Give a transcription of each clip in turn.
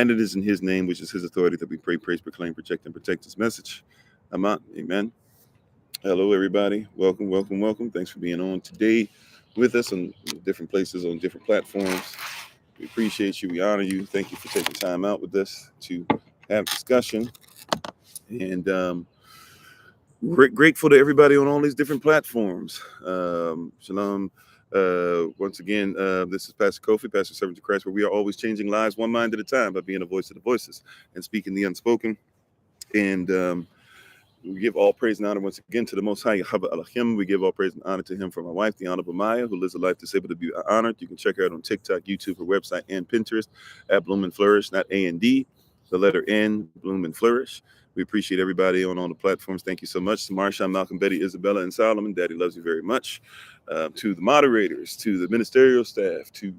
And it is in his name, which is his authority, that we pray, praise, proclaim, project, and protect his message. Amen. Amen. Hello, everybody. Welcome, welcome, welcome. Thanks for being on today with us on different places, on different platforms. We appreciate you. We honor you. Thank you for taking time out with us to have discussion. And grateful to everybody on all these different platforms. Shalom. Once again, this is Pastor Kofi, Pastor Servant of Christ, where we are always changing lives one mind at a time by being a voice of the voices and speaking the unspoken. And we give all praise and honor once again to the Most High, Yahweh Elohim. We give all praise and honor to him for my wife, the Honorable Maya, who lives a life disabled to be honored. You can check her out on TikTok, YouTube, her website, and Pinterest at Bloom and Flourish, not A&D, the letter N, Bloom and Flourish. We appreciate everybody on all the platforms. Thank you so much. To Marshawn, Malcolm, Betty, Isabella, and Solomon. Daddy loves you very much. To the moderators, to the ministerial staff, to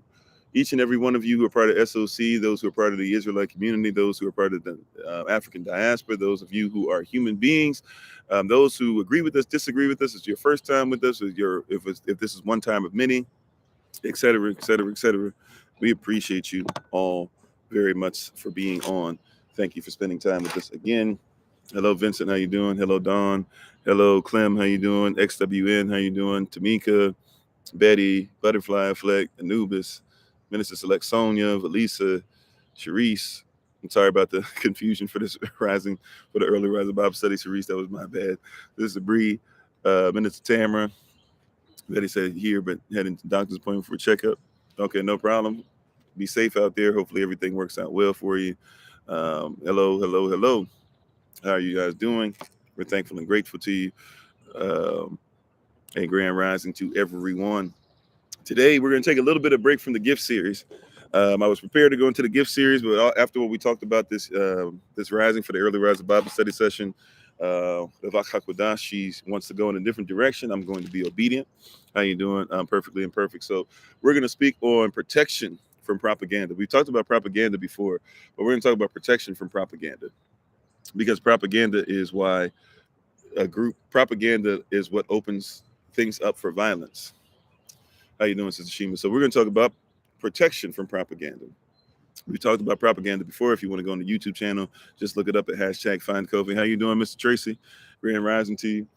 each and every one of you who are part of SOC, those who are part of the Israelite community, those who are part of the African diaspora, those of you who are human beings, those who agree with us, disagree with us, it's your first time with us, if this is one time of many, et cetera, et cetera, et cetera. We appreciate you all very much for being on. Thank you for spending time with us again. Hello, Vincent. How you doing? Hello, Dawn. Hello, Clem. How you doing? XWN. How you doing? Tamika, Betty, Butterfly Fleck, Anubis, Minister Select Sonia, Valisa, Sharice. I'm sorry about the confusion for this for the early rising Bible study. Sharice, that was my bad. This is Bree, Minister Tamara. Betty said here, but heading to doctor's appointment for a checkup. Okay, no problem. Be safe out there. Hopefully everything works out well for you. Hello, hello, hello. How are you guys doing? We're thankful and grateful to you. A grand rising to everyone. Today, we're going to take a little bit of break from the gift series. I was prepared to go into the gift series, but after what we talked about this rising for the early rising Bible study session, she wants to go in a different direction. I'm going to be obedient. How you doing? Perfectly imperfect. So we're going to speak on protection from propaganda. We've talked about propaganda before, but we're going to talk about protection from propaganda, because propaganda is propaganda is what opens things up for violence. How you doing, Sister Shima? So we're going to talk about protection from propaganda. We talked about propaganda before. If you want to go on the YouTube channel, just look it up at #FindCoffee. How you doing, Mr. Tracy? Grand rising to you.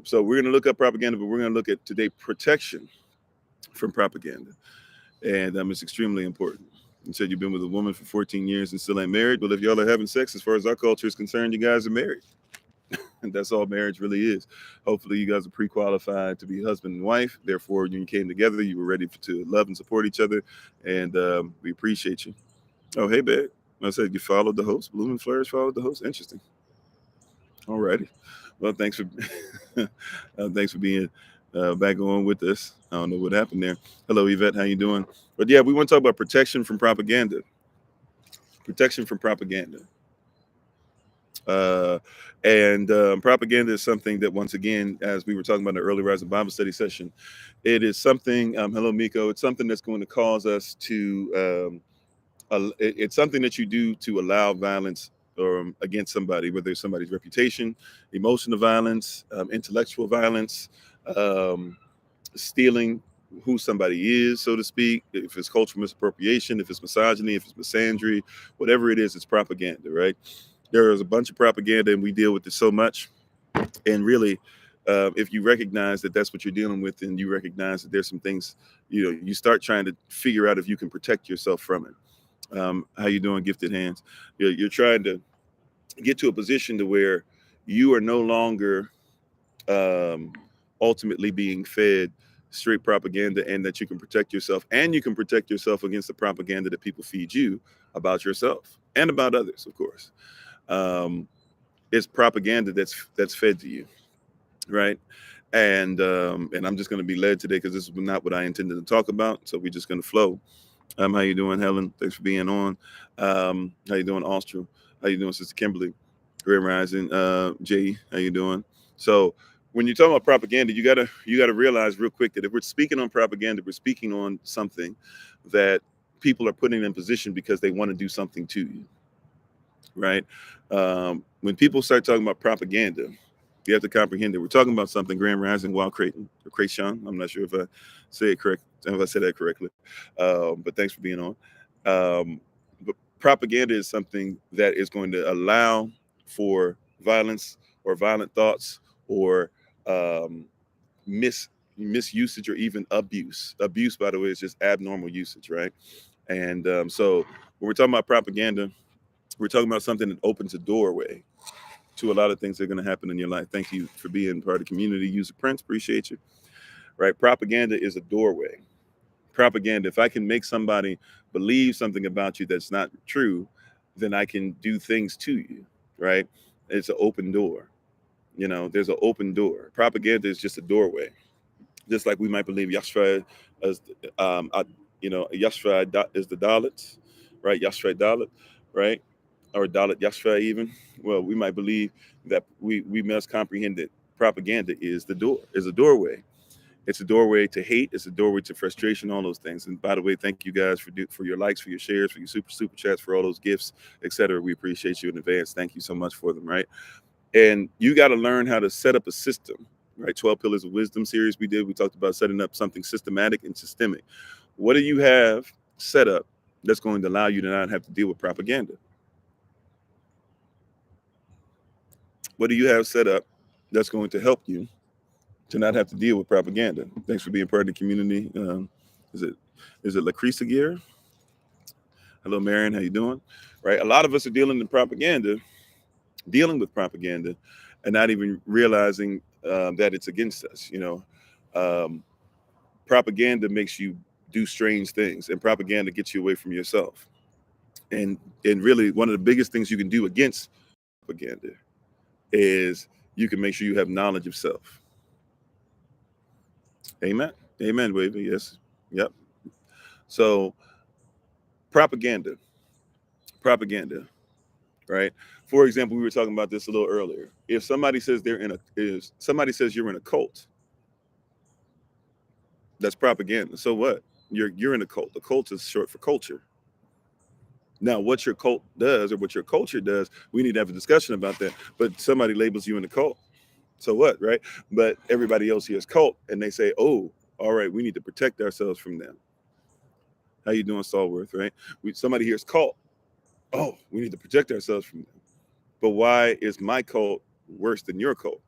So we're going to look up propaganda, but we're going to look at today protection from propaganda. And it's extremely important. You said you've been with a woman for 14 years and still ain't married. Well, if y'all are having sex, as far as our culture is concerned, you guys are married. And that's all marriage really is. Hopefully you guys are pre-qualified to be husband and wife. Therefore, when you came together, you were ready to love and support each other. And we appreciate you. Oh, hey, babe. I said you followed the host. Bloom and Flourish followed the host. Interesting. All righty. Well, thanks for being back on with us. I don't know what happened there. Hello, Yvette. How you doing? But yeah, we want to talk about protection from propaganda. Protection from propaganda. And propaganda is something that, once again, as we were talking about in the early rising Bible study session, it is something, hello, Miko, it's something that's going to cause us to, it's something that you do to allow violence against somebody, whether it's somebody's reputation, emotional violence, intellectual violence, stealing who somebody is, so to speak. If it's cultural misappropriation, if it's misogyny, if it's misandry, whatever it is, it's propaganda, right? There is a bunch of propaganda, and we deal with it so much. And really, if you recognize that that's what you're dealing with, and you recognize that there's some things, you start trying to figure out if you can protect yourself from it. How you doing, Gifted Hands? You're trying to get to a position to where you are no longer ultimately being fed straight propaganda, and that you can protect yourself, and you can protect yourself against the propaganda that people feed you about yourself and about others, of course. It's propaganda that's fed to you, right? And I'm just going to be led today because this is not what I intended to talk about. So we're just going to flow. How you doing, Helen? Thanks for being on. How you doing, Austral? How you doing, Sister Kimberly? Grand Rising. Jay, how you doing? So when you're talking about propaganda, you gotta realize real quick that if we're speaking on propaganda, we're speaking on something that people are putting in position because they want to do something to you, right? When people start talking about propaganda, you have to comprehend that we're talking about something. Grand Rising, Wild Creighton, or Creighton. I'm not sure if I say it correct, if I said that correctly, but thanks for being on. But Propaganda is something that is going to allow for violence or violent thoughts or um, mis misusage or even abuse. Abuse, by the way, is just abnormal usage, right? And so when we're talking about propaganda, we're talking about something that opens a doorway to a lot of things that are going to happen in your life. Thank you for being part of the community. User Prince, appreciate you. Right? Propaganda is a doorway. Propaganda, if I can make somebody believe something about you that's not true, then I can do things to you, right? It's an open door. You know, there's an open door. Propaganda is just a doorway. Just like we might believe Yashra as, Yashra is the Dalit, right? Yashra Dalit, right? Or Dalit Yashra even. Well, we might believe that we must comprehend that propaganda is the door, is a doorway. It's a doorway to hate. It's a doorway to frustration. All those things. And by the way, thank you guys for your likes, for your shares, for your super chats, for all those gifts, etc. We appreciate you in advance. Thank you so much for them. Right. And you got to learn how to set up a system. Right. 12 Pillars of Wisdom series we did. We talked about setting up something systematic and systemic. What do you have set up that's going to allow you to not have to deal with propaganda? What do you have set up that's going to help you to not have to deal with propaganda? Thanks for being part of the community. Is it Lucretia Gear? Hello, Marion. How you doing? Right. A lot of us are dealing with propaganda, and not even realizing that it's against us. Propaganda makes you do strange things, and propaganda gets you away from yourself. And really, one of the biggest things you can do against propaganda is you can make sure you have knowledge of self. Amen. Amen, Wavy. Yes. Yep. So propaganda, right? For example, we were talking about this a little earlier. If somebody says somebody says you're in a cult, that's propaganda. So what? You're in a cult. The cult is short for culture. Now, what your cult does or what your culture does, we need to have a discussion about that. But somebody labels you in a cult. So what, right? But everybody else here is cult, and they say, "Oh, all right, we need to protect ourselves from them." How you doing, Stallworth? Right? Somebody here is cult. Oh, we need to protect ourselves from them. But why is my cult worse than your cult?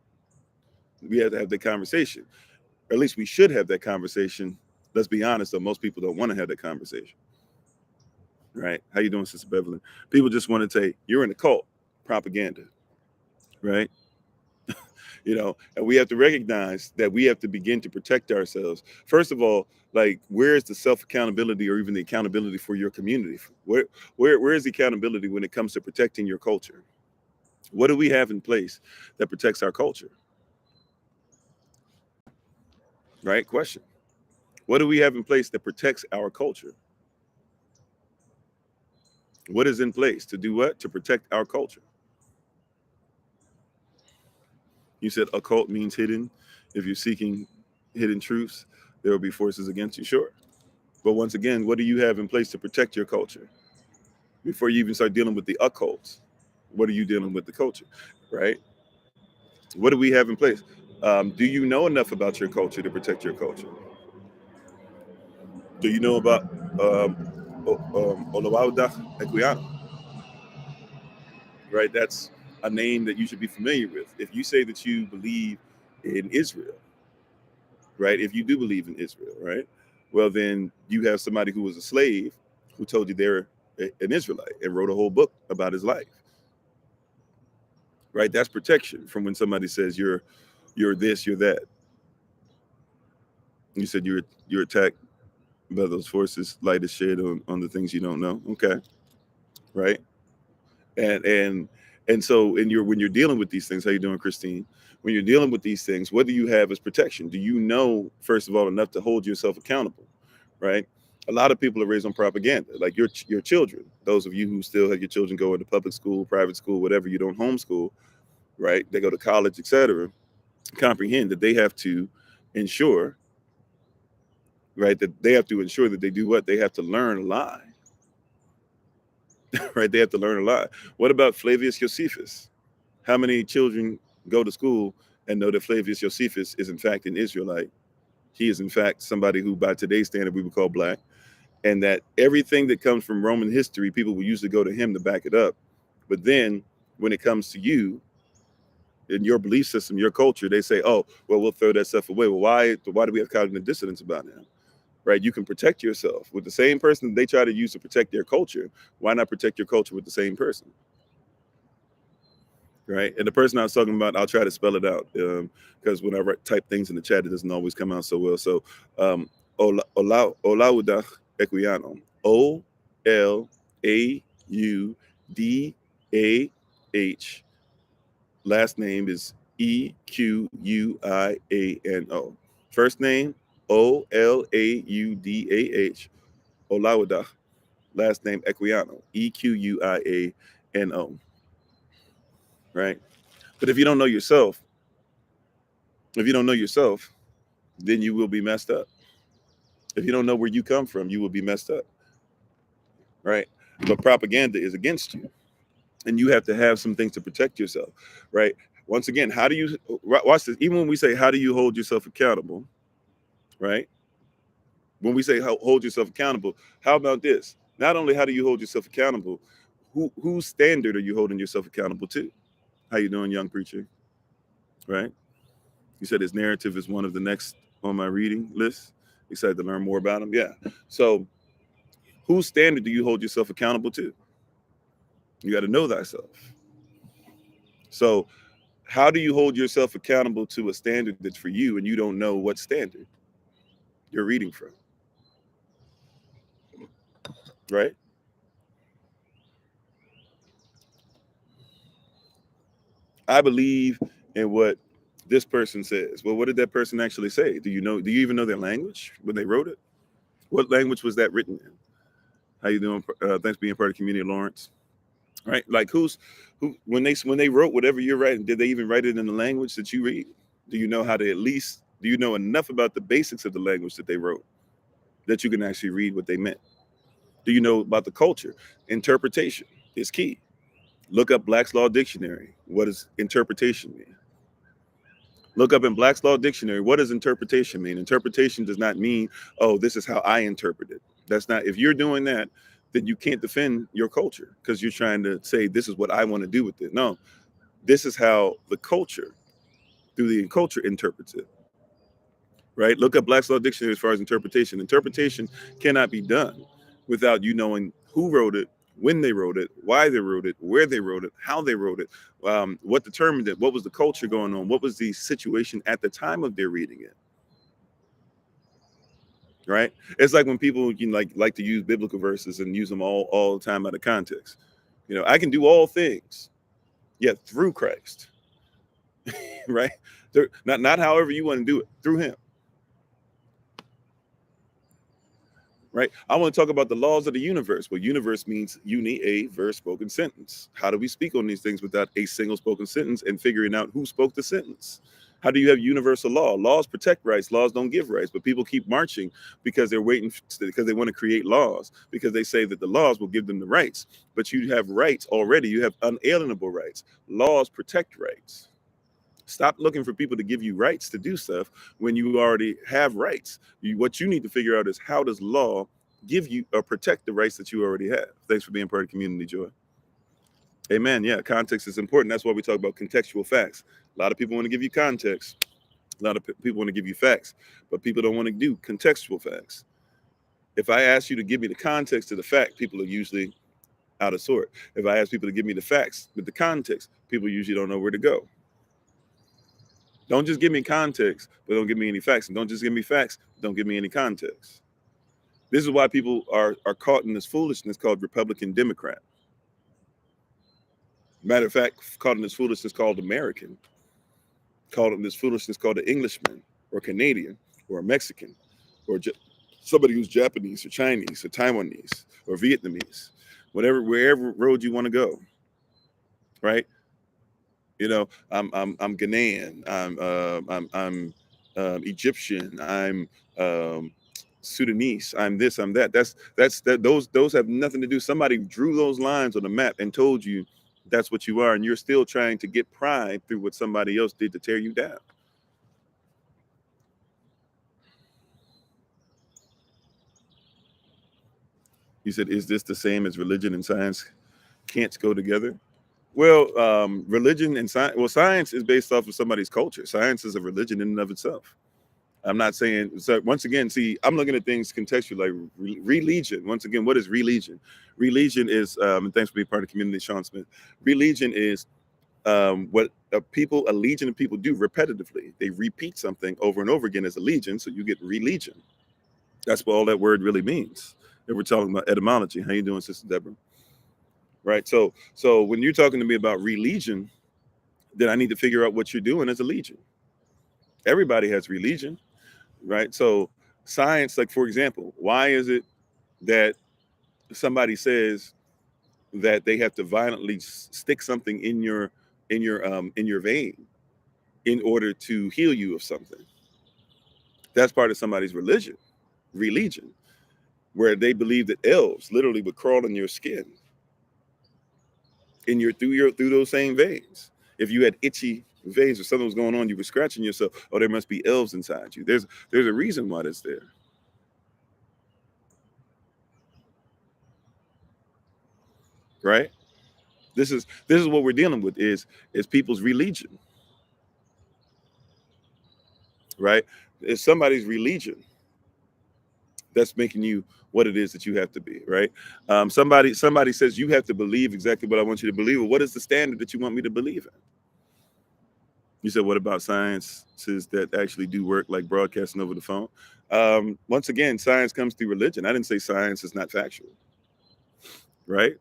We have to have that conversation. Or at least we should have that conversation. Let's be honest, though, most people don't want to have that conversation. Right? How you doing, Sister Beverly? People just want to say, you're in a cult. Propaganda. Right? And we have to recognize that we have to begin to protect ourselves. First of all, like, where is the self-accountability or even the accountability for your community? Where is the accountability when it comes to protecting your culture? What do we have in place that protects our culture? Right? Question. What do we have in place that protects our culture? What is in place to do what? To protect our culture. You said occult means hidden. If you're seeking hidden truths, there will be forces against you. Sure. But once again, what do you have in place to protect your culture? Before you even start dealing with the occult, what are you dealing with the culture? Right? What do we have in place? Do you know enough about your culture to protect your culture? Do you know about Olawauda Equiano? Right? That's a name that you should be familiar with. If you say that you believe in Israel, right? If you do believe in Israel, right? Well, then you have somebody who was a slave who told you they're an Israelite and wrote a whole book about his life, right? That's protection from when somebody says you're this, you're that. You said you're attacked by those forces, light is shed on the things you don't know. Okay, right? And so when you're dealing with these things, how you doing, Christine? When you're dealing with these things, what do you have as protection? Do you know, first of all, enough to hold yourself accountable, right? A lot of people are raised on propaganda, like your children. Those of you who still have your children go into public school, private school, whatever, you don't homeschool, right? They go to college, etc. Comprehend that they have to ensure, right, that they have to ensure that they do what? They have to learn a lie, right? They have to learn a lie. What about Flavius Josephus? How many children go to school and know that Flavius Josephus is in fact an Israelite? He is in fact somebody who by today's standard we would call black. and that everything that comes from Roman history, people will usually go to him to back it up. But then when it comes to you in your belief system, your culture, they say, oh, well, we'll throw that stuff away. Well, why do we have cognitive dissonance about him? Right? You can protect yourself with the same person they try to use to protect their culture. Why not protect your culture with the same person? Right? And the person I was talking about, I'll try to spell it out because when I type things in the chat, it doesn't always come out so well. So, Olaudah Equiano, Olaudah. Last name is Equiano. First name Olaudah. Olaudah. Last name Equiano. Equiano. Right? But if you don't know yourself, then you will be messed up. If you don't know where you come from, you will be messed up. Right? But propaganda is against you. And you have to have some things to protect yourself. Right? Once again, how do you watch this? Even when we say, how do you hold yourself accountable? Right? When we say hold yourself accountable, how about this? Not only how do you hold yourself accountable, whose standard are you holding yourself accountable to? How you doing, young preacher? Right? You said his narrative is one of the next on my reading list. Excited to learn more about him. Yeah. So whose standard do you hold yourself accountable to? You got to know thyself. So how do you hold yourself accountable to a standard that's for you and you don't know what standard you're reading from? Right? I believe in what this person says. Well, what did that person actually say? Do you even know their language when they wrote it? What language was that written in? How you doing? Thanks for being part of the community, Lawrence. Right? Like who when they wrote whatever you're writing, did they even write it in the language that you read? Do you know how to do you know enough about the basics of the language that they wrote that you can actually read what they meant? Do you know about the culture? Interpretation is key. Look up Black's Law Dictionary. What does interpretation mean? Look up in Black's Law Dictionary, what does interpretation mean? Interpretation does not mean, oh, this is how I interpret it. That's not, if you're doing that, then you can't defend your culture because you're trying to say, this is what I want to do with it. No, this is how the culture, through the culture, interprets it. Right? Look up Black's Law Dictionary as far as interpretation. Interpretation cannot be done without you knowing who wrote it, when they wrote it, why they wrote it, where they wrote it, how they wrote it, what determined it, what was the culture going on, what was the situation at the time of their reading it. Right? It's like when people like to use biblical verses and use them all the time out of context. I can do all things, yet through Christ. Right? Not however you want to do it, through him. Right? I want to talk about the laws of the universe. Well, universe means a verse spoken sentence. How do we speak on these things without a single spoken sentence and figuring out who spoke the sentence? How do you have universal law? Laws protect rights. Laws don't give rights, but people keep marching because they're waiting because they want to create laws because they say that the laws will give them the rights. But you have rights already. You have unalienable rights. Laws protect rights. Stop looking for people to give you rights to do stuff when you already have rights. What you need to figure out is how does law give you or protect the rights that you already have. Thanks for being part of the community, Joy. Amen. Yeah, context is important. That's why we talk about contextual facts. A lot of people want to give you context. A lot of people want to give you facts, but people don't want to do contextual facts. If I ask you to give me the context to the fact, people are usually out of sort. If I ask people to give me the facts with the context, people usually don't know where to go. Don't just give me context, but don't give me any facts. And don't just give me facts, don't give me any context. This is why people are caught in this foolishness called Republican Democrat. Matter of fact, caught in this foolishness called American. Caught in this foolishness called an Englishman or Canadian or a Mexican or somebody who's Japanese or Chinese or Taiwanese or Vietnamese, wherever road you want to go, right? I'm Ghanaian. I'm Egyptian. I'm Sudanese. I'm this. I'm that. Those have nothing to do. Somebody drew those lines on the map and told you that's what you are, and you're still trying to get pride through what somebody else did to tear you down. You said, is this the same as religion and science can't go together? Well, religion and science. Well, science is based off of somebody's culture. Science is a religion in and of itself. I'm not saying. So once again, see, I'm looking at things contextually. Like religion. Once again, what is religion? Religion is. And thanks for being part of the community, Sean Smith. Religion is what allegiant people do repetitively. They repeat something over and over again as allegiance, so you get religion. That's what all that word really means. If we're talking about etymology. How you doing, Sister Deborah? Right. So when you're talking to me about religion, then I need to figure out what you're doing as a legion. Everybody has religion, right? So science, like for example, why is it that somebody says that they have to violently stick something in your vein in order to heal you of something? That's part of somebody's religion, where they believe that elves literally would crawl in your skin, through those same veins. If you had itchy veins or something was going on, you were scratching yourself. Oh, there must be elves inside you. There's a reason why that's there, right? This is what we're dealing with is people's religion, right? It's somebody's religion that's making you what it is that you have to be, right? Somebody says you have to believe exactly what I want you to believe. What is the standard that you want me to believe in? You said, what about sciences that actually do work, like broadcasting over the phone? Once again, science comes through religion. I didn't say science is not factual, right?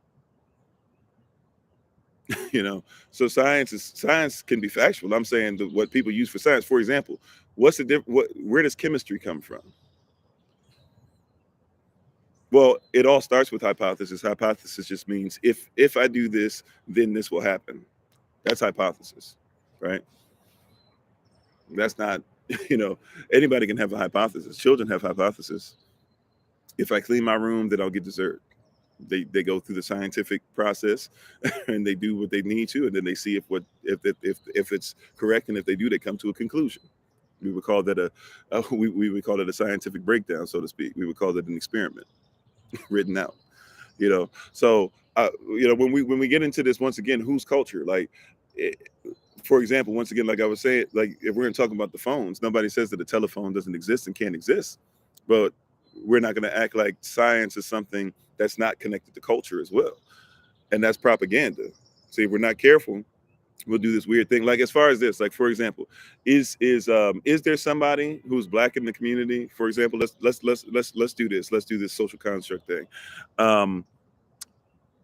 You know, so science can be factual. I'm saying what people use for science. For example, what's the where does chemistry come from? Well, it all starts with hypothesis. Hypothesis just means if I do this, then this will happen. That's hypothesis, right? That's not, anybody can have a hypothesis. Children have hypothesis. If I clean my room, then I'll get dessert. They go through the scientific process and they do what they need to, and then they see if it's correct, and if they do, they come to a conclusion. We would call that we would call it a scientific breakdown, so to speak. We would call it an experiment written out. So when we get into this, once again, whose culture? Like, for example, once again, like I was saying, like if we're going to talk about the phones, nobody says that a telephone doesn't exist and can't exist, but we're not going to act like science is something that's not connected to culture as well, and that's propaganda. See, if we're not careful, we'll do this weird thing. Like as far as this, like for example, is there somebody who's black in the community? For example, let's do this. Let's do this social construct thing. Um,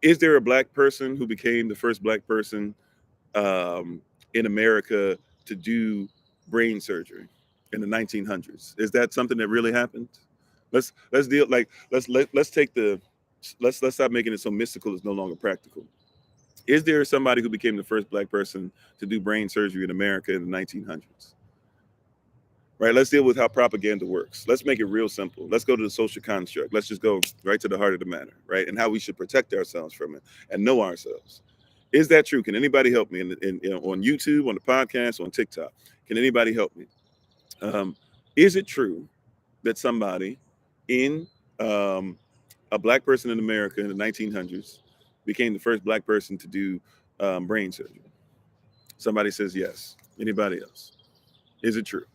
is there a black person who became the first black person in America to do brain surgery in the 1900s? Is that something that really happened? Let's deal like let's take the let's stop making it so mystical it's no longer practical. Is there somebody who became the first black person to do brain surgery in America in the 1900s? Right. Let's deal with how propaganda works. Let's make it real simple. Let's go to the social construct. Let's just go right to the heart of the matter, right? And how we should protect ourselves from it and know ourselves. Is that true? Can anybody help me on YouTube, on the podcast, on TikTok? Can anybody help me? Is it true that somebody in a black person in America in the 1900s became the first black person to do brain surgery? Somebody says yes. Anybody else? Is it true?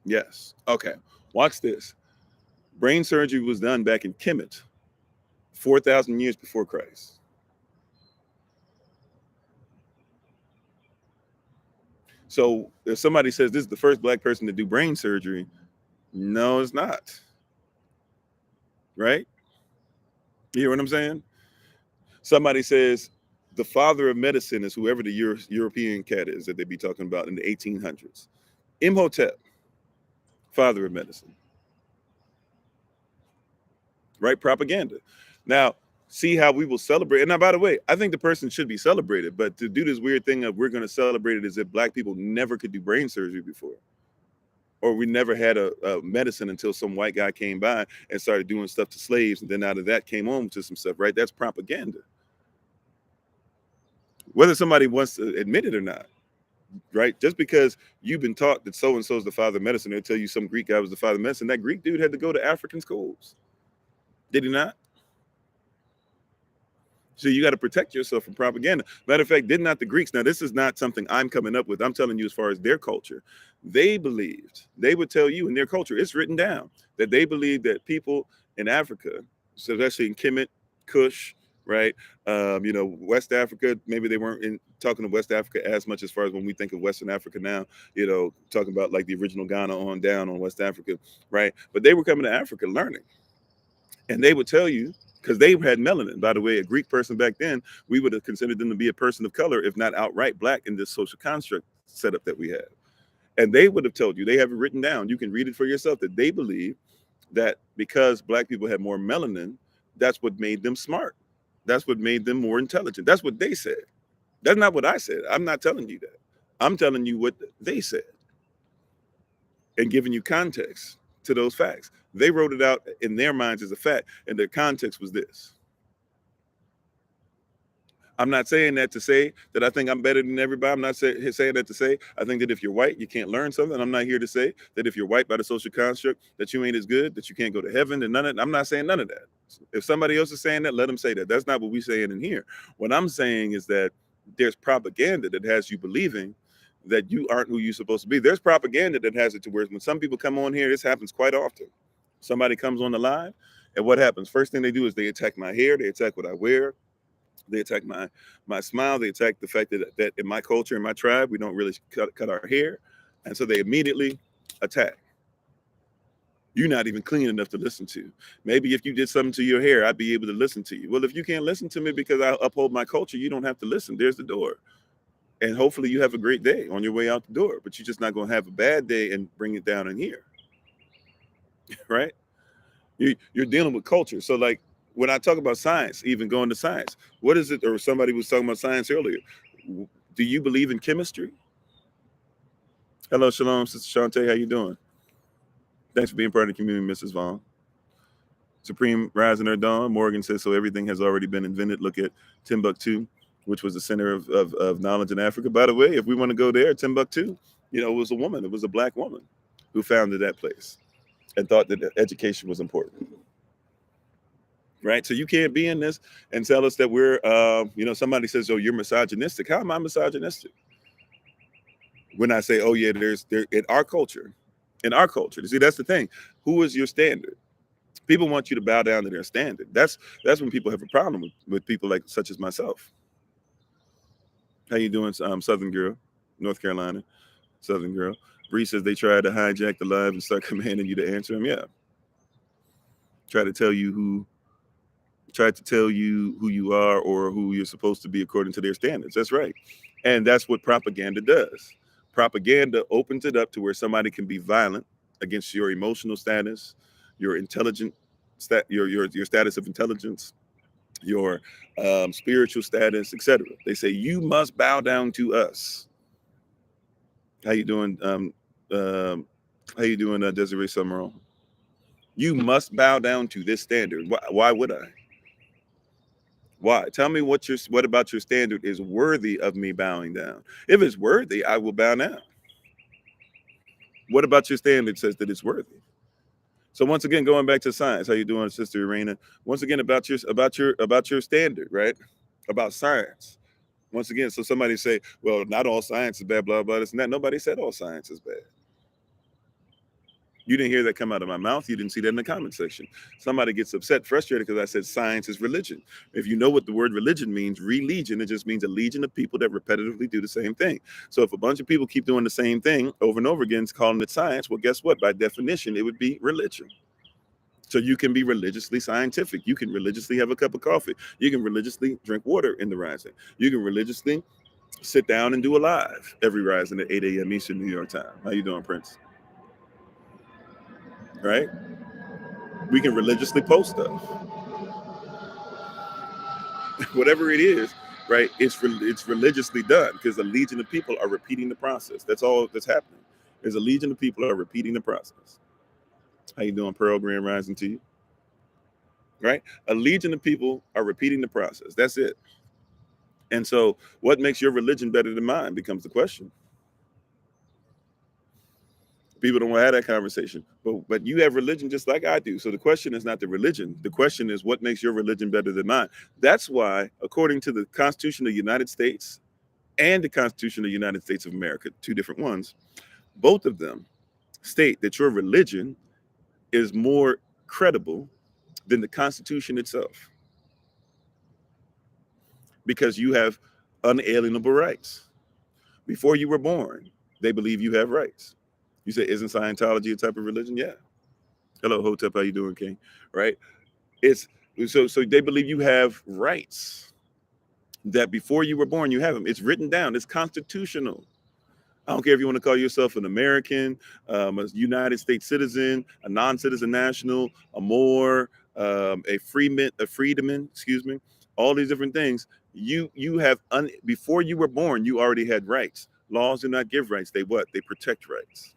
Yes. Okay. Watch this. Brain surgery was done back in Kemet, 4,000 years before Christ. So if somebody says this is the first black person to do brain surgery, no, it's not. Right? You hear what I'm saying? Somebody says the father of medicine is whoever the European cat is that they be talking about in the 1800s. Imhotep, father of medicine. Right? Propaganda. Now, see how we will celebrate. And now, by the way, I think the person should be celebrated, but to do this weird thing of we're going to celebrate it as if black people never could do brain surgery before, or we never had a medicine until some white guy came by and started doing stuff to slaves, and then out of that came on to some stuff, right? That's propaganda. Whether somebody wants to admit it or not, right? Just because you've been taught that so and so is the father of medicine, they'll tell you some Greek guy was the father of medicine. That Greek dude had to go to African schools. Did he not? So you got to protect yourself from propaganda. Matter of fact, did not the Greeks? Now, this is not something I'm coming up with. I'm telling you as far as their culture. They believed, they would tell you in their culture, it's written down that they believed that people in Africa, so especially in Kemet, Kush, right? West Africa, maybe they weren't talking of West Africa as much as far as when we think of Western Africa now, talking about like the original Ghana on down on West Africa, right? But they were coming to Africa learning. And they would tell you, because they had melanin. By the way, a Greek person back then, we would have considered them to be a person of color, if not outright black in this social construct setup that we have. And they would have told you, they have it written down. You can read it for yourself, that they believe that because black people had more melanin, that's what made them smart. That's what made them more intelligent. That's what they said. That's not what I said. I'm not telling you that. I'm telling you what they said and giving you context to those facts. They wrote it out in their minds as a fact, and their context was this. I'm not saying that to say that I think I'm better than everybody. I'm not saying that to say I think that if you're white, you can't learn something. I'm not here to say that if you're white by the social construct, that you ain't as good, that you can't go to heaven, and I'm not saying none of that. If somebody else is saying that, let them say that. That's not what we're saying in here. What I'm saying is that there's propaganda that has you believing that you aren't who you're supposed to be. There's propaganda that has it to where when some people come on here, this happens quite often. Somebody comes on the live, and what happens? First thing they do is they attack my hair, they attack what I wear, they attack my smile, they attack the fact that in my culture, in my tribe, we don't really cut our hair. And so they immediately attack. You're not even clean enough to listen to. Maybe if you did something to your hair, I'd be able to listen to you. Well, if you can't listen to me because I uphold my culture, you don't have to listen. There's the door. And hopefully you have a great day on your way out the door, but you're just not going to have a bad day and bring it down in here. Right? You're dealing with culture. So like when I talk about science, even going to science, what is it? Or somebody was talking about science earlier. Do you believe in chemistry? Hello, shalom, Sister Shantae. How you doing? Thanks for being part of the community, Mrs. Vaughn. Supreme Rise in her dawn. Morgan says, so everything has already been invented. Look at Timbuktu, which was the center of knowledge in Africa. By the way, if we want to go there, Timbuktu, it was a woman. It was a black woman who founded that place and thought that education was important. Right. So you can't be in this and tell us that we're, somebody says, oh, you're misogynistic. How am I misogynistic? When I say, oh, yeah, there in our culture, you see, that's the thing. Who is your standard? People want you to bow down to their standard. That's when people have a problem with people like such as myself. How you doing, Southern girl, North Carolina, Southern girl? Bree says they tried to hijack the live and start commanding you to answer them. Yeah. Tried to tell you who you are or who you're supposed to be according to their standards. That's right. And that's what propaganda does. Propaganda opens it up to where somebody can be violent against your emotional status, your intelligent your status of intelligence, your spiritual status, etc. They say you must bow down to us. How you doing? Desiree Summerall? You must bow down to this standard. Why would I? Why? Tell me what about your standard is worthy of me bowing down. If it's worthy, I will bow down. What about your standard says that it's worthy? So once again, going back to science, how you doing, Sister Irena? Once again, about your standard, right? About science. Once again, so somebody say, well, not all science is bad, blah, blah, this and that. Nobody said all science is bad. You didn't hear that come out of my mouth. You didn't see that in the comment section. Somebody gets upset, frustrated because I said science is religion. If you know what the word religion means, religion, it just means a legion of people that repetitively do the same thing. So if a bunch of people keep doing the same thing over and over again, calling it science, well, guess what? By definition, it would be religion. So you can be religiously scientific. You can religiously have a cup of coffee. You can religiously drink water in the rising. You can religiously sit down and do a live every rising at 8 a.m. Eastern New York time. How you doing, Prince? Right? We can religiously post stuff. Whatever it is, right? It's religiously done because a legion of people are repeating the process. That's all that's happening. There's a legion of people are repeating the process. How you doing, Pearl? Grand Rising to you. Right? A legion of people are repeating the process. That's it. And so what makes your religion better than mine becomes the question. People don't want to have that conversation. But you have religion just like I do. So the question is not the religion. The question is what makes your religion better than mine. That's why, according to the Constitution of the United States and the Constitution of the United States of America, two different ones, both of them state that your religion is more credible than the Constitution itself because you have unalienable rights. Before you were born, they believe you have rights. You say, isn't Scientology a type of religion? Yeah. Hello, Hotep, how you doing, King? Right? It's so they believe you have rights that before you were born, you have them. It's written down. It's constitutional. I don't care if you want to call yourself an American, a United States citizen, a non-citizen national, a Moor, a freedman, excuse me, all these different things. You have before you were born, you already had rights. Laws do not give rights. They what? They protect rights.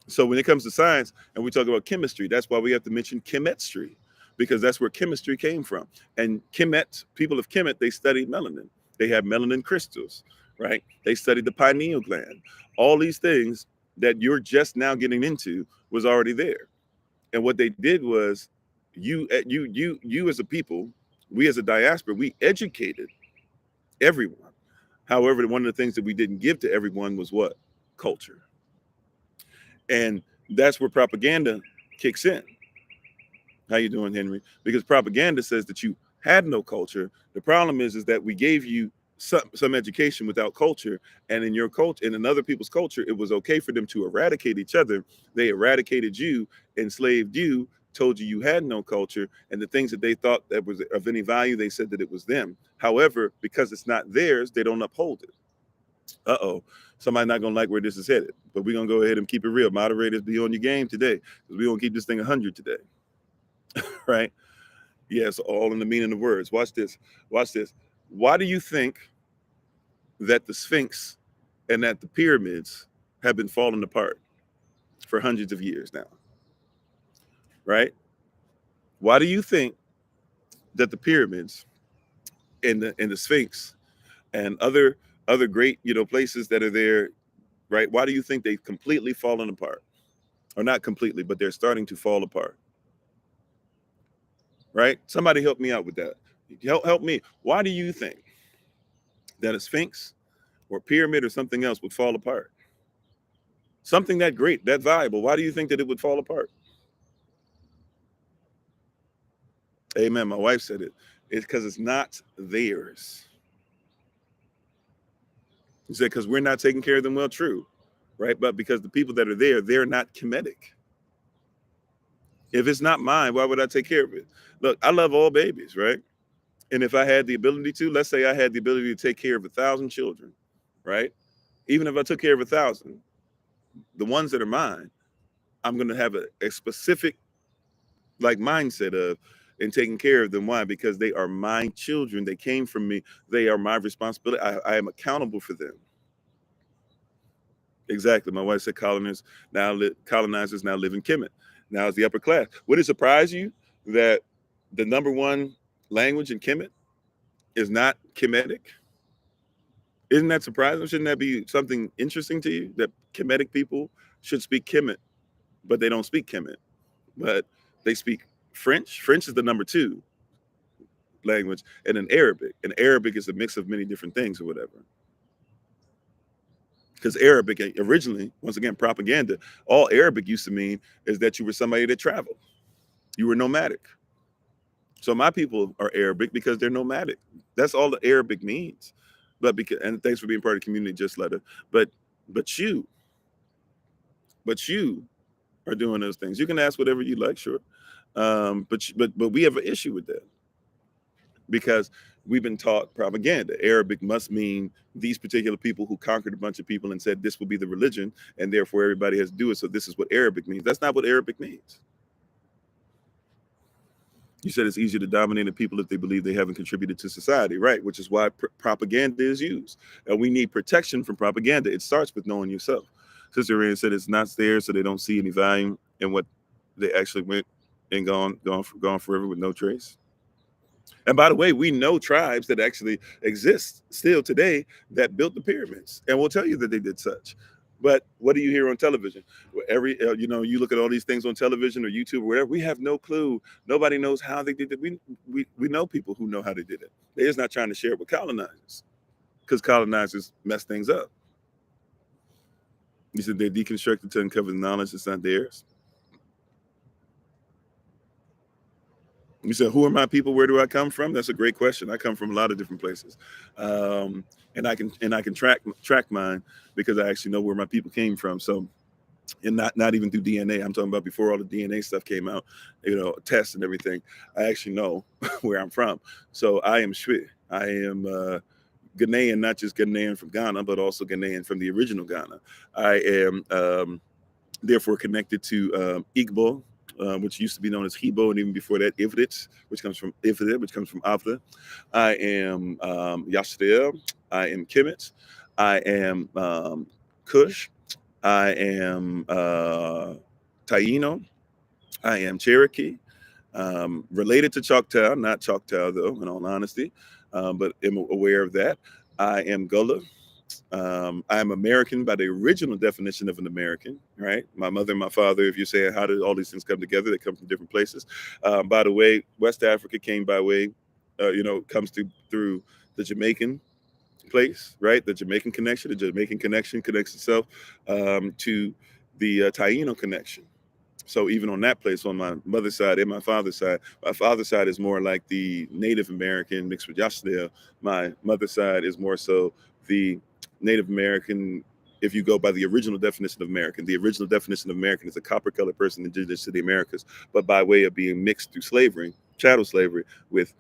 So when it comes to science and we talk about chemistry, that's why we have to mention chemistry, because that's where chemistry came from. And Kemet, people of Kemet, they studied melanin. They have melanin crystals, right? They studied the pineal gland. All these things that you're just now getting into was already there. And what they did was you as a people, we as a diaspora, we educated everyone. However, one of the things that we didn't give to everyone was what? Culture. And that's where propaganda kicks in. How you doing, Henry? Because propaganda says that you had no culture. The problem is that we gave you some education without culture, and in your culture and in other people's culture, it was okay for them to eradicate each other. They eradicated you, enslaved you, told you you had no culture, and the things that they thought that was of any value, they said that it was them. However, because it's not theirs, they don't uphold it. Uh-oh, somebody not gonna like where this is headed, but we're gonna go ahead and keep it real. Moderators, be on your game today, because we're gonna keep this thing 100 today. Right? Yes, all in the meaning of words. Watch this. Watch this. Why do you think that the Sphinx and that the pyramids have been falling apart for hundreds of years now? Right? Why do you think that the pyramids and the Sphinx and other great, places that are there, right? Why do you think they've completely fallen apart? Or not completely, but they're starting to fall apart. Right? Somebody help me out with that. Help me. Why do you think that a Sphinx or pyramid or something else would fall apart? Something that great, that valuable. Why do you think that it would fall apart? Amen. My wife said it. It's because it's not theirs. He said, because we're not taking care of them well, true. Right? But because the people that are there, they're not Kemetic. If it's not mine, why would I take care of it? Look, I love all babies, right? And if I had the ability to, let's say I had the ability to take care of 1,000 children, right? Even if I took care of 1,000, the ones that are mine, I'm going to have a specific like mindset of and taking care of them. Why? Because they are my children. They came from me. They are my responsibility. I am accountable for them. Exactly. My wife said colonizers now live in Kemet. Now it's the upper class. Would it surprise you that the number one language in Kemet is not Kemetic? Isn't that surprising? Shouldn't that be something interesting to you that Kemetic people should speak Kemet, but they don't speak Kemet, but they speak French. French is the number two language, and then Arabic. And Arabic is a mix of many different things or whatever. Because Arabic originally, once again, propaganda, all Arabic used to mean is that you were somebody that traveled. You were nomadic. So my people are Arabic because they're nomadic. That's all the Arabic means. But because, and thanks for being part of the community, just letter. But but you, but you are doing those things. You can ask whatever you like, sure. But we have an issue with that because we've been taught propaganda. Arabic must mean these particular people who conquered a bunch of people and said this will be the religion, and therefore everybody has to do it. So this is what Arabic means. That's not what Arabic means. You said it's easier to dominate a people if they believe they haven't contributed to society, right? Which is why propaganda is used. And we need protection from propaganda. It starts with knowing yourself. Sister Rand said it's not there, so they don't see any value in what they actually went and gone forever with no trace. And by the way, we know tribes that actually exist still today that built the pyramids, and we'll tell you that they did such. But what do you hear on television? Well, you look at all these things on television or YouTube or whatever. We have no clue. Nobody knows how they did it. We know people who know how they did it. They're just not trying to share it with colonizers because colonizers mess things up. You said they're deconstructed to uncover the knowledge that's not theirs. You said, "Who are my people? Where do I come from?" That's a great question. I come from a lot of different places, and I can track mine because I actually know where my people came from. So, and not even through DNA. I'm talking about before all the DNA stuff came out, tests and everything. I actually know where I'm from. So I am Shwi. I am Ghanaian, not just Ghanaian from Ghana, but also Ghanaian from the original Ghana. I am therefore connected to Igbo, which used to be known as Hebo, and even before that, Ivrit, which comes from Ifrit, which comes from Afra. I am Yashtel. I am Kemet. I am Kush. I am Taino. I am Cherokee. Related to Choctaw, not Choctaw though, in all honesty, but am aware of that. I am Gullah. I am American by the original definition of an American, right? My mother and my father, if you're saying how did all these things come together, they come from different places. By the way, West Africa came by way, comes through the Jamaican place, right? The Jamaican connection. The Jamaican connection connects itself to the Taino connection. So even on that place, on my mother's side and my father's side is more like the Native American mixed with Yashdale. My mother's side is more so the Native American. If you go by the original definition of American, the original definition of American is a copper-colored person indigenous to the Americas, but by way of being mixed through slavery, chattel slavery, with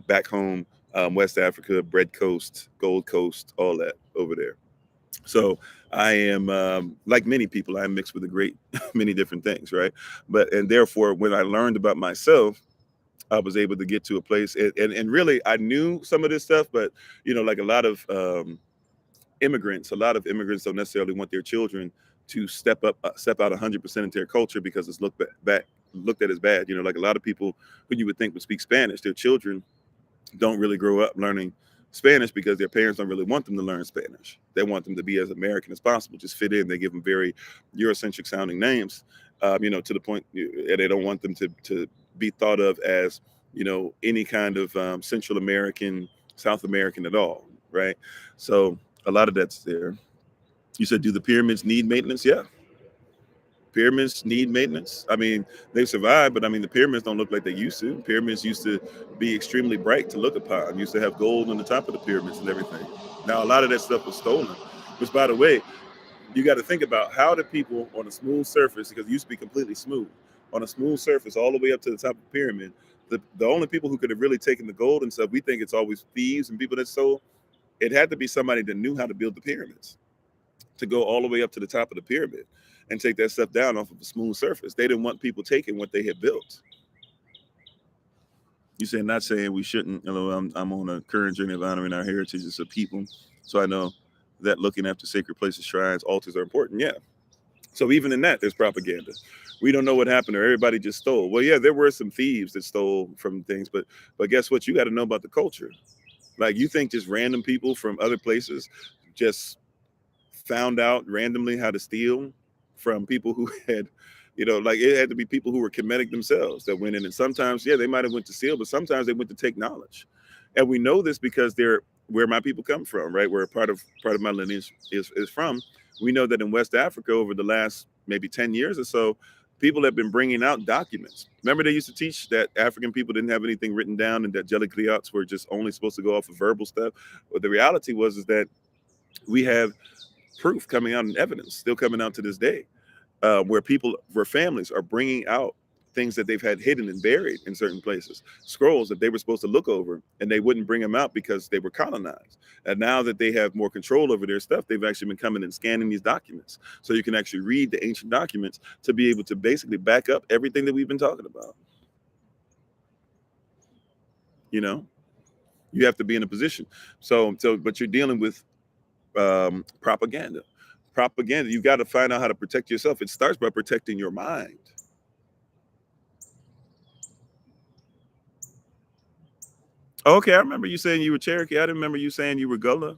back home, West Africa, Bread Coast, Gold Coast, all that over there. So I am like many people, I'm mixed with a great many different things, right? And therefore, when I learned about myself, I was able to get to a place, and really, I knew some of this stuff, but like a lot of immigrants don't necessarily want their children to step out 100% into their culture because it's looked at as bad. Like a lot of people who you would think would speak Spanish, their children don't really grow up learning Spanish because their parents don't really want them to learn Spanish. They want them to be as American as possible, just fit in. They give them very Eurocentric sounding names, to the point, and they don't want them to be thought of as, any kind of Central American, South American at all, right? So a lot of that's there. You said, do the pyramids need maintenance? Yeah, pyramids need maintenance. I mean, they've survived, but I mean, the pyramids don't look like they used to. Pyramids used to be extremely bright to look upon. Used to have gold on the top of the pyramids and everything. Now, a lot of that stuff was stolen. Which, by the way, you got to think about how the people on a smooth surface, because it used to be completely smooth, on a smooth surface all the way up to the top of the pyramid. The only people who could have really taken the gold and stuff, we think it's always thieves and people that stole. It had to be somebody that knew how to build the pyramids to go all the way up to the top of the pyramid and take that stuff down off of a smooth surface. They didn't want people taking what they had built. You say, not saying we shouldn't. I'm on a current journey of honoring our heritage as a people. So I know that looking after sacred places, shrines, altars are important. Yeah. So even in that, there's propaganda. We don't know what happened, or everybody just stole. Well, yeah, there were some thieves that stole from things, but guess what? You got to know about the culture. Like, you think just random people from other places just found out randomly how to steal from people who had, like, it had to be people who were Kemetic themselves that went in. And sometimes, yeah, they might have went to steal, but sometimes they went to take knowledge. And we know this because they're where my people come from, right? Where part of my lineage is from. We know that in West Africa over the last maybe 10 years or so, people have been bringing out documents. Remember, they used to teach that African people didn't have anything written down and that Jeligriots were just only supposed to go off of verbal stuff. But the reality is that we have proof coming out and evidence still coming out to this day, where families are bringing out things that they've had hidden and buried in certain places, scrolls that they were supposed to look over and they wouldn't bring them out because they were colonized. And now that they have more control over their stuff, they've actually been coming and scanning these documents. So you can actually read the ancient documents to be able to basically back up everything that we've been talking about. You have to be in a position. But you're dealing with propaganda. Propaganda, you got to find out how to protect yourself. It starts by protecting your mind. Okay, I remember you saying you were Cherokee. I didn't remember you saying you were Gullah.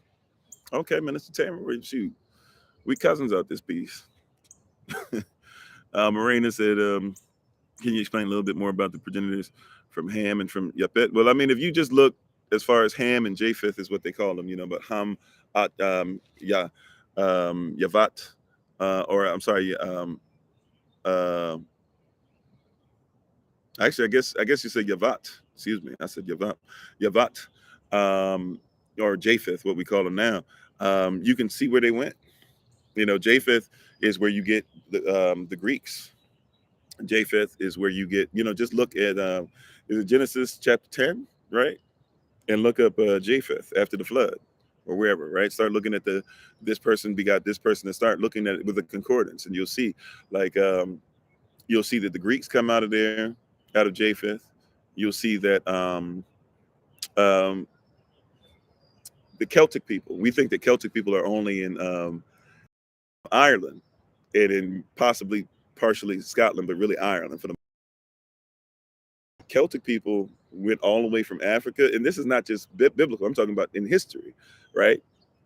Okay, Minister Tamara, shoot, we cousins out this piece. Marina said, can you explain a little bit more about the progenitors from Ham and from Yapet? Well, I mean, if you just look as far as Ham and Japheth is what they call them, but Ham, Yavat, or I'm sorry, uh, actually, I guess you said Yavat. Excuse me, I said Yavat, Yavat, um, or Japheth, what we call them now. You can see where they went. Japheth is where you get the Greeks. Japheth is where you get, just look at is it Genesis chapter 10, right? And look up Japheth after the flood or wherever, right? Start looking at this person begot this person and start looking at it with a concordance, and you'll see like you'll see that the Greeks come out of there, out of Japheth. You'll see that um, the Celtic people, we think that Celtic people are only in Ireland and in possibly partially Scotland, but really Ireland for the Celtic people went all the way from Africa, and this is not just biblical. I'm talking about in history, right?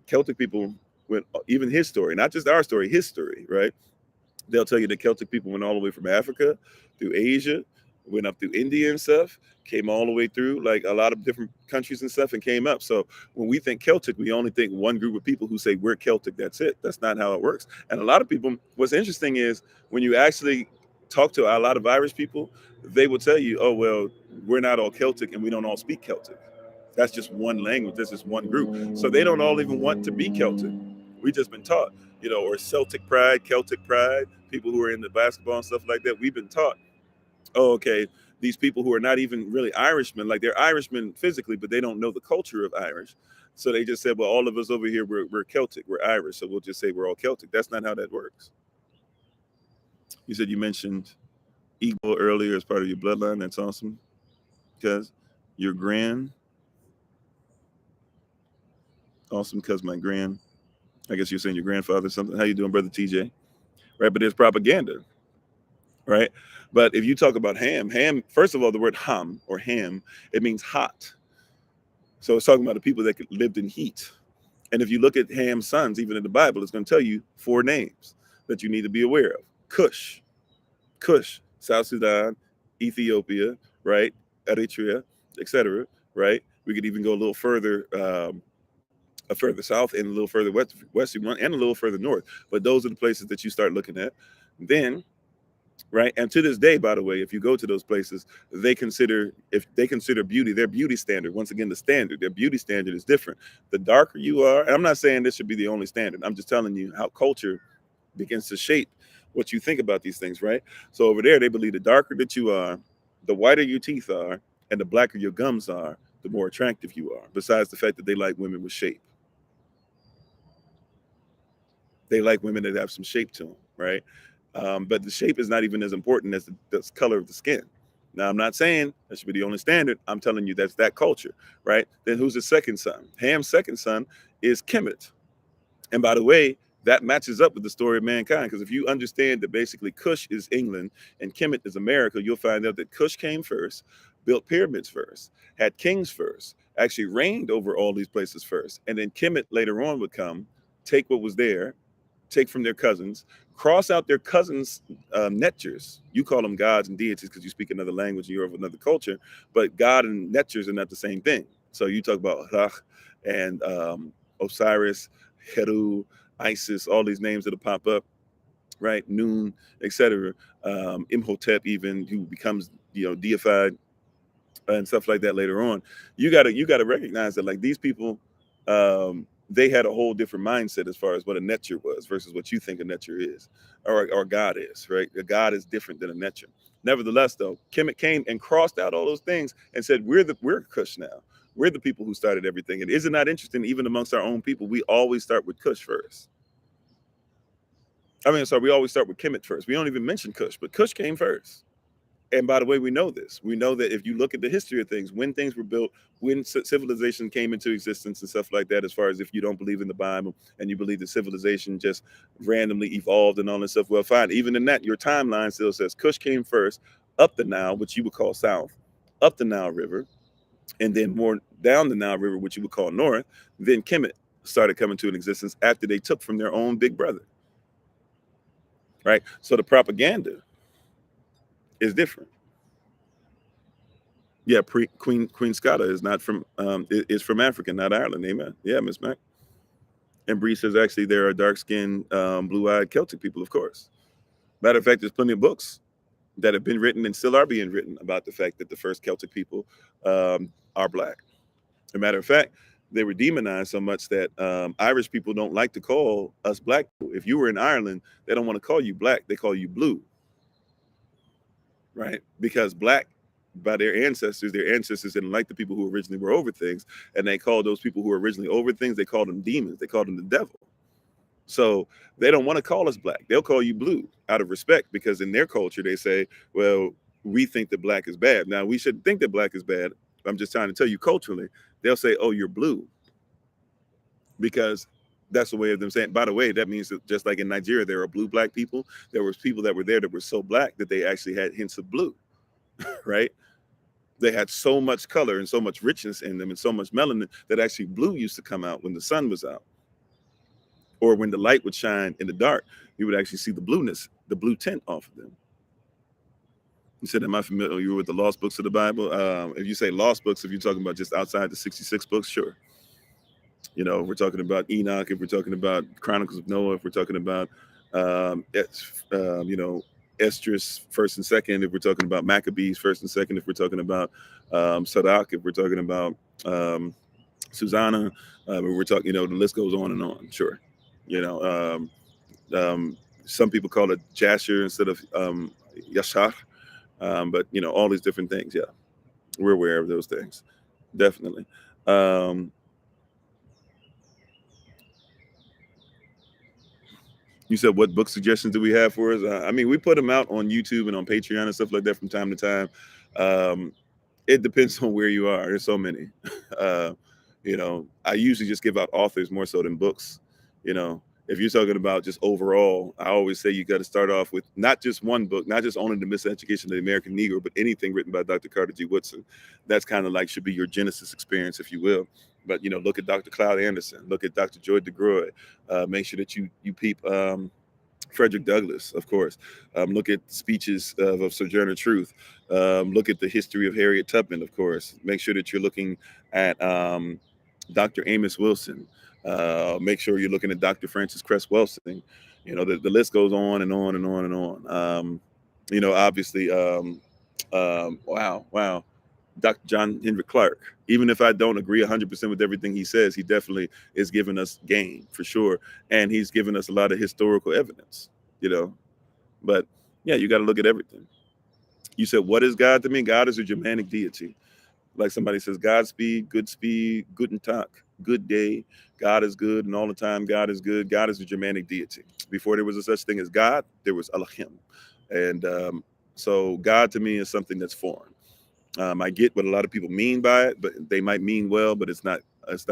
Celtic people went even his story, not just our story, his story, right? They'll tell you the Celtic people went all the way from Africa through Asia, went up through India and stuff, came all the way through like a lot of different countries and stuff and came up. So when we think Celtic, we only think one group of people who say we're Celtic, that's it. That's not how it works. And a lot of people, what's interesting is when you actually talk to a lot of Irish people, they will tell you, oh, well, we're not all Celtic and we don't all speak Celtic. That's just one language. This is one group. So they don't all even want to be Celtic. We just been taught, or Celtic pride, Celtic pride, people who are into basketball and stuff like that. We've been taught, oh, okay, these people who are not even really Irishmen, like they're Irishmen physically, but they don't know the culture of Irish. So they just said, well, all of us over here, we're Celtic, we're Irish. So we'll just say we're all Celtic. That's not how that works. You said you mentioned Igbo earlier as part of your bloodline. That's awesome. Because your grand, awesome, because my grand, I guess you're saying your grandfather something. How you doing, brother TJ? Right, but there's propaganda, right? But if you talk about ham, first of all, the word ham or ham, it means hot. So it's talking about the people that lived in heat. And if you look at Ham's sons, even in the Bible, it's going to tell you 4 names that you need to be aware of. Cush, South Sudan, Ethiopia, right? Eritrea, etc. Right? We could even go a little further south and a little further west, and a little further north. But those are the places that you start looking at. Then, right, and to this day, by the way, if you go to those places, if they consider beauty, their beauty standard, once again, their beauty standard is different. The darker you are, and I'm not saying this should be the only standard, I'm just telling you how culture begins to shape what you think about these things, right? So over there, they believe the darker that you are, the whiter your teeth are, and the blacker your gums are, the more attractive you are, besides the fact that they like women with shape. They like women that have some shape to them, right? But the shape is not even as important as the color of the skin. Now, I'm not saying that should be the only standard. I'm telling you that's that culture, right? Then who's the second son? Ham's second son is Kemet. And by the way, that matches up with the story of mankind. Because if you understand that basically Cush is England and Kemet is America, you'll find out that Cush came first, built pyramids first, had kings first, actually reigned over all these places first. And then Kemet later on would come, take what was there, take from their cousins, cross out their cousins' netures. You call them gods and deities because you speak another language and you're of another culture, but God and netures are not the same thing. So you talk about Rach and Osiris, Heru, Isis, all these names that'll pop up, right? Noon, etc. Imhotep, even who becomes deified and stuff like that later on. You gotta recognize that like these people, they had a whole different mindset as far as what a netur was versus what you think a netur is, or God is, right? A God is different than a netur. Nevertheless, though, Kemet came and crossed out all those things and said, we're Kush now. We're the people who started everything. And isn't that interesting? Even amongst our own people, we always start with Kush first. I mean, sorry, we always start with Kemet first. We don't even mention Kush, but Kush came first. And by the way, we know this. We know that if you look at the history of things, when things were built, when civilization came into existence and stuff like that, as far as if you don't believe in the Bible and you believe that civilization just randomly evolved and all this stuff, well, fine. Even in that, your timeline still says Kush came first, up the Nile, which you would call south, up the Nile River, And then more down the Nile River, which you would call north, then Kemet started coming to an existence after they took from their own big brother, right? So the propaganda is different. Yeah, Queen Scotta is not from is from Africa, not Ireland. Amen. Yeah, Miss Mac. And Bree says actually there are dark skinned, blue-eyed Celtic people, of course. Matter of fact, there's plenty of books that have been written and still are being written about the fact that the first Celtic people are black. As a matter of fact, they were demonized so much that Irish people don't like to call us black people. If you were in Ireland, they don't want to call you black; they call you blue, right? Because black, by their ancestors didn't like the people who originally were over things, and they called those people who were originally over things. They called them demons. They called them the devil. So they don't want to call us black. They'll call you blue out of respect because in their culture they say, well, we think that black is bad. Now we shouldn't think that black is bad. I'm just trying to tell you culturally, they'll say, oh, you're blue because that's the way of them saying. By the way, that means that just like in Nigeria, there are blue black people. There was people that were there that were so black that they actually had hints of blue, right? They had so much color and so much richness in them and so much melanin that actually blue used to come out when the sun was out. Or when the light would shine in the dark, you would actually see the blueness, the blue tint off of them. You said, am I familiar with the lost books of the Bible? If you say lost books, if you're talking about just outside the 66 books, sure. You know, if we're talking about Enoch, if we're talking about Chronicles of Noah, if we're talking about, you know, Esdras first and second, if we're talking about Maccabees first and second, if we're talking about Sadak, if we're talking about Susanna, if we're talking, you know, the list goes on and on. Sure. You know, some people call it Jasher instead of Yashar, but you know, all these different things. Yeah, we're aware of those things, definitely. You said what book suggestions do we have for us? I mean, we put them out on YouTube and on Patreon and stuff like that from time to time. It depends on where you are. There's so many. uh, you know, I usually just give out authors more so than books. You know, if you're talking about just overall, I always say you got to start off with not just one book, not just only the Miseducation of the American Negro, but anything written by Dr. Carter G. Woodson. That's kind of like should be your Genesis experience, if you will. But you know, look at Dr. Cloud Anderson, look at Dr. Joy DeGroy. Make sure that you peep Frederick Douglass, of course. Look at speeches of Sojourner Truth. Look at the history of Harriet Tubman, of course. Make sure that you're looking at Dr. Amos Wilson. Make sure you're looking at Dr. Francis Cress Welsing. You know, the list goes on and on and on and on. You know, obviously, wow. Dr. John Henry Clark. Even if I don't agree 100% with everything he says, he definitely is giving us game for sure, and he's given us a lot of historical evidence. You know, but yeah, you got to look at everything. You said, what is God to me? God is a Germanic deity. Like somebody says, Godspeed, good speed, guten Tag, good day. God is good, and all the time God is good. God is a Germanic deity. Before there was a such thing as God, there was Elohim, and so God to me is something that's foreign. I get what a lot of people mean by it, but they might mean well, but it's not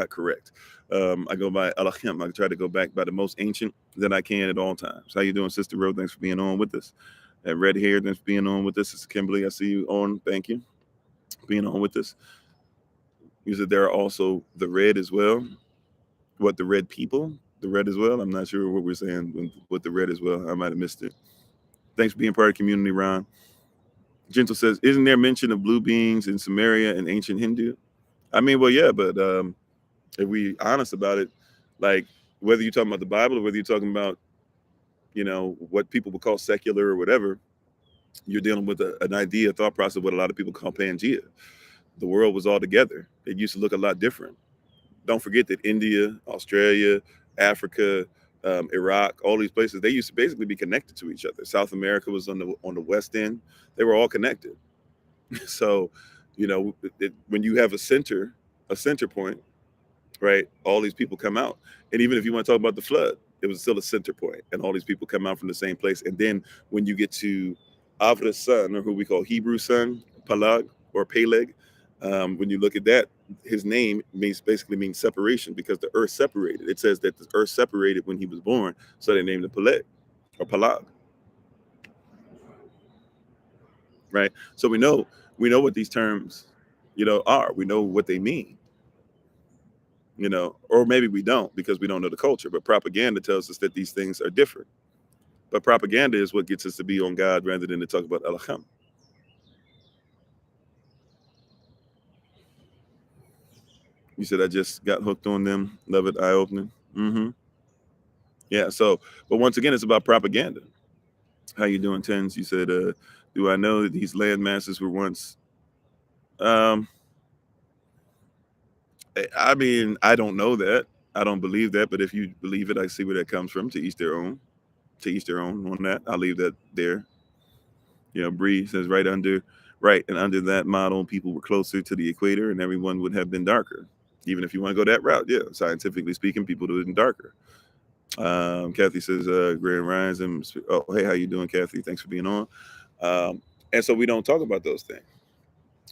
correct. I go by Elohim. I try to go back by the most ancient that I can at all times. How you doing, Sister Ro? Thanks for being on with us. And Red Hair, thanks for being on with us. Sister Kimberly, I see you on. Thank you for being on with us. You said there are also the red as well. What, the red people? The red as well? I'm not sure what we're saying with the red as well. I might have missed it. Thanks for being part of the community, Ron. Gentle says, isn't there mention of blue beings in Sumeria and ancient Hindu? I mean, well, yeah, but if we honest about it, like whether you're talking about the Bible or whether you're talking about, you know, what people would call secular or whatever, you're dealing with an idea, a thought process, what a lot of people call Pangea. The world was all together. It used to look a lot different. Don't forget that India, Australia, Africa, Iraq, all these places, they used to basically be connected to each other. South America was on the west end. They were all connected. So, you know, when you have a center point, right, all these people come out. And even if you want to talk about the flood, it was still a center point, and all these people come out from the same place. And then when you get to Avra's son, or who we call Hebrew son, Palag or Peleg, when you look at that, his name basically means separation, because the earth separated. It says that the earth separated when he was born, so they named him Peleg or Palag, right? So we know what these terms are. We know what they mean, or maybe we don't because we don't know the culture. But propaganda tells us that these things are different. But propaganda is what gets us to be on God rather than to talk about Elohim. You said I just got hooked on them. Love it. Eye opening. Yeah. So, but once again, it's about propaganda. How you doing, Tens? You said, do I know that these land masses were once? Um, I mean, I don't know that. I don't believe that. But if you believe it, I see where that comes from. To each their own. To each their own on that. I'll leave that there. Bree says right, and under that model, people were closer to the equator, and everyone would have been darker. Even if you want to go that route, yeah. Scientifically speaking, people would have been darker. Kathy says, Grand Rising. Oh, hey, how you doing, Kathy? Thanks for being on. And so we don't talk about those things.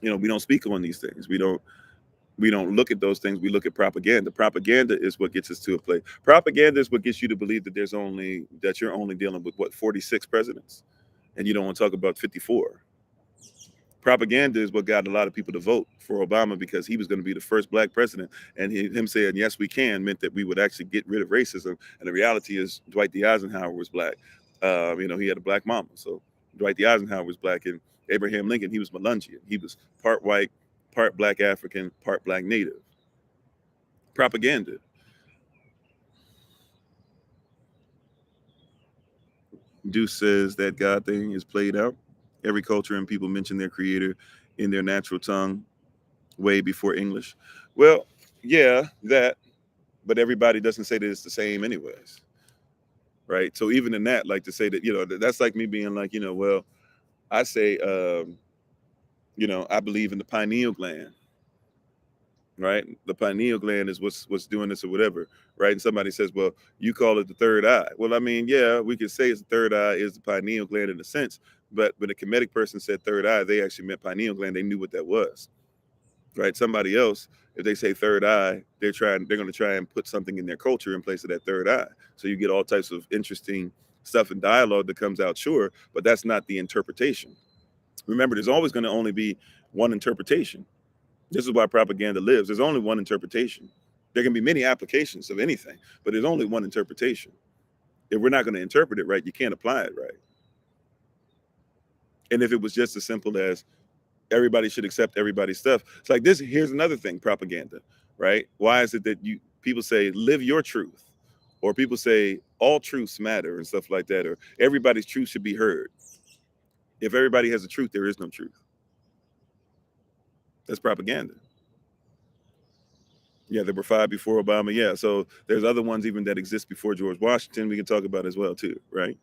We don't speak on these things. We don't look at those things. We look at propaganda. Propaganda is what gets us to a place. Propaganda is what gets you to believe that you're only dealing with 46 presidents, and you don't want to talk about 54. Propaganda is what got a lot of people to vote for Obama because he was going to be the first black president, and him saying yes we can meant that we would actually get rid of racism. And the reality is Dwight D. Eisenhower was black. He had a black mama, so Dwight D. Eisenhower was black, and Abraham Lincoln, he was Melungeon. He was part white, part black African, part black native. Propaganda. Deuce says that God thing is played out. Every culture and people mention their creator in their natural tongue way before English. Well, yeah, that, but everybody doesn't say that it's the same anyways. Right. So even in that, like to say that, that's like me being like, well, I say, I believe in the pineal gland, right? The pineal gland is what's doing this or whatever, right? And somebody says, well, you call it the third eye. Well, I mean, yeah, we could say it's the third eye is the pineal gland in a sense, but when a Kemetic person said third eye, they actually meant pineal gland. They knew what that was. Right? Somebody else, if they say third eye, they're going to try and put something in their culture in place of that third eye. So you get all types of interesting stuff and dialogue that comes out, sure, but that's not the interpretation. Remember, there's always going to only be one interpretation. This is why propaganda lives. There's only one interpretation. There can be many applications of anything, but there's only one interpretation. If we're not going to interpret it right, you can't apply it right. And if it was just as simple as everybody should accept everybody's stuff. It's like this. Here's another thing: propaganda, right? Why is it that people say live your truth, or people say all truths matter and stuff like that, or everybody's truth should be heard? If everybody has a truth, there is no truth. That's propaganda. Yeah, there were 5 before Obama. Yeah, so there's other ones even that exist before George Washington. We can talk about as well too, right?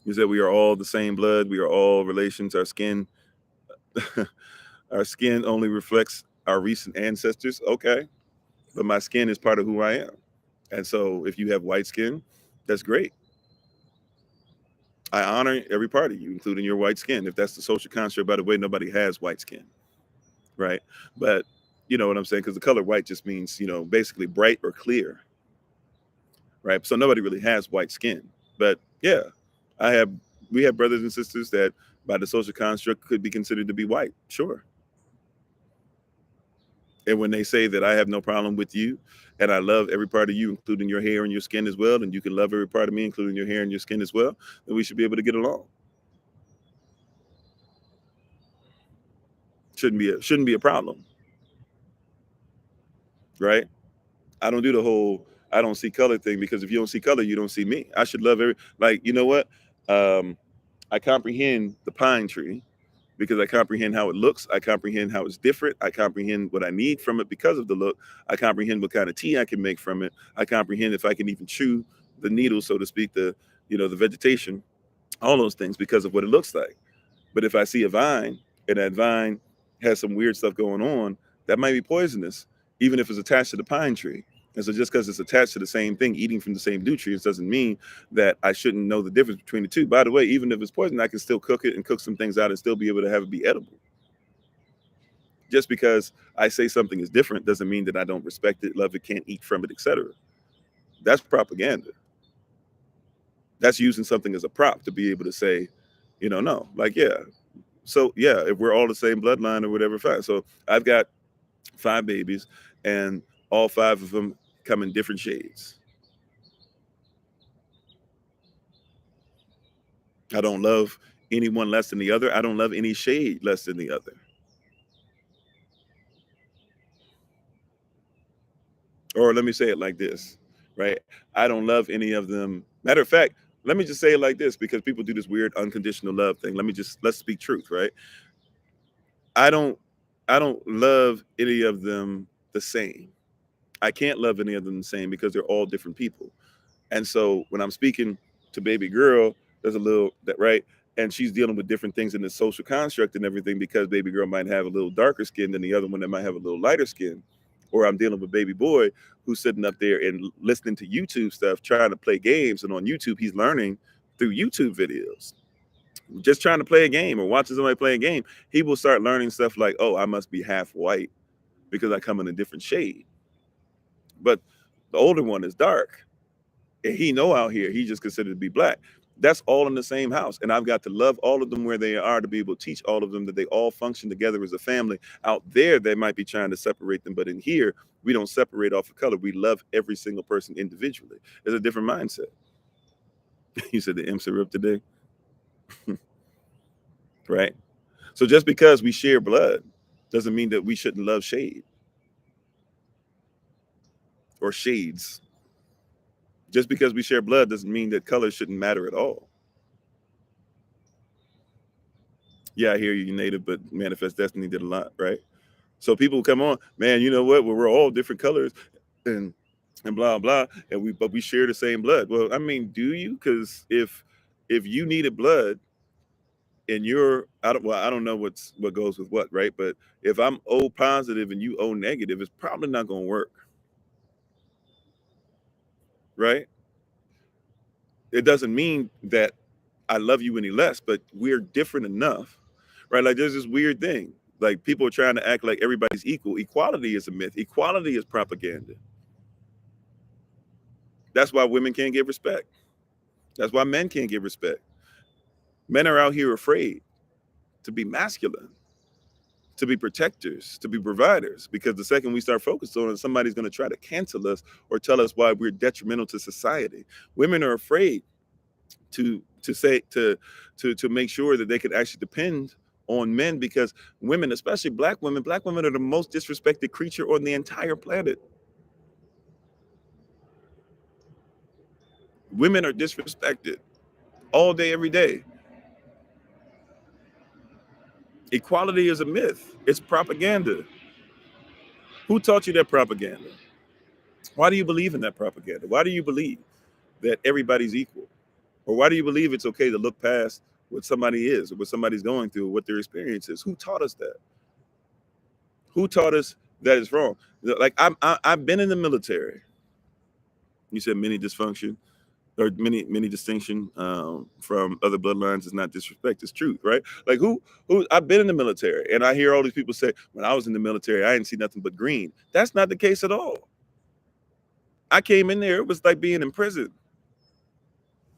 You said we are all the same blood. We are all relations. Our skin. Our skin only reflects our recent ancestors. Okay. But my skin is part of who I am. And so if you have white skin, that's great. I honor every part of you, including your white skin. If that's the social construct, by the way, nobody has white skin, right? But you know what I'm saying? Because the color white just means, basically bright or clear, right? So nobody really has white skin. But yeah, we have brothers and sisters that by the social construct could be considered to be white, sure. And when they say that I have no problem with you and I love every part of you, including your hair and your skin as well, and you can love every part of me, including your hair and your skin as well, then we should be able to get along. Shouldn't be a problem, right? I don't do the whole I don't see color thing because if you don't see color, you don't see me. I should love every you know what? Um, I comprehend the pine tree because I comprehend how it looks. I comprehend how it's different. I comprehend what I need from it because of the look. I comprehend what kind of tea I can make from it. I comprehend if I can even chew the needle, so to speak, the vegetation, all those things because of what it looks like. But if I see a vine and that vine has some weird stuff going on, that might be poisonous, even if it's attached to the pine tree. And so just because it's attached to the same thing, eating from the same nutrients doesn't mean that I shouldn't know the difference between the two. By the way, even if it's poison, I can still cook it and cook some things out and still be able to have it be edible. Just because I say something is different doesn't mean that I don't respect it, love it, can't eat from it, etc. That's propaganda. That's using something as a prop to be able to say, no, like, yeah, So yeah, if we're all the same bloodline or whatever, fine. So I've got 5 babies, and all 5 of them come in different shades. I don't love anyone less than the other. I don't love any shade less than the other. Or let me say it like this, right? I don't love any of them. Matter of fact, let me just say it like this, because people do this weird unconditional love thing. Let's speak truth, right? I don't I don't love any of them the same. I can't love any of them the same because they're all different people. And so when I'm speaking to baby girl, there's a little that right, and she's dealing with different things in the social construct and everything, because baby girl might have a little darker skin than the other one that might have a little lighter skin. Or I'm dealing with baby boy who's sitting up there and listening to YouTube stuff, trying to play games, and on YouTube he's learning through YouTube videos. Just trying to play a game or watching somebody play a game, he will start learning stuff like, oh, I must be half white because I come in a different shade. But the older one is dark, and he know out here he just considered to be black. That's all in the same house, and I've got to love all of them where they are, to be able to teach all of them that they all function together as a family. Out there they might be trying to separate them, but in here we don't separate off of color. We love every single person individually. It's a different mindset. You said the imps are up today. Right? So just because we share blood doesn't mean that we shouldn't love shade or shades. Just because we share blood doesn't mean that color shouldn't matter at all. Yeah, I hear you, Native, but Manifest Destiny did a lot, right? So people come on, man, you know what? Well, we're all different colors, and blah blah, and we share the same blood. Well, I mean, do you? Because if you needed blood and you're I don't know what goes with what, right? But if I'm O positive and you O negative, it's probably not gonna work, right? It doesn't mean that I love you any less, but we're different enough, right? Like there's this weird thing. Like people are trying to act like everybody's equal. Equality is a myth. Equality is propaganda. That's why women can't get respect. That's why men can't get respect. Men are out here afraid to be masculine, to be protectors, to be providers, because the second we start focused on it, somebody's going to try to cancel us or tell us why we're detrimental to society. Women are afraid to say to make sure that they can actually depend on men, because women, especially black women are the most disrespected creature on the entire planet. Women are disrespected all day, every day. Equality is a myth. It's propaganda. Who taught you that propaganda? Why do you believe in that propaganda? Why do you believe that everybody's equal? Or why do you believe it's okay to look past what somebody is or what somebody's going through, or what their experience is? Who taught us that? Who taught us that is wrong? Like I've been in the military. You said many dysfunction or many distinction from other bloodlines is not disrespect, it's truth, right? Like who I've been in the military, and I hear all these people say, when I was in the military I didn't see nothing but green. That's not the case at all. I came in there, it was like being in prison.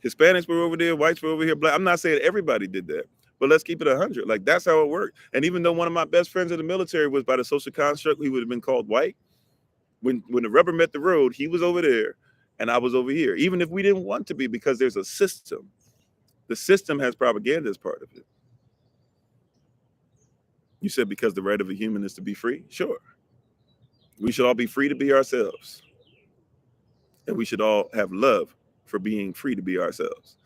Hispanics were over there, whites were over here, black. I'm not saying everybody did that, but let's keep it 100. Like that's how it worked. And even though one of my best friends in the military was, by the social construct, he would have been called white. When the rubber met the road, he was over there and I was over here, even if we didn't want to be, because there's a system. The system has propaganda as part of it. You said because the right of a human is to be free. Sure. We should all be free to be ourselves. And we should all have love for being free to be ourselves.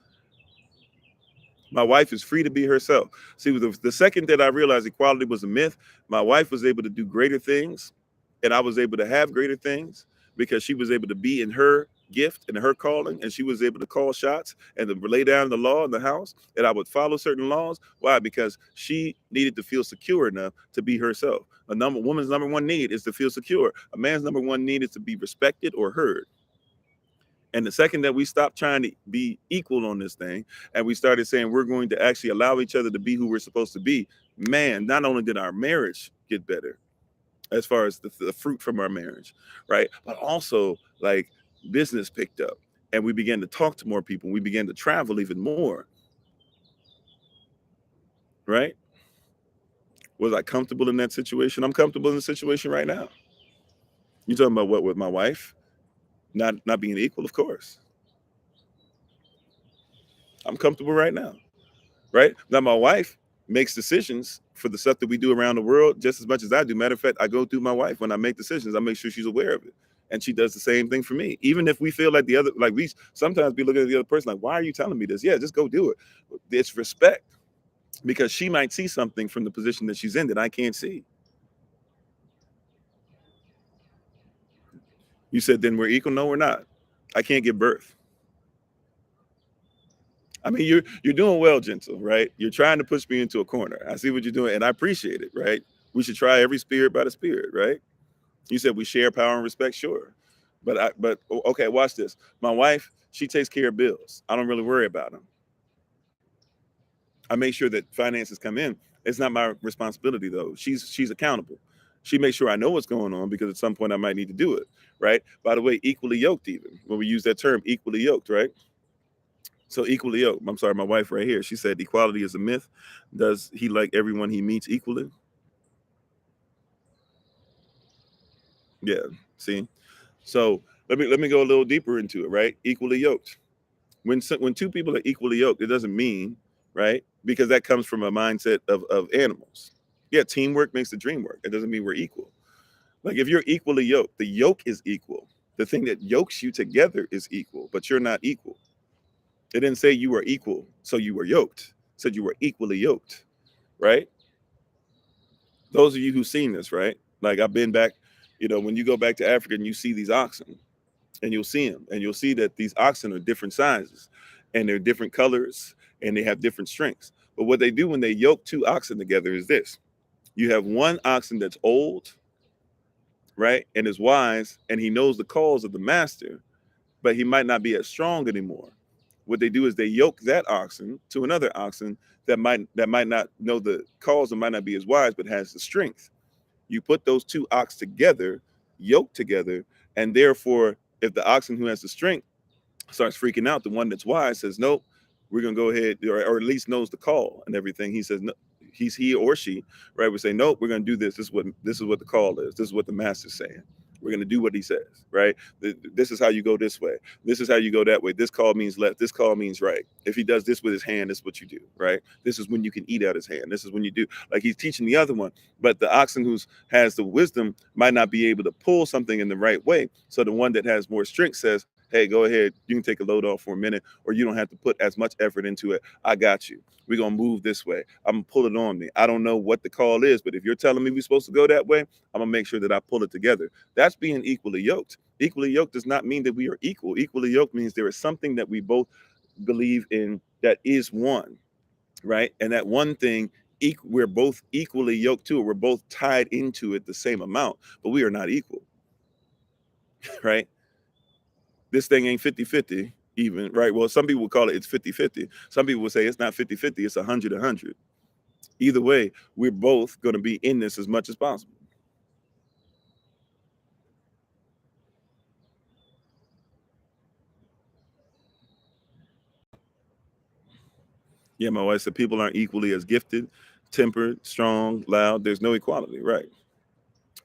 My wife is free to be herself. See, the second that I realized equality was a myth, my wife was able to do greater things, and I was able to have greater things because she was able to be in her gift and her calling, and she was able to call shots and to lay down the law in the house, and I would follow certain laws. Why? Because she needed to feel secure enough to be herself. Woman's number one need is to feel secure. A man's number one need is to be respected or heard. And the second that we stopped trying to be equal on this thing, and we started saying we're going to actually allow each other to be who we're supposed to be, man, not only did our marriage get better as far as the fruit from our marriage, right? But also, like, business picked up and we began to talk to more people. We began to travel even more, right? Was I comfortable in that situation? I'm comfortable in the situation right now. You talking about what with my wife? Not being equal, of course. I'm comfortable right now. Right now, my wife makes decisions for the stuff that we do around the world just as much as I do. Matter of fact, I go through my wife when I make decisions. I make sure she's aware of it, and she does the same thing for me. Even if we feel like the other, like we sometimes be looking at the other person like, "Why are you telling me this?" Yeah, just go do it. It's respect because she might see something from the position that she's in that I can't see. You said then we're equal. No, we're not. I can't give birth. I mean, you're doing well, gentle, right? You're trying to push me into a corner. I see what you're doing, and I appreciate it, right? We should try every spirit by the spirit, right? You said we share power and respect, sure. Okay, watch this. My wife, she takes care of bills. I don't really worry about them. I make sure that finances come in. It's not my responsibility though. She's accountable. She makes sure I know what's going on because at some point I might need to do it, right? By the way, equally yoked, even when we use that term, equally yoked, right? So equally yoked. I'm sorry, my wife right here. She said equality is a myth. Does he like everyone he meets equally? Yeah. See. So let me go a little deeper into it, right? Equally yoked. When two people are equally yoked, it doesn't mean, right? Because that comes from a mindset of animals. Yeah, teamwork makes the dream work. It doesn't mean we're equal. Like if you're equally yoked, the yoke is equal. The thing that yokes you together is equal, but you're not equal. It didn't say you were equal, so you were yoked. It said you were equally yoked, right? Those of you who've seen this, right? Like I've been back, when you go back to Africa and you see these oxen, and you'll see them, and you'll see that these oxen are different sizes, and they're different colors, and they have different strengths. But what they do when they yoke two oxen together is this: you have one oxen that's old, right, and is wise, and he knows the calls of the master, but he might not be as strong anymore. What they do is they yoke that oxen to another oxen that might not know the calls and might not be as wise, but has the strength. You put those two ox together, yoked together, and therefore, if the oxen who has the strength starts freaking out, the one that's wise says, "Nope, we're gonna go ahead," or at least knows the call and everything. He says, "No," he or she, right? We say, "Nope, we're gonna do this. This is what the call is. This is what the master's saying. We're gonna do what he says, right? This is how you go this way. This is how you go that way. This call means left. This call means right. If he does this with his hand, this is what you do, right? This is when you can eat out his hand. This is when you do." Like he's teaching the other one, but the oxen who has the wisdom might not be able to pull something in the right way. So the one that has more strength says, "Hey, go ahead. You can take a load off for a minute, or you don't have to put as much effort into it. I got you. We're gonna move this way. I'm gonna pull it on me. I don't know what the call is, but if you're telling me we're supposed to go that way, I'm gonna make sure that I pull it together." That's being equally yoked. Equally yoked does not mean that we are equal. Equally yoked means there is something that we both believe in that is one, right? And that one thing, we're both equally yoked to it. We're both tied into it the same amount, but we are not equal, right? This thing ain't 50-50 even, right? Well, some people would call it's 50-50. Some people would say it's not 50-50, it's 100-100. Either way, we're both going to be in this as much as possible. Yeah, my wife said people aren't equally as gifted, tempered, strong, loud. There's no equality, right?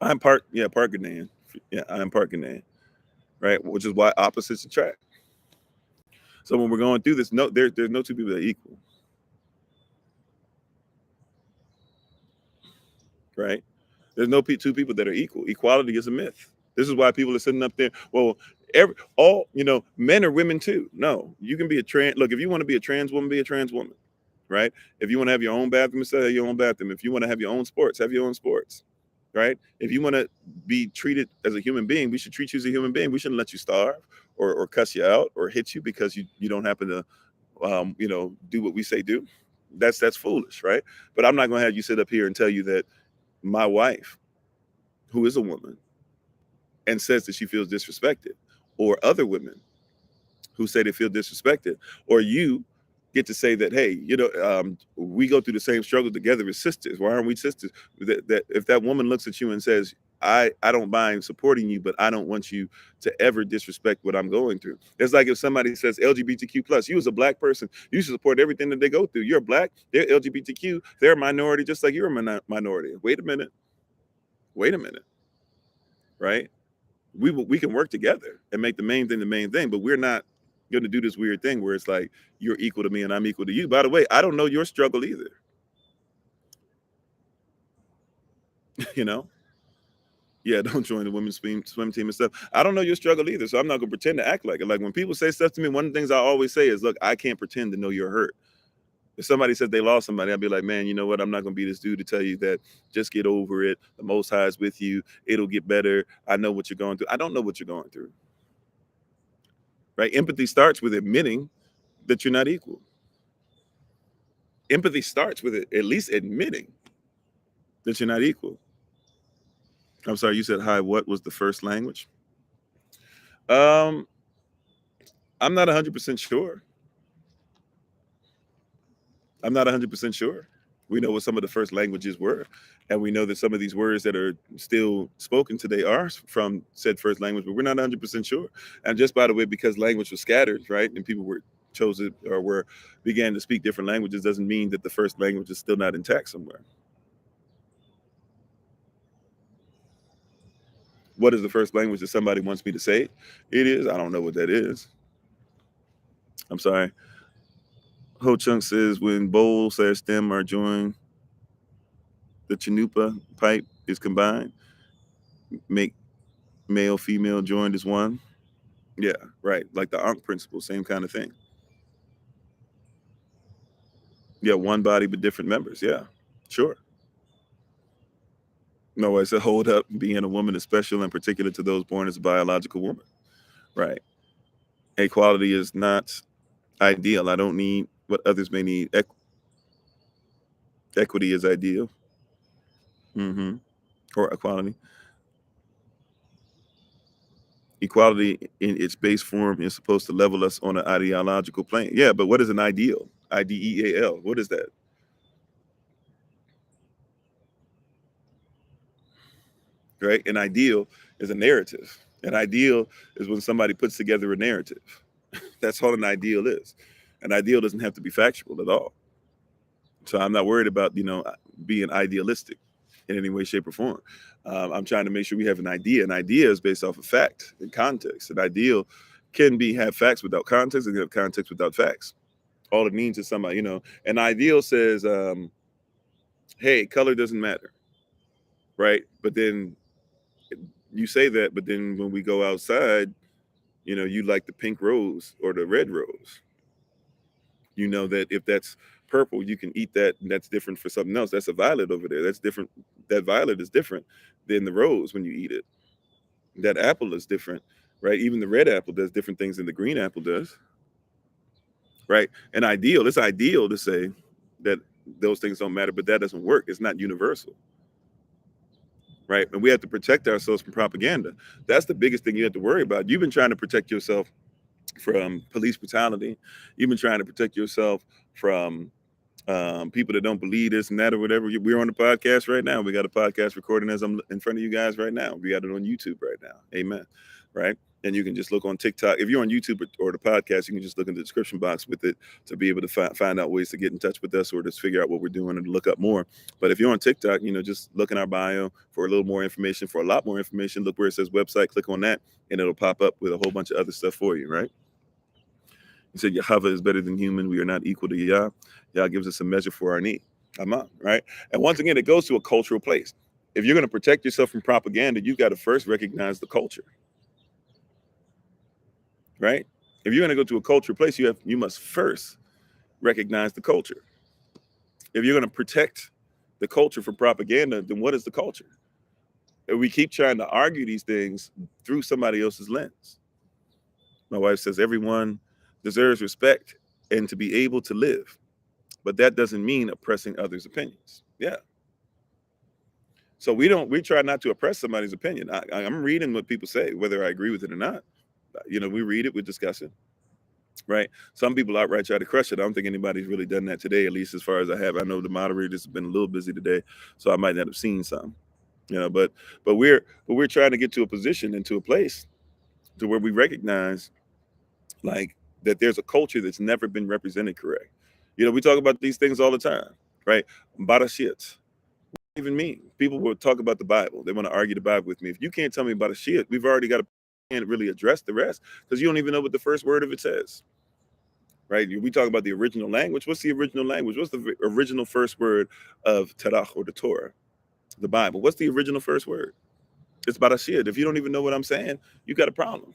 Parkinand. Yeah, I'm Parkinand, right? Which is why opposites attract. So when we're going through this, no, there's no two people that are equal, right? There's no two people that are equal. Equality is a myth. This is why people are sitting up there. Well, men or women too. No, you can be a trans. Look, if you want to be a trans woman, be a trans woman, right? If you want to have your own bathroom, say have your own bathroom. If you want to have your own sports, have your own sports, right? If you want to be treated as a human being, we should treat you as a human being. We shouldn't let you starve or cuss you out or hit you because you don't happen to do what we say do. That's foolish, right? But I'm not going to have you sit up here and tell you that my wife, who is a woman, and says that she feels disrespected, or other women who say they feel disrespected, or you get to say that, hey, we go through the same struggle together as sisters. Why aren't we sisters? That if that woman looks at you and says, I don't mind supporting you, but I don't want you to ever disrespect what I'm going through. It's like if somebody says LGBTQ plus, you as a black person, you should support everything that they go through. You're black, they're LGBTQ, they're a minority just like you're a minority. Wait a minute, right? We can work together and make the main thing, but we're not going to do this weird thing where it's like you're equal to me and I'm equal to you. By the way, I don't know your struggle either. You know, yeah, don't join the women's swim team and stuff. I don't know your struggle either, so I'm not gonna pretend to act like it. Like when people say stuff to me, one of the things I always say is, "Look, I can't pretend to know you're hurt." If somebody says they lost somebody, I'd be like, "Man, you know what? I'm not gonna be this dude to tell you that. Just get over it. The Most High is with you. It'll get better. I know what you're going through. I don't know what you're going through." Right? Empathy starts with admitting that you're not equal. Empathy starts with it, at least admitting that you're not equal. I'm sorry, you said hi. What was the first language? Um, I'm not 100% sure. I'm not 100% sure. We know what some of the first languages were, and we know that some of these words that are still spoken today are from said first language, but we're not 100% sure. And just by the way, because language was scattered, right, and people were chosen or were began to speak different languages, doesn't mean that the first language is still not intact somewhere. What is the first language that somebody wants me to say? It is. I don't know what that is. I'm sorry. Ho Chunk says when bowl/stem are joined, the chanupa pipe is combined, make male female joined as one. Yeah, right. Like the Ankh principle, same kind of thing. Yeah, one body but different members. Yeah, sure. No, I said hold up. Being a woman is special and particular to those born as a biological woman. Right. Equality is not ideal. I don't need what others may need. Equity is ideal. Hmm. Or equality. Equality in its base form is supposed to level us on an ideological plane. Yeah, but what is an ideal? IDEAL. What is that? Right? An ideal is a narrative. An ideal is when somebody puts together a narrative. That's all an ideal is. An ideal doesn't have to be factual at all. So I'm not worried about being idealistic in any way, shape, or form. I'm trying to make sure we have an idea. An idea is based off of fact and context. An ideal can be have facts without context and have context without facts. All it means is somebody, an ideal says, hey, color doesn't matter, right? But then you say that, but then when we go outside, you like the pink rose or the red rose. You know that if that's purple, you can eat that, and that's different for something else. That's a violet over there. That's different. That violet is different than the rose when you eat it. That apple is different, right? Even the red apple does different things than the green apple does, right? And it's ideal to say that those things don't matter, but that doesn't work. It's not universal, right? And we have to protect ourselves from propaganda. That's the biggest thing you have to worry about. You've been trying to protect yourself from police brutality. You've been trying to protect yourself from people that don't believe this and that or whatever. We're on the podcast right now. We got a podcast recording as I'm in front of you guys right now. We got it on YouTube right now. Amen. Right. And you can just look on TikTok. If you're on YouTube or the podcast, you can just look in the description box with it to be able to find out ways to get in touch with us or just figure out what we're doing and look up more. But if you're on TikTok, just look in our bio for a little more information, for a lot more information. Look where it says website, click on that, and it'll pop up with a whole bunch of other stuff for you. Right. He said, Yahweh is better than human. We are not equal to Yah. Yah gives us a measure for our need. Amen, right? And once again, it goes to a cultural place. If you're going to protect yourself from propaganda, you've got to first recognize the culture, right? If you're going to go to a cultural place, you must first recognize the culture. If you're going to protect the culture from propaganda, then what is the culture? And we keep trying to argue these things through somebody else's lens. My wife says everyone deserves respect and to be able to live. But that doesn't mean oppressing others' opinions. Yeah. So we try not to oppress somebody's opinion. I'm reading what people say, whether I agree with it or not. We read it, we discuss it, right? Some people outright try to crush it. I don't think anybody's really done that today, at least as far as I have. I know the moderators have been a little busy today, so I might not have seen some. But we're trying to get to a position and to a place to where we recognize like that there's a culture that's never been represented correct. We talk about these things all the time, right? Barashit. Even me. People will talk about the Bible. They want to argue the Bible with me. If you can't tell me about a shit, we've already got to can't really address the rest because you don't even know what the first word of it says, right? We talk about the original language. What's the original language? What's the original first word of Tanakh or the Torah, the Bible? What's the original first word? It's Barashit. If you don't even know what I'm saying, you got a problem.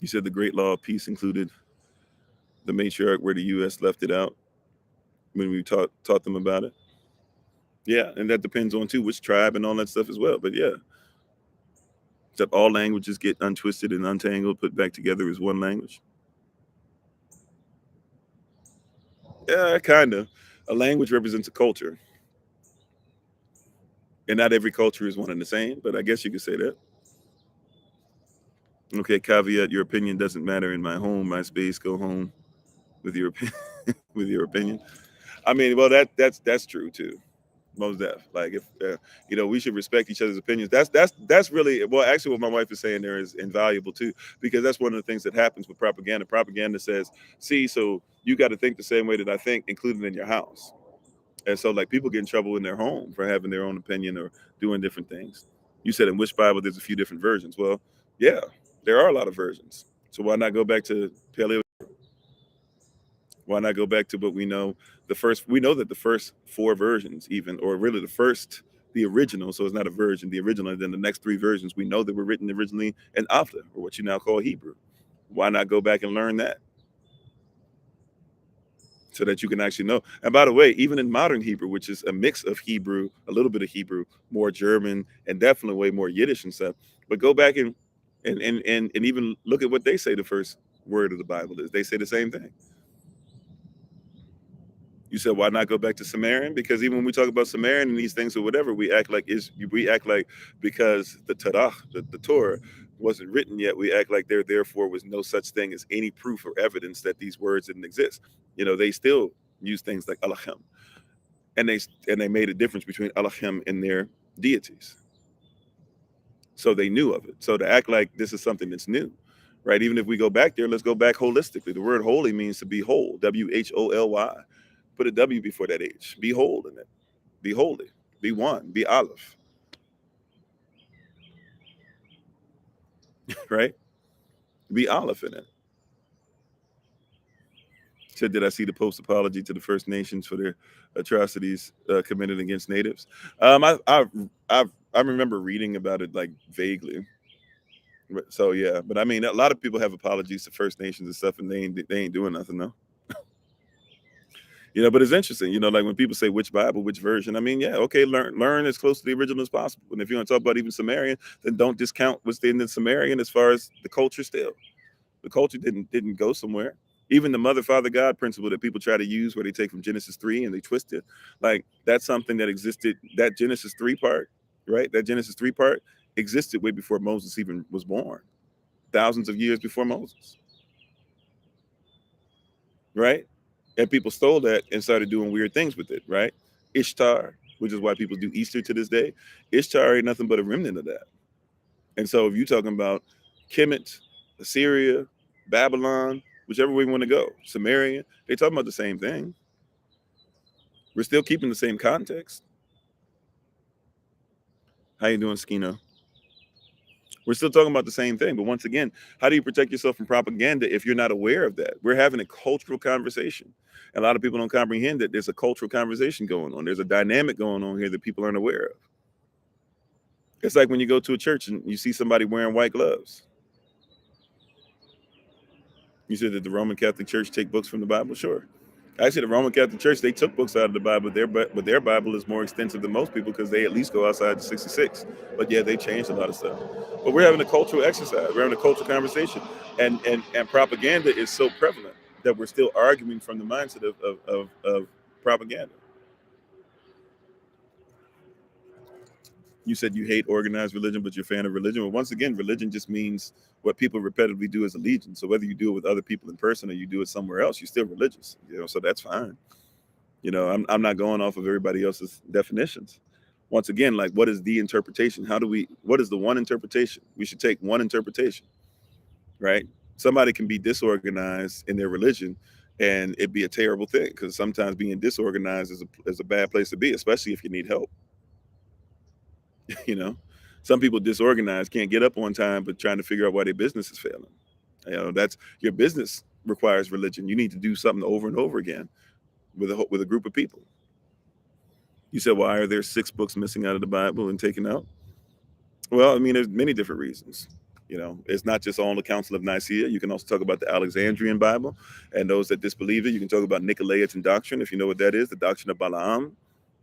You said the Great Law of Peace included the matriarch where the U.S. left it out when we taught them about it. Yeah, and that depends on too which tribe and all that stuff as well. But yeah, that all languages get untwisted and untangled, put back together as one language. Yeah, kind of. A language represents a culture, and not every culture is one and the same. But I guess you could say that. Okay, caveat: your opinion doesn't matter in my home, my space. Go home with your with your opinion. I mean, well, that's true too. Most def. Like if we should respect each other's opinions. That's really well. Actually, what my wife is saying there is invaluable too, because that's one of the things that happens with propaganda. Propaganda says, "See, so you got to think the same way that I think, including in your house." And so, like, people get in trouble in their home for having their own opinion or doing different things. You said in which Bible there's a few different versions. Well, yeah, there are a lot of versions. So why not go back to Paleo? Why not go back to what we know? We know that the first four versions, even, or really the original, so it's not a version, the original, and then the next three versions, we know that were written originally in Afta, or what you now call Hebrew. Why not go back and learn that so that you can actually know? And by the way, even in modern Hebrew, which is a mix of Hebrew, a little bit of Hebrew, more German, and definitely way more Yiddish and stuff, but go back and even look at what they say the first word of the Bible is. They say the same thing. You said why not go back to Sumerian? Because even when we talk about Sumerian and these things or whatever, we act like because the Tanakh, the Torah, wasn't written yet, we act like there therefore was no such thing as any proof or evidence that these words didn't exist. They still use things like Elohim, and they made a difference between Elohim and their deities. So they knew of it. So to act like this is something that's new, right? Even if we go back there, let's go back holistically. The word holy means to be whole, Wholy. Put a W before that H. Be whole in it. Be holy. Be one. Be Aleph. Right? Be Aleph in it. Said, did I see the post apology to the First Nations for their atrocities committed against natives? I remember reading about it like vaguely. So yeah, but I mean, a lot of people have apologies to First Nations and stuff, and they ain't doing nothing though. But it's interesting, like when people say which Bible, which version. I mean, yeah, okay, learn as close to the original as possible. And if you want to talk about even Sumerian, then don't discount what's in the Sumerian as far as the culture still. The culture didn't go somewhere. Even the mother, father, God principle that people try to use where they take from Genesis 3 and they twist it. Like that's something that existed, that Genesis 3 part, right? That Genesis 3 part existed way before Moses even was born. Thousands of years before Moses. Right? And people stole that and started doing weird things with it, right? Ishtar, which is why people do Easter to this day. Ishtar ain't nothing but a remnant of that. And so if you're talking about Kemet, Assyria, Babylon, whichever way we want to go, Sumerian, they're talking about the same thing. We're still keeping the same context. How you doing, Skino? We're still talking about the same thing. But once again, how do you protect yourself from propaganda if you're not aware of that? We're having a cultural conversation. A lot of people don't comprehend that there's a cultural conversation going on. There's a dynamic going on here that people aren't aware of. It's like when you go to a church and you see somebody wearing white gloves. You said that the Roman Catholic Church take books from the Bible? Sure. Actually, the Roman Catholic Church, they took books out of the Bible, but their Bible is more extensive than most people because they at least go outside the 66. But yeah, they changed a lot of stuff. But we're having a cultural exercise. We're having a cultural conversation. And propaganda is so prevalent that we're still arguing from the mindset of propaganda. You said you hate organized religion, but you're a fan of religion. Well, once again, religion just means what people repetitively do as allegiance. So whether you do it with other people in person or you do it somewhere else, you're still religious. So that's fine. I'm not going off of everybody else's definitions. Once again, like, what is the interpretation? What is the one interpretation? We should take one interpretation, right? Somebody can be disorganized in their religion and it'd be a terrible thing, because sometimes being disorganized is a bad place to be, especially if you need help. you know, some people disorganized can't get up on time, but trying to figure out why their business is failing. That's your business requires religion. You need to do something over and over again with a group of people. You said, why are there 6 books missing out of the Bible and taken out? Well, I mean, there's many different reasons. It's not just on the Council of Nicaea. You can also talk about the Alexandrian Bible, and those that disbelieve it. You can talk about Nicolaitans doctrine, if you know what that is, the doctrine of Balaam.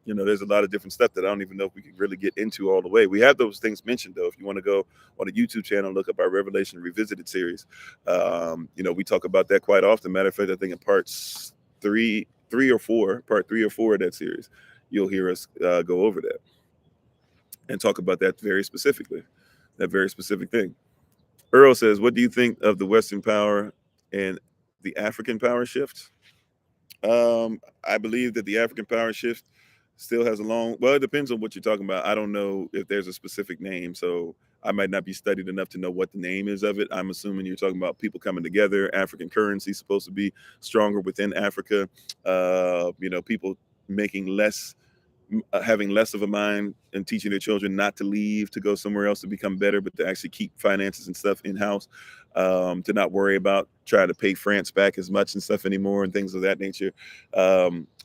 There's a lot of different stuff that I don't even know if we can really get into all the way. We have those things mentioned, though. If you want to go on the YouTube channel, look up our Revelation Revisited series. We talk about that quite often. Matter of fact, I think in parts three or four of that series, you'll hear us go over that and talk about that very specifically, that very specific thing. Earl says, what do you think of the Western power and the African power shift? I believe that the African power shift still has well, it depends on what you're talking about. I don't know if there's a specific name, so I might not be studied enough to know what the name is of it. I'm assuming you're talking about people coming together. African currency supposed to be stronger within Africa. People making less, having less of a mind and teaching their children not to leave to go somewhere else to become better, but to actually keep finances and stuff in house, to not worry about trying to pay France back as much and stuff anymore and things of that nature.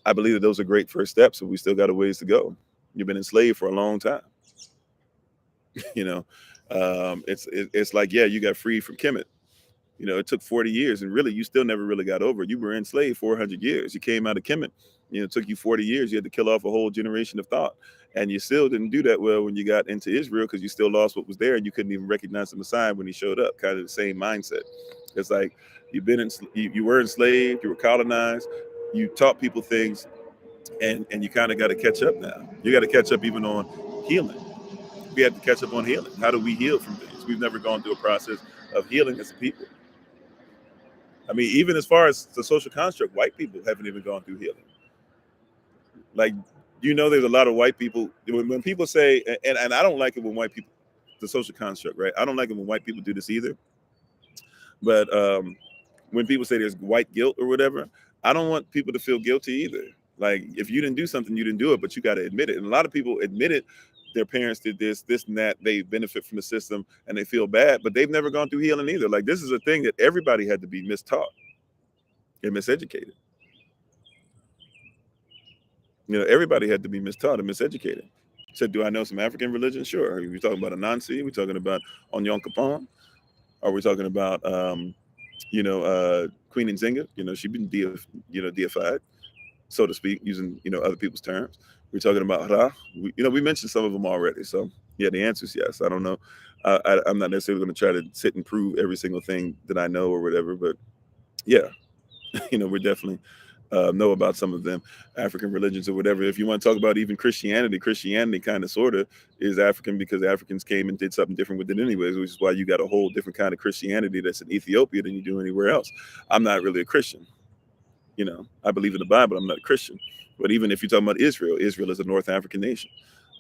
I believe that those are great first steps, but we still got a ways to go. You've been enslaved for a long time. It's like, yeah, you got freed from Kemet. It took 40 years, and really, you still never really got over it. You were enslaved 400 years. You came out of Kemet. It took you 40 years. You had to kill off a whole generation of thought. And you still didn't do that well when you got into Israel, because you still lost what was there, and you couldn't even recognize the Messiah when he showed up. Kind of the same mindset. It's like you were enslaved, you were colonized, you taught people things, and you kind of got to catch up now. You got to catch up even on healing. We have to catch up on healing. How do we heal from things? We've never gone through a process of healing as a people. I mean, even as far as the social construct, white people haven't even gone through healing. Like, there's a lot of white people, when people say, and I don't like it when white people, the social construct, right? I don't like it when white people do this either. But when people say there's white guilt or whatever, I don't want people to feel guilty either. Like, if you didn't do something, you didn't do it, but you got to admit it. And a lot of people admit it. Their parents did this and that. They benefit from the system and they feel bad, but they've never gone through healing either. Like, this is a thing that everybody had to be mistaught and miseducated. Everybody had to be mistaught and miseducated. So, do I know some African religion? Sure. Are we talking about Anansi? Are we talking about Onyankopon? Are we talking about, Queen Nzinga? She's been deified, so to speak, using, other people's terms. We're talking about Ra. We mentioned some of them already. So, yeah, the answer is yes. I don't know. I'm not necessarily going to try to sit and prove every single thing that I know or whatever, but yeah, we're definitely know about some of them African religions or whatever. If you want to talk about even Christianity kind of sort of is African, because Africans came and did something different with it anyways, which is why you got a whole different kind of Christianity that's in Ethiopia than you do anywhere else. I'm not really a Christian. I believe in the Bible. I'm not a Christian. But even if you're talking about Israel is a North African nation.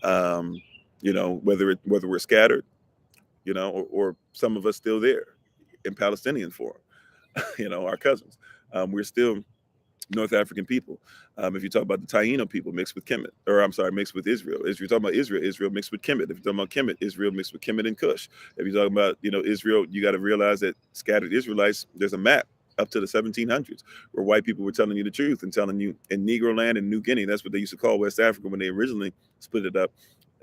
Whether we're scattered, or some of us still there in Palestinian form, our cousins, we're still North African people. If you talk about the Taino people mixed with Kemet, mixed with Israel. If you're talking about Israel mixed with Kemet. If you're talking about Kemet, Israel mixed with Kemet and Cush. If you're talking about, Israel, you got to realize that scattered Israelites, there's a map up to the 1700s where white people were telling you the truth and telling you in Negro land and New Guinea. That's what they used to call West Africa when they originally split it up.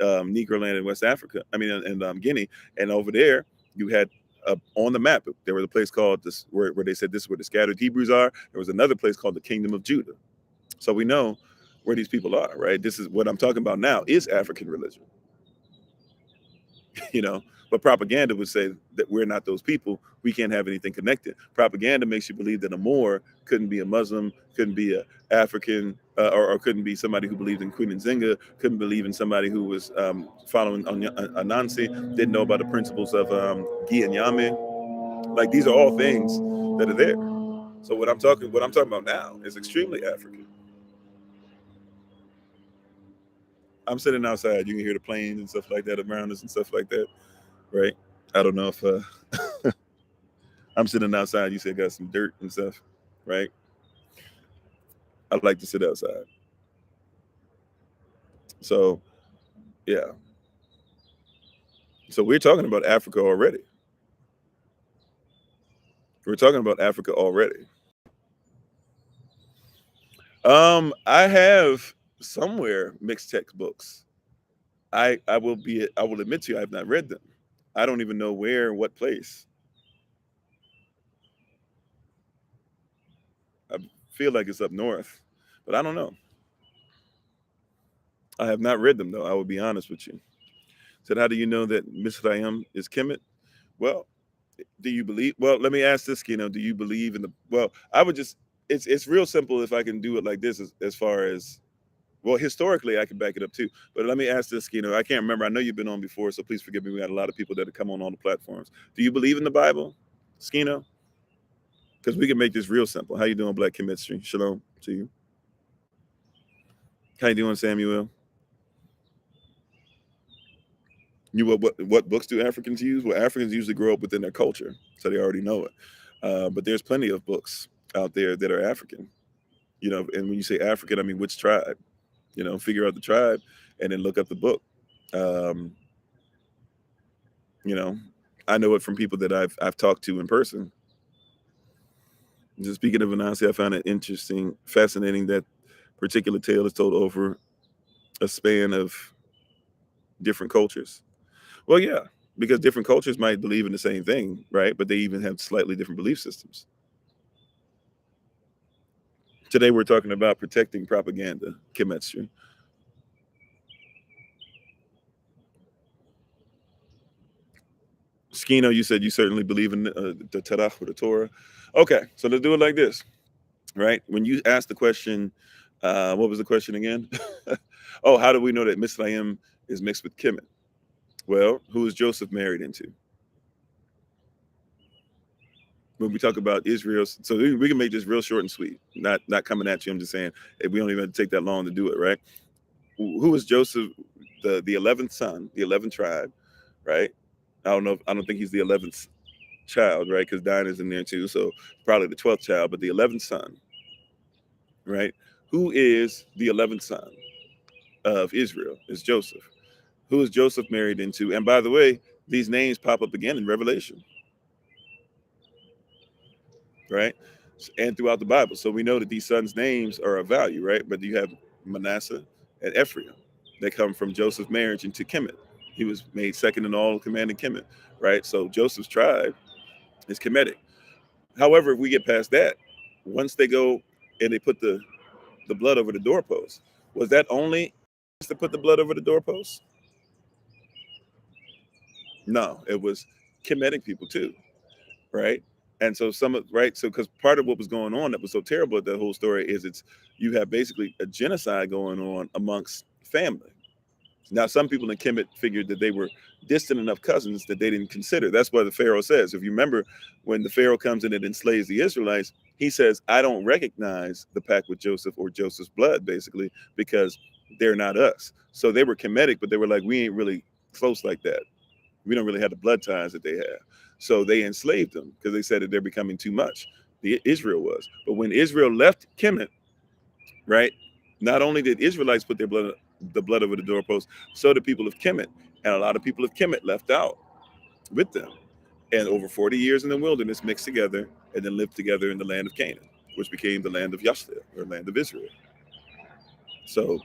Negro land in West Africa, in Guinea. And over there, you had on the map, there was a place called this where they said this is where the scattered Hebrews are. There was another place called the Kingdom of Judah. So we know where these people are, right? This is what I'm talking about now is African religion. But propaganda would say that we're not those people. We can't have anything connected. Propaganda makes you believe that a Moor couldn't be a Muslim, couldn't be a African, or couldn't be somebody who believed in Queen Nzinga, couldn't believe in somebody who was following Anansi, didn't know about the principles of Gi and Yame. Like, these are all things that are there. So what I'm talking about now is extremely African. I'm sitting outside. You can hear the planes and stuff like that around us and stuff like that, right? I don't know if I'm sitting outside. You said got some dirt and stuff, right? I like to sit outside. So yeah. So we're talking about Africa already. We're talking about Africa already. I have somewhere mixed textbooks. I will admit to you I have not read them. I don't even know where, what place. I feel like it's up north, but I don't know. I have not read them though. I will be honest with you. Said, how do you know that Misraim is Kemet? Well, do you believe? Well, let me ask this, Kino. Do you believe in the? Well, I would just. It's real simple if I can do it like this as far as well, historically, I can back it up too. But let me ask this, Skino. I can't remember. I know you've been on before, so please forgive me. We had a lot of people that have come on all the platforms. Do you believe in the Bible, Skino? Because we can make this real simple. How you doing, Black Chemistry? Shalom to you. How you doing, Samuel? You what books do Africans use? Well, Africans usually grow up within their culture, so they already know it. But there's plenty of books out there that are African. You know, and when you say African, I mean which tribe? You know, figure out the tribe and then look up the book. Um, you know, I know it from people that I've talked to in person. Just speaking of Anansi, I found it interesting, fascinating that particular tale is told over a span of different cultures. Well, yeah, because different cultures might believe in the same thing, right? But they even have slightly different belief systems. Today we're talking about protecting propaganda, Kimetsu. Skino, you said you certainly believe in the Tanakh or the Torah. Okay, so let's do it like this, right? When you ask the question, what was the question again? Oh, how do we know that Misraim is mixed with Kemet? Well, who is Joseph married into? When we talk about Israel, so we can make this real short and sweet. Not coming at you. I'm just saying we don't even have to take that long to do it, right? Who is Joseph, the 11th son, the 11th tribe, right? I don't know. I don't think he's the 11th child, right? Because Dinah's in there too, so probably the 12th child, but the 11th son, right? Who is the 11th son of Israel? Is Joseph. Who is Joseph married into? And by the way, these names pop up again in Revelation, right? And throughout the Bible. So we know that these sons' names are of value, right? But you have Manasseh and Ephraim that come from Joseph's marriage into Kemet. He was made second in all commanding Kemet, right? So Joseph's tribe is Kemetic. However, if we get past that, once they go and they put the blood over the doorpost, was that only to put the blood over the doorpost? No, it was Kemetic people too, right? And so right, so because part of what was going on that was so terrible at that whole story is you have basically a genocide going on amongst family. Now, some people in Kemet figured that they were distant enough cousins that they didn't consider. That's why the Pharaoh says, if you remember, when the Pharaoh comes in and enslaves the Israelites, he says, I don't recognize the pact with Joseph or Joseph's blood, basically, because they're not us. So they were Kemetic, but they were like, we ain't really close like that. We don't really have the blood ties that they have. So they enslaved them because they said that they're becoming too much. Israel was. But when Israel left Kemet, right, not only did Israelites put the blood over the doorpost, so did people of Kemet. And a lot of people of Kemet left out with them. And over 40 years in the wilderness mixed together and then lived together in the land of Canaan, which became the land of Yashtel, or land of Israel. So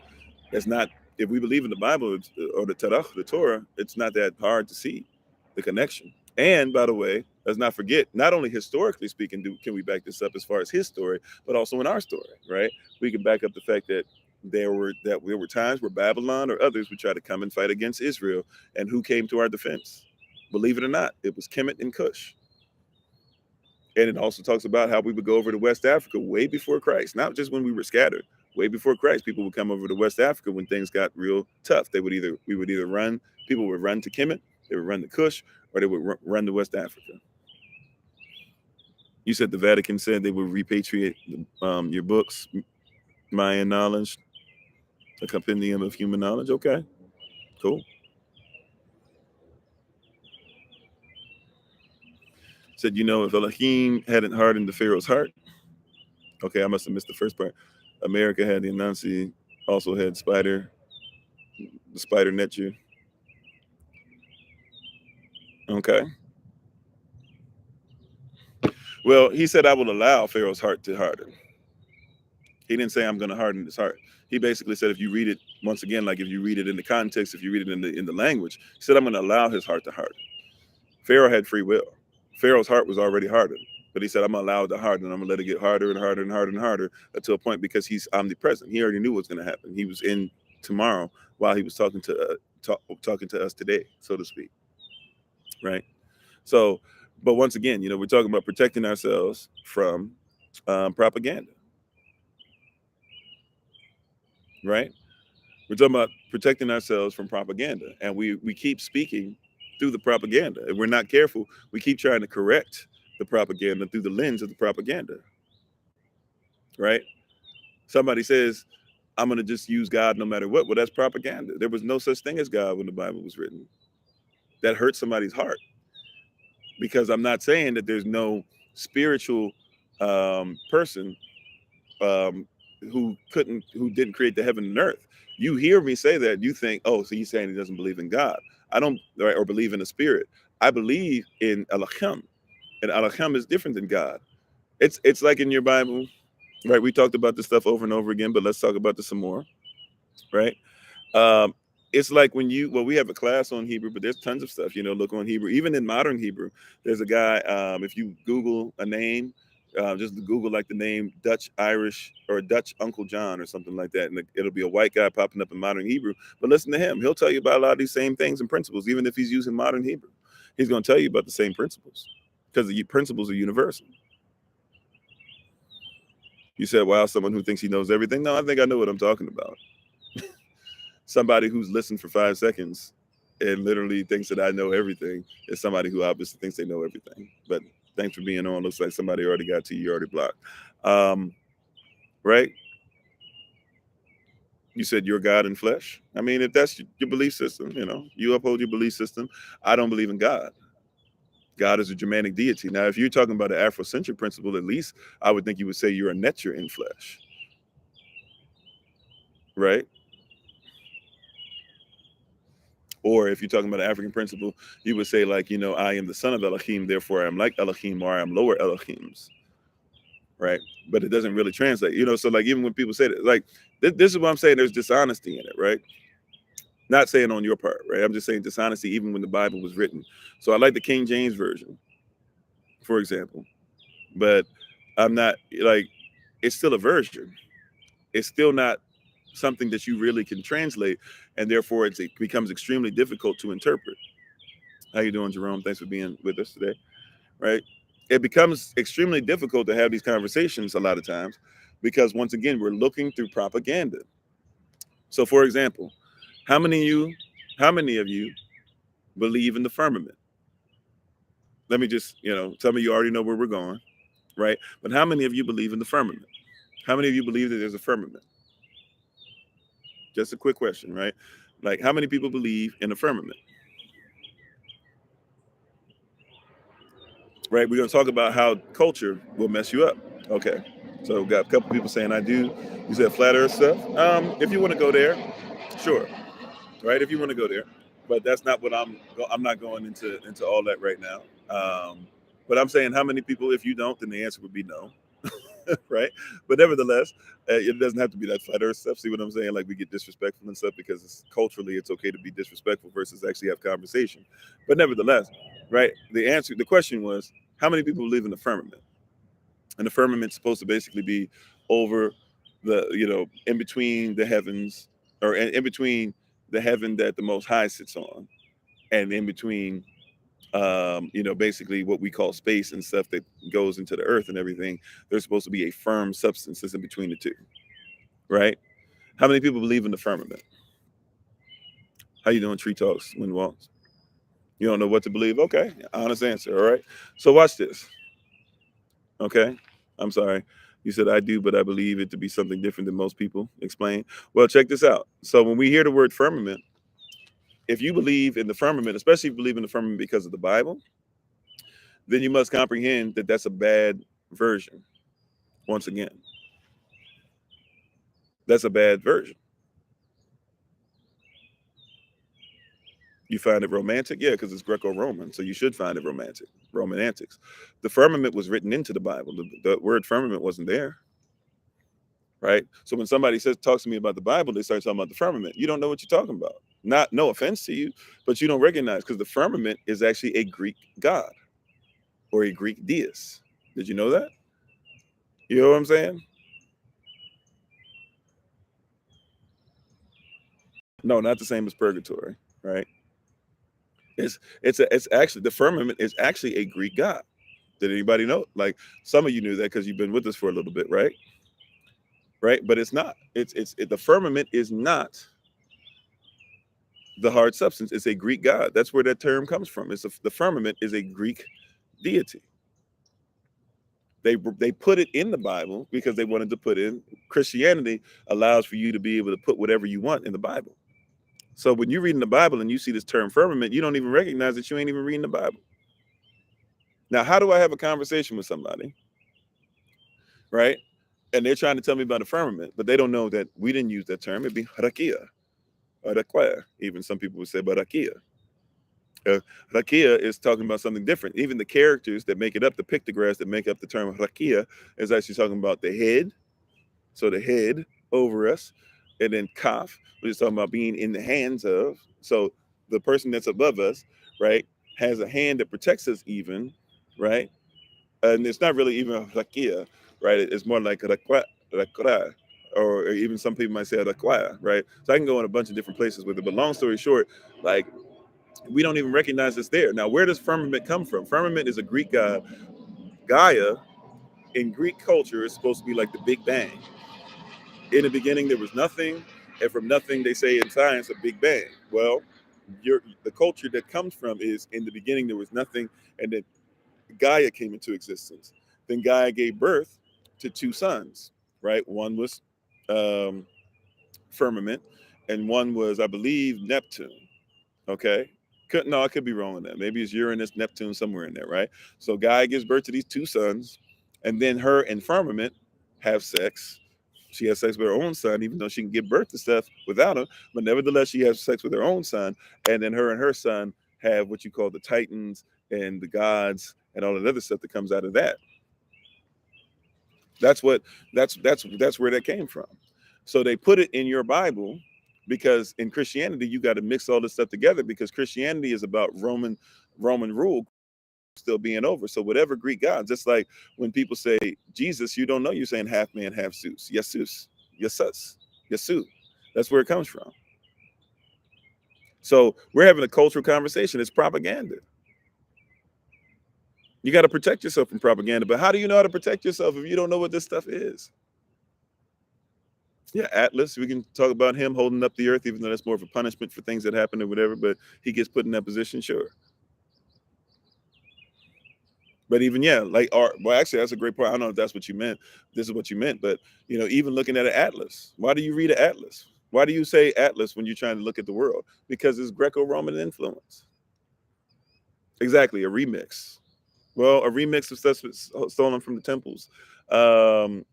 it's not, if we believe in the Bible or the Tanakh, the Torah, it's not that hard to see the connection. And by the way, let's not forget, not only historically speaking, can we back this up as far as his story, but also in our story, right? We can back up the fact that there were times where Babylon or others would try to come and fight against Israel, and who came to our defense? Believe it or not, it was Kemet and Cush. And it also talks about how we would go over to West Africa way before Christ, not just when we were scattered. Way before Christ, people would come over to West Africa when things got real tough. We would either run, people would run to Kemet, they would run to Cush, or they would run to West Africa. You said the Vatican said they would repatriate your books, Mayan knowledge. A compendium of human knowledge. Okay, cool. Said, if Elohim hadn't hardened the Pharaoh's heart, okay, I must have missed the first part. America had the Anansi, also had the spider net you. Okay. Well, he said, I will allow Pharaoh's heart to harden. He didn't say I'm going to harden his heart. He basically said, if you read it once again, like if you read it in the context, if you read it in the language, he said, I'm going to allow his heart to harden. Pharaoh had free will. Pharaoh's heart was already hardened, but he said, I'm going to allow it to harden. I'm going to let it get harder and harder and harder and harder to a point because he's omnipresent. He already knew what's going to happen. He was in tomorrow while he was talking to us today, so to speak. Right. So, but once again, we're talking about protecting ourselves from propaganda. Right. We're talking about protecting ourselves from propaganda, and we keep speaking through the propaganda. If we're not careful, we keep trying to correct the propaganda through the lens of the propaganda. Right? Somebody says, I'm going to just use God no matter what. Well, that's propaganda. There was no such thing as God when the Bible was written. That hurts somebody's heart, because I'm not saying that there's no spiritual person um, who didn't create the heaven and earth. You hear me say that, you think, oh, so he's saying he doesn't believe in God. I don't, right, or believe in the spirit. I believe in Elohim, and Elohim is different than God. It's like in your Bible, right? We talked about this stuff over and over again, but let's talk about this some more, right? Um, it's like we have a class on Hebrew, but there's tons of stuff, look on Hebrew. Even in modern Hebrew, there's a guy, if you Google a name, just Google like the name Dutch Irish or Dutch Uncle John or something like that, and it'll be a white guy popping up in modern Hebrew. But listen to him. He'll tell you about a lot of these same things and principles, even if he's using modern Hebrew. He's going to tell you about the same principles because the principles are universal. You said, wow, someone who thinks he knows everything. No, I think I know what I'm talking about. Somebody who's listened for 5 seconds and literally thinks that I know everything is somebody who obviously thinks they know everything. But thanks for being on. Looks like somebody already got to you. You already blocked. Right? You said you're God in flesh. I mean, if that's your belief system, you uphold your belief system. I don't believe in God. God is a Germanic deity. Now, if you're talking about the Afrocentric principle, at least I would think you would say you're a nature in flesh. Right? Or if you're talking about an African principle, you would say like, I am the son of Elohim, therefore I am like Elohim, or I am lower Elohims. Right? But it doesn't really translate, so like even when people say that, like this is what I'm saying, there's dishonesty in it, right? Not saying on your part, right? I'm just saying dishonesty even when the Bible was written. So I like the King James Version, for example, but I'm not like, it's still a version. It's still not something that you really can translate, and therefore it becomes extremely difficult to interpret. How you doing, Jerome? Thanks for being with us today. Right? It becomes extremely difficult to have these conversations a lot of times because once again, we're looking through propaganda. So for example, how many of you believe in the firmament? Let me just, some of you already know where we're going, right? But how many of you believe in the firmament? How many of you believe that there's a firmament? Just a quick question, right? Like, how many people believe in the firmament? Right? We're going to talk about how culture will mess you up. Okay. So got a couple people saying I do. You said flat earth stuff. If you want to go there, sure. Right? If you want to go there. But that's not what I'm not going into all that right now. But I'm saying how many people, if you don't, then the answer would be no. Right? But nevertheless, it doesn't have to be that flat earth stuff. See what I'm saying? Like we get disrespectful and stuff because culturally it's okay to be disrespectful versus actually have conversation. But nevertheless, right? The question was, how many people believe in the firmament? And the firmament's supposed to basically be over in between the heavens, or in between the heaven that the Most High sits on, and in between basically what we call space and stuff that goes into the earth and everything. There's supposed to be a firm substance that's in between the two, right? How many people believe in the firmament? How you doing, Tree Talks, Wind Walks? You don't know what to believe? Okay, honest answer, all right? So watch this, okay? I'm sorry. You said, I do, but I believe it to be something different than most people. Explain. Well, check this out. So when we hear the word firmament, if you believe in the firmament, especially if you believe in the firmament because of the Bible, then you must comprehend that that's a bad version. Once again, that's a bad version. You find it romantic? Yeah, because it's Greco-Roman, so you should find it romantic. Roman antics. The firmament was written into the Bible. The word firmament wasn't there, right? So when somebody says talks to me about the Bible, they start talking about the firmament. You don't know what you're talking about. Not no offense to you, but you don't recognize because the firmament is actually a Greek god or a Greek deist. Did you know that? You know what I'm saying? No, not the same as purgatory, right? It's actually the firmament is actually a Greek god. Did anybody know? Like some of you knew that because you've been with us for a little bit, right? Right, but it's not. The firmament is not the hard substance. It's a Greek god. That's where that term comes from. The firmament is a Greek deity. They put it in the Bible because they wanted to put in Christianity allows for you to be able to put whatever you want in the Bible. So when you're reading the Bible and you see this term firmament, you don't even recognize that you ain't even reading the Bible. Now, how do I have a conversation with somebody, right? And they're trying to tell me about a firmament, but they don't know that we didn't use that term. It'd be rakia or raquel. Even some people would say barakia. Rakia is talking about something different. Even the characters that make it up, the pictographs that make up the term rakia, is actually talking about the head. So the head over us, and then kaf, which is talking about being in the hands of. So the person that's above us, right, has a hand that protects us, even, right? And it's not really even rakia, right? It's more like rakra, or even some people might say rakwaya, right? So I can go in a bunch of different places with it. But long story short, like we don't even recognize it's there. Now, where does firmament come from? Firmament is a Greek god. Gaia in Greek culture is supposed to be like the Big Bang. In the beginning, there was nothing, and from nothing, they say in science, a Big Bang. Well, the culture that comes from is in the beginning there was nothing, and then Gaia came into existence. Then Gaia gave birth to two sons, right? One was um, firmament, and one was, I believe, Neptune. Okay. No, I could be wrong on that. Maybe it's Uranus, Neptune, somewhere in there, right? So Gaia gives birth to these two sons, and then her and Firmament have sex. She has sex with her own son, even though she can give birth to stuff without him. But nevertheless, she has sex with her own son, and then her son have what you call the Titans and the gods and all that other stuff that comes out of that. That's what that's where that came from. So they put it in your Bible because in Christianity you got to mix all this stuff together because Christianity is about Roman rule still being over. So whatever Greek gods, just like when people say Jesus, you don't know you're saying half man, half Zeus. Jesus, Jesus, Yesu. That's where it comes from. So we're having a cultural conversation. It's propaganda. You got to protect yourself from propaganda. But how do you know how to protect yourself if you don't know what this stuff is? Yeah, Atlas. We can talk about him holding up the earth, even though that's more of a punishment for things that happen or whatever. But he gets put in that position, sure. But even yeah, like art. Well, actually, that's a great point. I don't know if that's what you meant. This is what you meant, but even looking at an atlas. Why do you read an atlas? Why do you say atlas when you're trying to look at the world? Because it's Greco-Roman influence. Exactly, a remix. Well, a remix of stuff stolen from the temples. Kind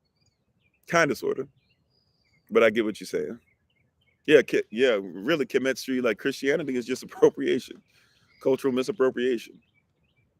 of, sort of. But I get what you're saying. Yeah, yeah, really, chemistry, like Christianity is just appropriation, cultural misappropriation,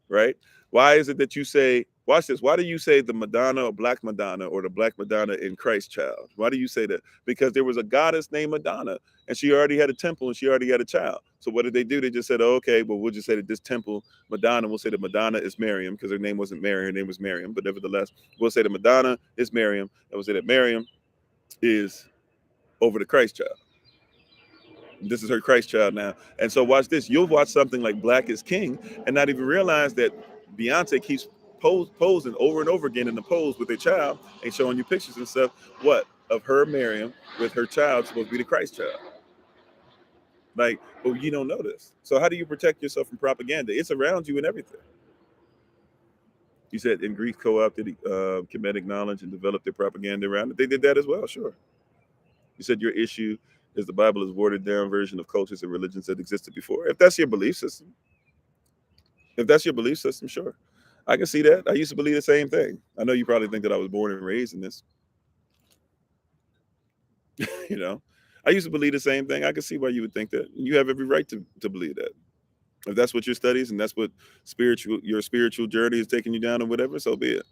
right? Why is it that you say, watch this, why do you say the Madonna or Black Madonna or the Black Madonna in Christ child? Why do you say that? Because there was a goddess named Madonna and she already had a temple and she already had a child. So what did they do? They just said, oh, okay, well, we'll just say that this temple, Madonna, we'll say that Madonna is Miriam because her name wasn't Mary, her name was Miriam. But nevertheless, we'll say that Madonna is Miriam and we'll say that Miriam is over the Christ child. This is her Christ child now. And so watch this. You'll watch something like Black is King and not even realize that Beyonce keeps posing over and over again in the pose with their child and showing you pictures and stuff. What? Of her Miriam with her child supposed to be the Christ child. Like, but you don't know this. So how do you protect yourself from propaganda? It's around you and everything. You said in Greece co-opted Kemetic knowledge and developed their propaganda around it. They did that as well, sure. You said your issue is the Bible is watered down version of cultures and religions that existed before. If that's your belief system, sure. I can see that. I used to believe the same thing. I know you probably think that I was born and raised in this, you know. I used to believe the same thing. I can see why you would think that. You have every right to believe that. If that's what your studies and that's what your spiritual journey is taking you down or whatever, so be it.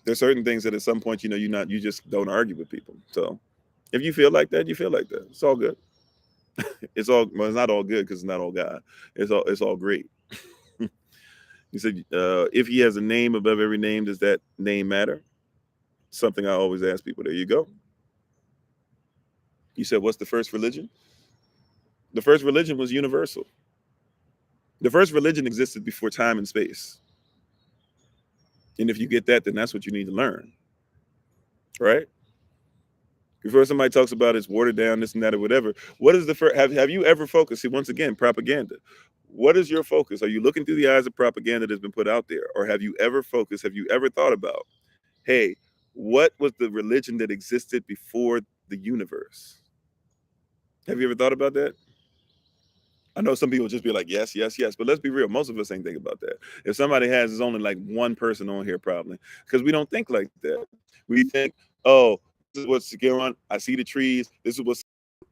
There's certain things that at some point, you just don't argue with people. So if you feel like that, you feel like that. It's all good. It's not all good because it's not all God. It's all great. You said, if he has a name above every name, does that name matter? Something I always ask people. There you go. You said, what's the first religion? The first religion was universal. The first religion existed before time and space. And if you get that, then that's what you need to learn, right? Before somebody talks about it's watered down, this and that, or whatever, what is the first? Have you ever focused? See, once again, propaganda. What is your focus? Are you looking through the eyes of propaganda that's been put out there? Or have you ever focused? Have you ever thought about, hey, what was the religion that existed before the universe? Have you ever thought about that? I know some people just be like, yes, yes, yes. But let's be real. Most of us ain't think about that. If somebody has, there's only like one person on here probably because we don't think like that. We think, oh, this is what's going on. I see the trees. This is what's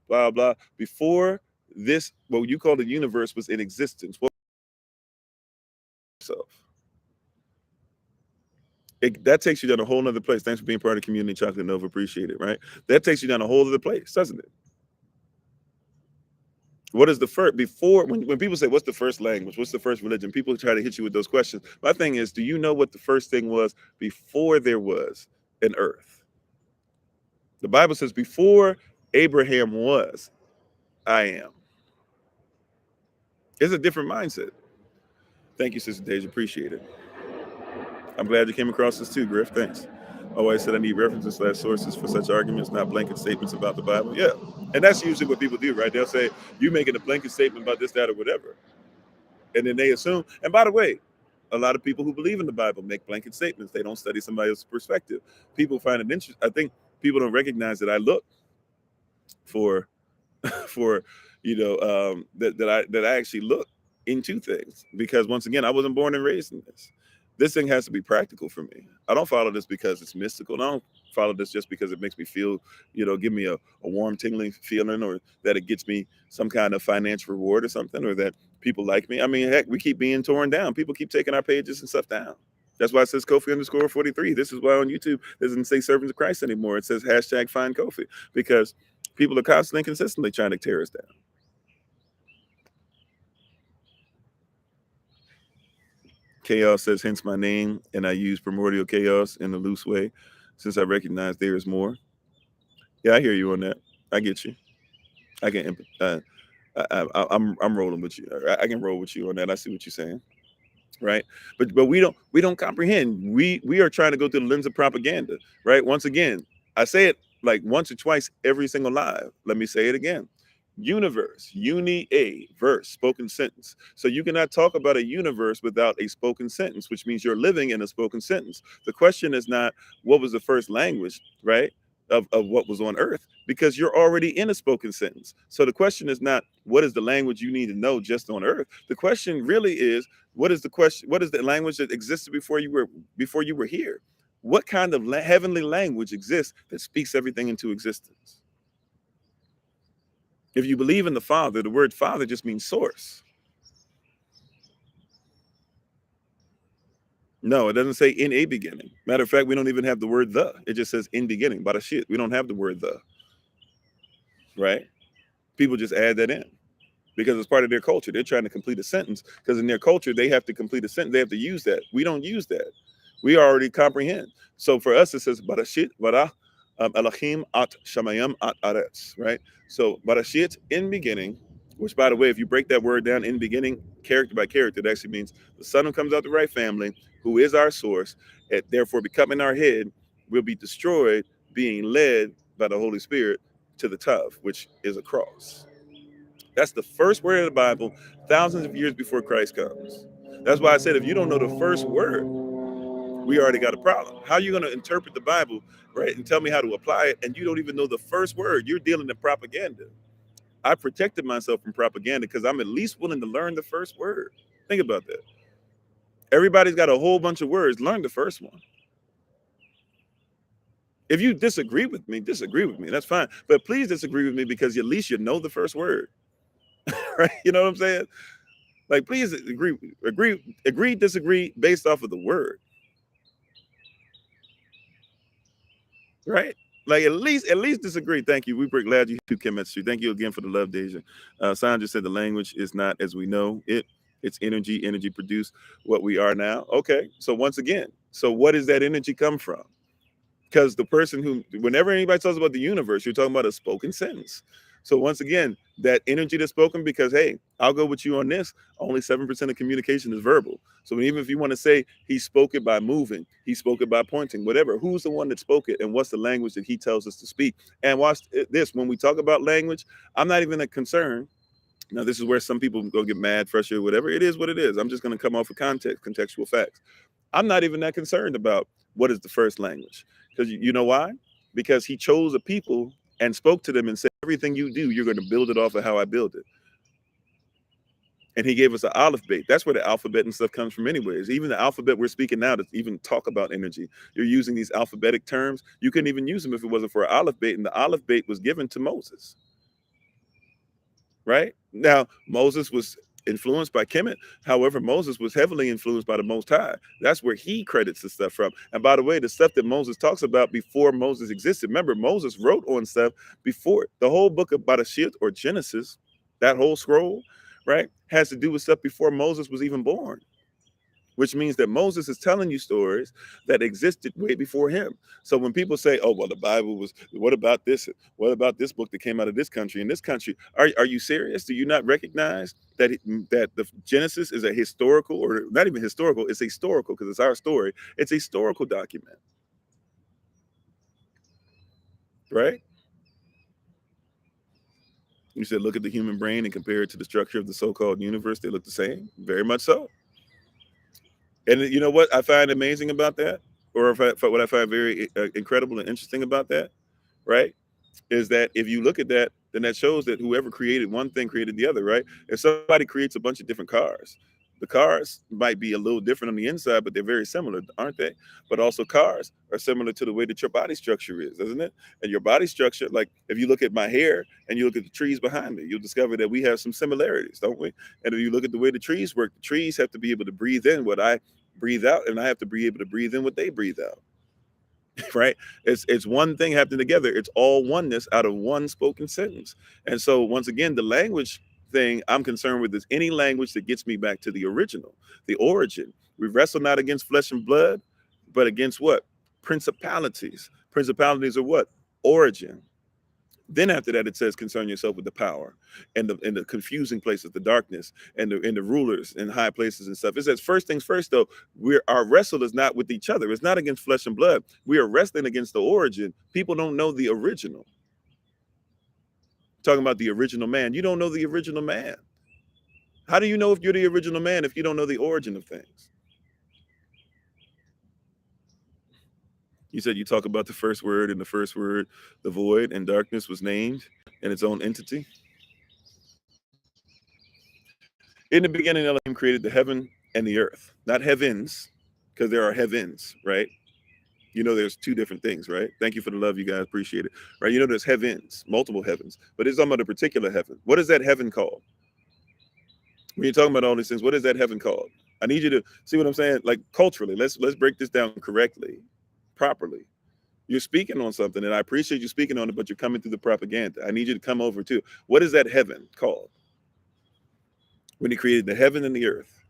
blah, blah. Before this, what you call the universe was in existence. What yourself? That takes you down a whole nother place. Thanks for being part of the community, Chocolate Nova. Appreciate it, right? That takes you down a whole other place, doesn't it? What is the first before when people say what's the first language? What's the first religion? People try to hit you with those questions. My thing is, do you know what the first thing was before there was an earth? The Bible says, before Abraham was, I am. It's a different mindset. Thank you, Sister Deja. Appreciate it. I'm glad you came across this too, Griff. Thanks. Always said I need references / sources for such arguments, not blanket statements about the Bible. Yeah. And that's usually what people do, right? They'll say, you making a blanket statement about this, that, or whatever. And then they assume, and by the way, a lot of people who believe in the Bible make blanket statements. They don't study somebody else's perspective. People find it interesting. I think people don't recognize that I look for for that I actually look into things because once again, I wasn't born and raised in this. This thing has to be practical for me. I don't follow this because it's mystical. And I don't follow this just because it makes me feel, give me a warm, tingling feeling, or that it gets me some kind of financial reward or something, or that people like me. I mean, heck, we keep being torn down. People keep taking our pages and stuff down. That's why it says Kofi_43. This is why on YouTube it doesn't say servants of Christ anymore. It says hashtag find Kofi because people are constantly, consistently trying to tear us down. Chaos says, hence my name, and I use primordial chaos in a loose way, since I recognize there is more. Yeah, I hear you on that. I get you. I can. I'm rolling with you. I can roll with you on that. I see what you're saying, right? But we don't comprehend. We are trying to go through the lens of propaganda, right? Once again, I say it like once or twice every single live. Let me say it again. Universe, a verse, spoken sentence. So you cannot talk about a universe without a spoken sentence, which means you're living in a spoken sentence. The question is not what was the first language, right? Of what was on earth, because you're already in a spoken sentence. So the question is not what is the language you need to know just on earth. The question really is what is the language that existed before you were here? What kind of heavenly language exists that speaks everything into existence? If you believe in the Father, the word Father just means source. No, it doesn't say in a beginning. Matter of fact, we don't even have the word the. It just says in beginning. But shit, we don't have the word the. Right? People just add that in because it's part of their culture. They're trying to complete a sentence because in their culture, they have to complete a sentence. They have to use that. We don't use that. We already comprehend. So for us, it says Barashit, Bara, Elohim at Shamayim at Aretz, right? So Barashit, in beginning, which by the way, if you break that word down in beginning, character by character, it actually means the son who comes out the right family, who is our source, and therefore becoming our head, will be destroyed, being led by the Holy Spirit to the Tav, which is a cross. That's the first word of the Bible, thousands of years before Christ comes. That's why I said if you don't know the first word, we already got a problem. How are you going to interpret the Bible, right, and tell me how to apply it, and you don't even know the first word? You're dealing in propaganda. I protected myself from propaganda because I'm at least willing to learn the first word. Think about that. Everybody's got a whole bunch of words. Learn the first one. If you disagree with me, disagree with me. That's fine. But please disagree with me because at least you know the first word. Right? You know what I'm saying? Like, please agree, disagree based off of the word. Right? Like at least disagree. Thank you. We're glad you came at you. Thank you again for the love, Deja. Sandra said the language is not as we know it. It's energy. Energy produced what we are now. Okay. So once again, so what does that energy come from? Because the person who, whenever anybody talks about the universe, you're talking about a spoken sentence. So once again, that energy that's spoken, because hey, I'll go with you on this. Only 7% of communication is verbal. So even if you want to say he spoke it by moving, he spoke it by pointing, whatever, who's the one that spoke it and what's the language that he tells us to speak? And watch this, when we talk about language, I'm not even a concern. Now, this is where some people go get mad, frustrated, whatever. It is what it is. I'm just going to come off of context, contextual facts. I'm not even that concerned about what is the first language. Because you know why? Because he chose a people and spoke to them and said, everything you do, you're going to build it off of how I build it. And he gave us an alphabet. That's where the alphabet and stuff comes from anyways. Even the alphabet we're speaking now to even talk about energy. You're using these alphabetic terms. You couldn't even use them if it wasn't for an alphabet. And the alphabet was given to Moses. Right? Now, Moses was influenced by Kemet. However, Moses was heavily influenced by the Most High. That's where he credits the stuff from. And by the way, the stuff that Moses talks about before Moses existed, remember, Moses wrote on stuff before. The whole book of Barashit or Genesis, that whole scroll, right, has to do with stuff before Moses was even born, which means that Moses is telling you stories that existed way before him. So when people say, oh, well, the Bible was, what about this? What about this book that came out of this country? In this country, are you serious? Do you not recognize that that the Genesis is a historical, or not even historical, it's historical because it's our story. It's a historical document, right? You said, look at the human brain and compare it to the structure of the so-called universe. They look the same. Very much so. And you know what I find amazing about that, or what I find very incredible and interesting about that, right, is that if you look at that, then that shows that whoever created one thing created the other, right? If somebody creates a bunch of different cars, the cars might be a little different on the inside, but they're very similar, aren't they? But also cars are similar to the way that your body structure is, isn't it? And your body structure, like if you look at my hair and you look at the trees behind me, you'll discover that we have some similarities, don't we? And if you look at the way the trees work, the trees have to be able to breathe in what I breathe out, and I have to be able to breathe in what they breathe out. Right? It's one thing happening together. It's all oneness out of one spoken sentence. And so once again, the language thing I'm concerned with is any language that gets me back to the original, the origin. We wrestle not against flesh and blood, but against what? Principalities. Principalities are what? Origin. Then after that, it says, concern yourself with the power and the confusing places, the darkness, and the rulers in high places and stuff. It says, first things first, though, our wrestle is not with each other. It's not against flesh and blood. We are wrestling against the origin. People don't know the original. Talking about the original man. You don't know the original man. How do you know if you're the original man if you don't know the origin of things? You said you talk about the first word, and the first word, the void and darkness, was named in its own entity. In the beginning, Elohim created the heaven and the earth, not heavens, because there are heavens, right? You know, there's two different things, right? Thank you for the love, you guys. Appreciate it. Right? You know, there's heavens, multiple heavens, but it's talking about a particular heaven. What is that heaven called? When you're talking about all these things, what is that heaven called? I need you to see what I'm saying. Like culturally, let's break this down correctly, properly. You're speaking on something, and I appreciate you speaking on it, but you're coming through the propaganda. I need you to come over too. What is that heaven called? When he created the heaven and the earth.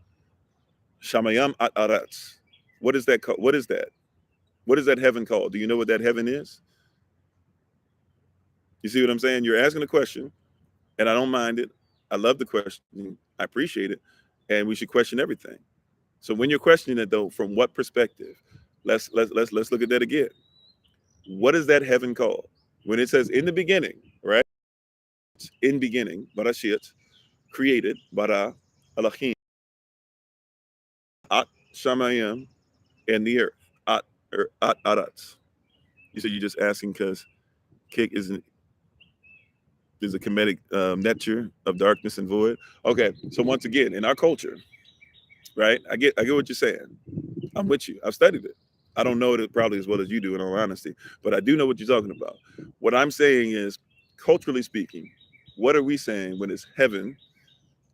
Shamayam at Aratz. What is that called? What is that? What is that heaven called? Do you know what that heaven is? You see what I'm saying? You're asking a question, and I don't mind it. I love the question. I appreciate it. And we should question everything. So when you're questioning it though, from what perspective? Let's look at that again. What is that heaven called? When it says in the beginning, right? In beginning, Barashit, created, bara, Elohim. Shamayim, and the earth. Adatz. You said you're just asking because kick is a comedic nature of darkness and void. Okay, so once again, in our culture, right? I get what you're saying. I'm with you. I've studied it. I don't know it probably as well as you do, in all honesty, but I do know what you're talking about. What I'm saying is, culturally speaking, what are we saying when it's heaven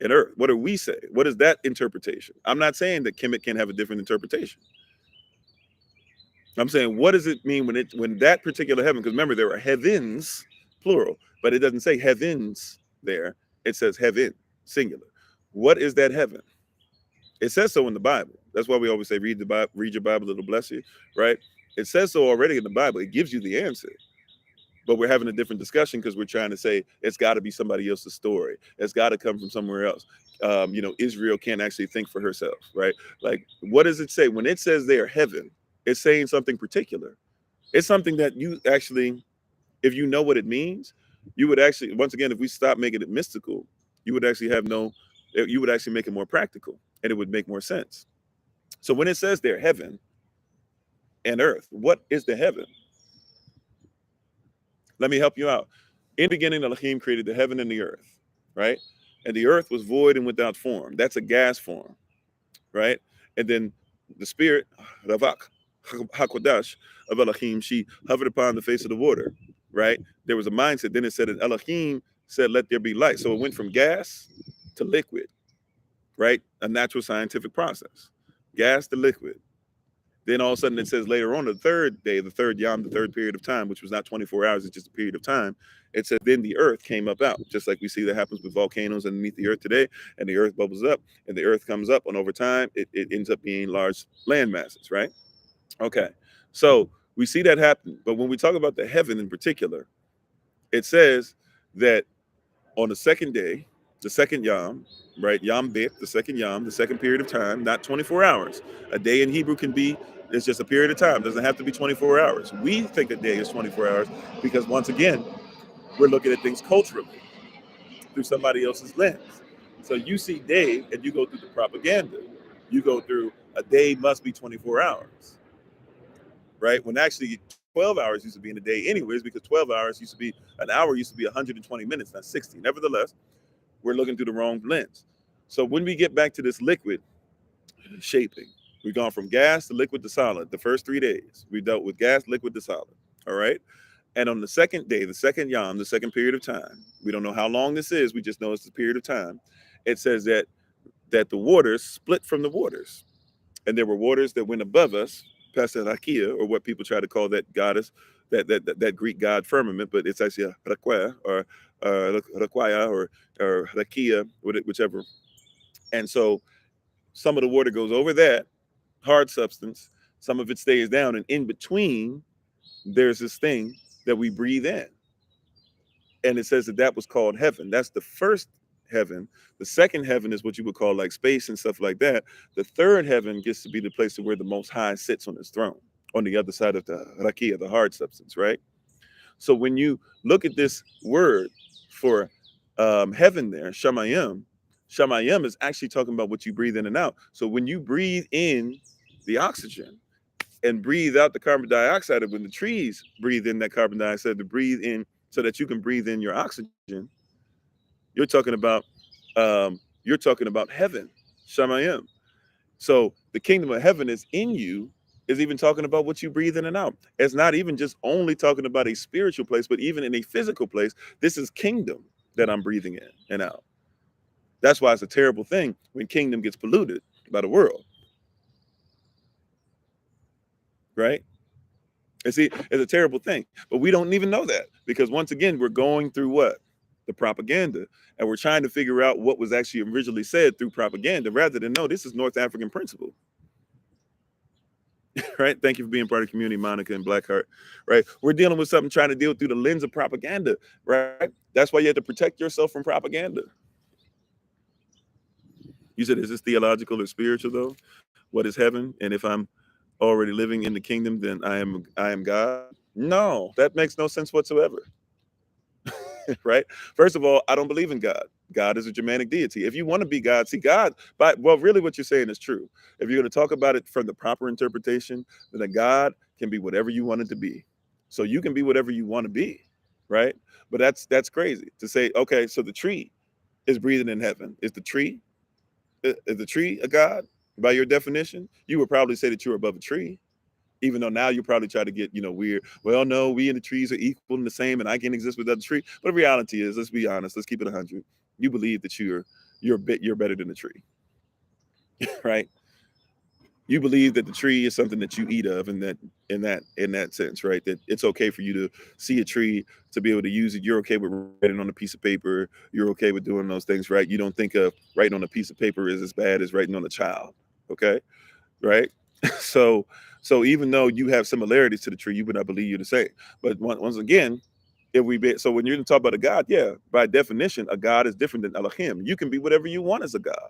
and earth? What are we saying? What is that interpretation? I'm not saying that Kemet can have a different interpretation. I'm saying, what does it mean when that particular heaven? Because remember, there are heavens, plural, but it doesn't say heavens there. It says heaven, singular. What is that heaven? It says so in the Bible. That's why we always say, read the Bible, read your Bible, it'll bless you, right? It says so already in the Bible. It gives you the answer. But we're having a different discussion because we're trying to say it's got to be somebody else's story. It's got to come from somewhere else. Israel can't actually think for herself, right? Like, what does it say when it says they're heaven? It's saying something particular. It's something that you actually, if you know what it means, you would actually, once again, if we stop making it mystical, you would actually you would actually make it more practical, and it would make more sense. So when it says they're heaven and earth, what is the heaven? Let me help you out. In the beginning, Elohim created the heaven and the earth, right? And the earth was void and without form. That's a gas form, right? And then the spirit, Ravak, Hakodash of Elohim, she hovered upon the face of the water, right? There was a mindset. Then it said, and Elohim said, let there be light. So it went from gas to liquid, right? A natural scientific process. Gas to liquid. Then all of a sudden it says later on the third day, the third yom, the third period of time, which was not 24 hours, it's just a period of time. It said then the earth came up out, just like we see that happens with volcanoes underneath the earth today, and the earth bubbles up and the earth comes up, and over time it ends up being large land masses, right? Okay. So we see that happen. But when we talk about the heaven in particular, it says that on the second day, the second yom, right? Yom bet, the second yom, the second period of time, not 24 hours. A day in Hebrew can be, it's just a period of time. It doesn't have to be 24 hours. We think a day is 24 hours because, once again, we're looking at things culturally through somebody else's lens. So you see day and you go through the propaganda. You go through a day must be 24 hours, right? When actually 12 hours used to be in a day anyways, because 12 hours used to be, an hour used to be 120 minutes, not 60. Nevertheless, we're looking through the wrong lens. So when we get back to this liquid shaping, we've gone from gas to liquid to solid. The first 3 days, we dealt with gas, liquid to solid. All right. And on the second day, the second yom, the second period of time, we don't know how long this is. We just know it's a period of time. It says that the waters split from the waters, and there were waters that went above us, past the Rakia, or what people try to call that goddess, that Greek god firmament, but it's actually a Raquel or Raquaya or Rakia, whichever. And so some of the water goes over that hard substance, some of it stays down, and in between, there's this thing that we breathe in. And it says that was called heaven. That's the first heaven. The second heaven is what you would call like space and stuff like that. The third heaven gets to be the place where the Most High sits on his throne, on the other side of the rakia, the hard substance, right? So when you look at this word for heaven there, shamayim, shamayim is actually talking about what you breathe in and out. So when you breathe in the oxygen and breathe out the carbon dioxide, and when the trees breathe in that carbon dioxide to breathe in so that you can breathe in your oxygen, you're talking about heaven, shamayim. So the kingdom of heaven is in you, is even talking about what you breathe in and out. It's not even just only talking about a spiritual place, but even in a physical place. This is kingdom that I'm breathing in and out. That's why it's a terrible thing when kingdom gets polluted by the world, right? And see, it's a terrible thing, but we don't even know that because, once again, we're going through what? The propaganda, and we're trying to figure out what was actually originally said through propaganda rather than, no, this is North African principle. Right? Thank you for being part of the community, Monica and Blackheart. Right? We're dealing with something, trying to deal through the lens of propaganda, right? That's why you have to protect yourself from propaganda. You said, is this theological or spiritual though? What is heaven? And if I'm already living in the kingdom, then I am God? No, that makes no sense whatsoever. Right? First of all, I don't believe in God. God is a Germanic deity. If you want to be God, see God, but well, really what you're saying is true. If you're going to talk about it from the proper interpretation, then a God can be whatever you want it to be. So you can be whatever you want to be, right? But that's crazy to say, okay, so the tree is breathing in heaven. Is the tree a God by your definition? You would probably say that you're above a tree, even though now you probably try to get, weird. Well, no, we and the trees are equal and the same, and I can exist without the tree. But the reality is, let's be honest, let's keep it 100. You believe that you're better than the tree, right? You believe that the tree is something that you eat of, and that in that sense, right? That it's okay for you to see a tree, to be able to use it. You're okay with writing on a piece of paper. You're okay with doing those things, right? You don't think of writing on a piece of paper is as bad as writing on a child, okay? Right? so so even though you have similarities to the tree, you would not believe you're the same. But once again, if we be, so when you're talking about a God, yeah, by definition, a God is different than Elohim. You can be whatever you want as a God.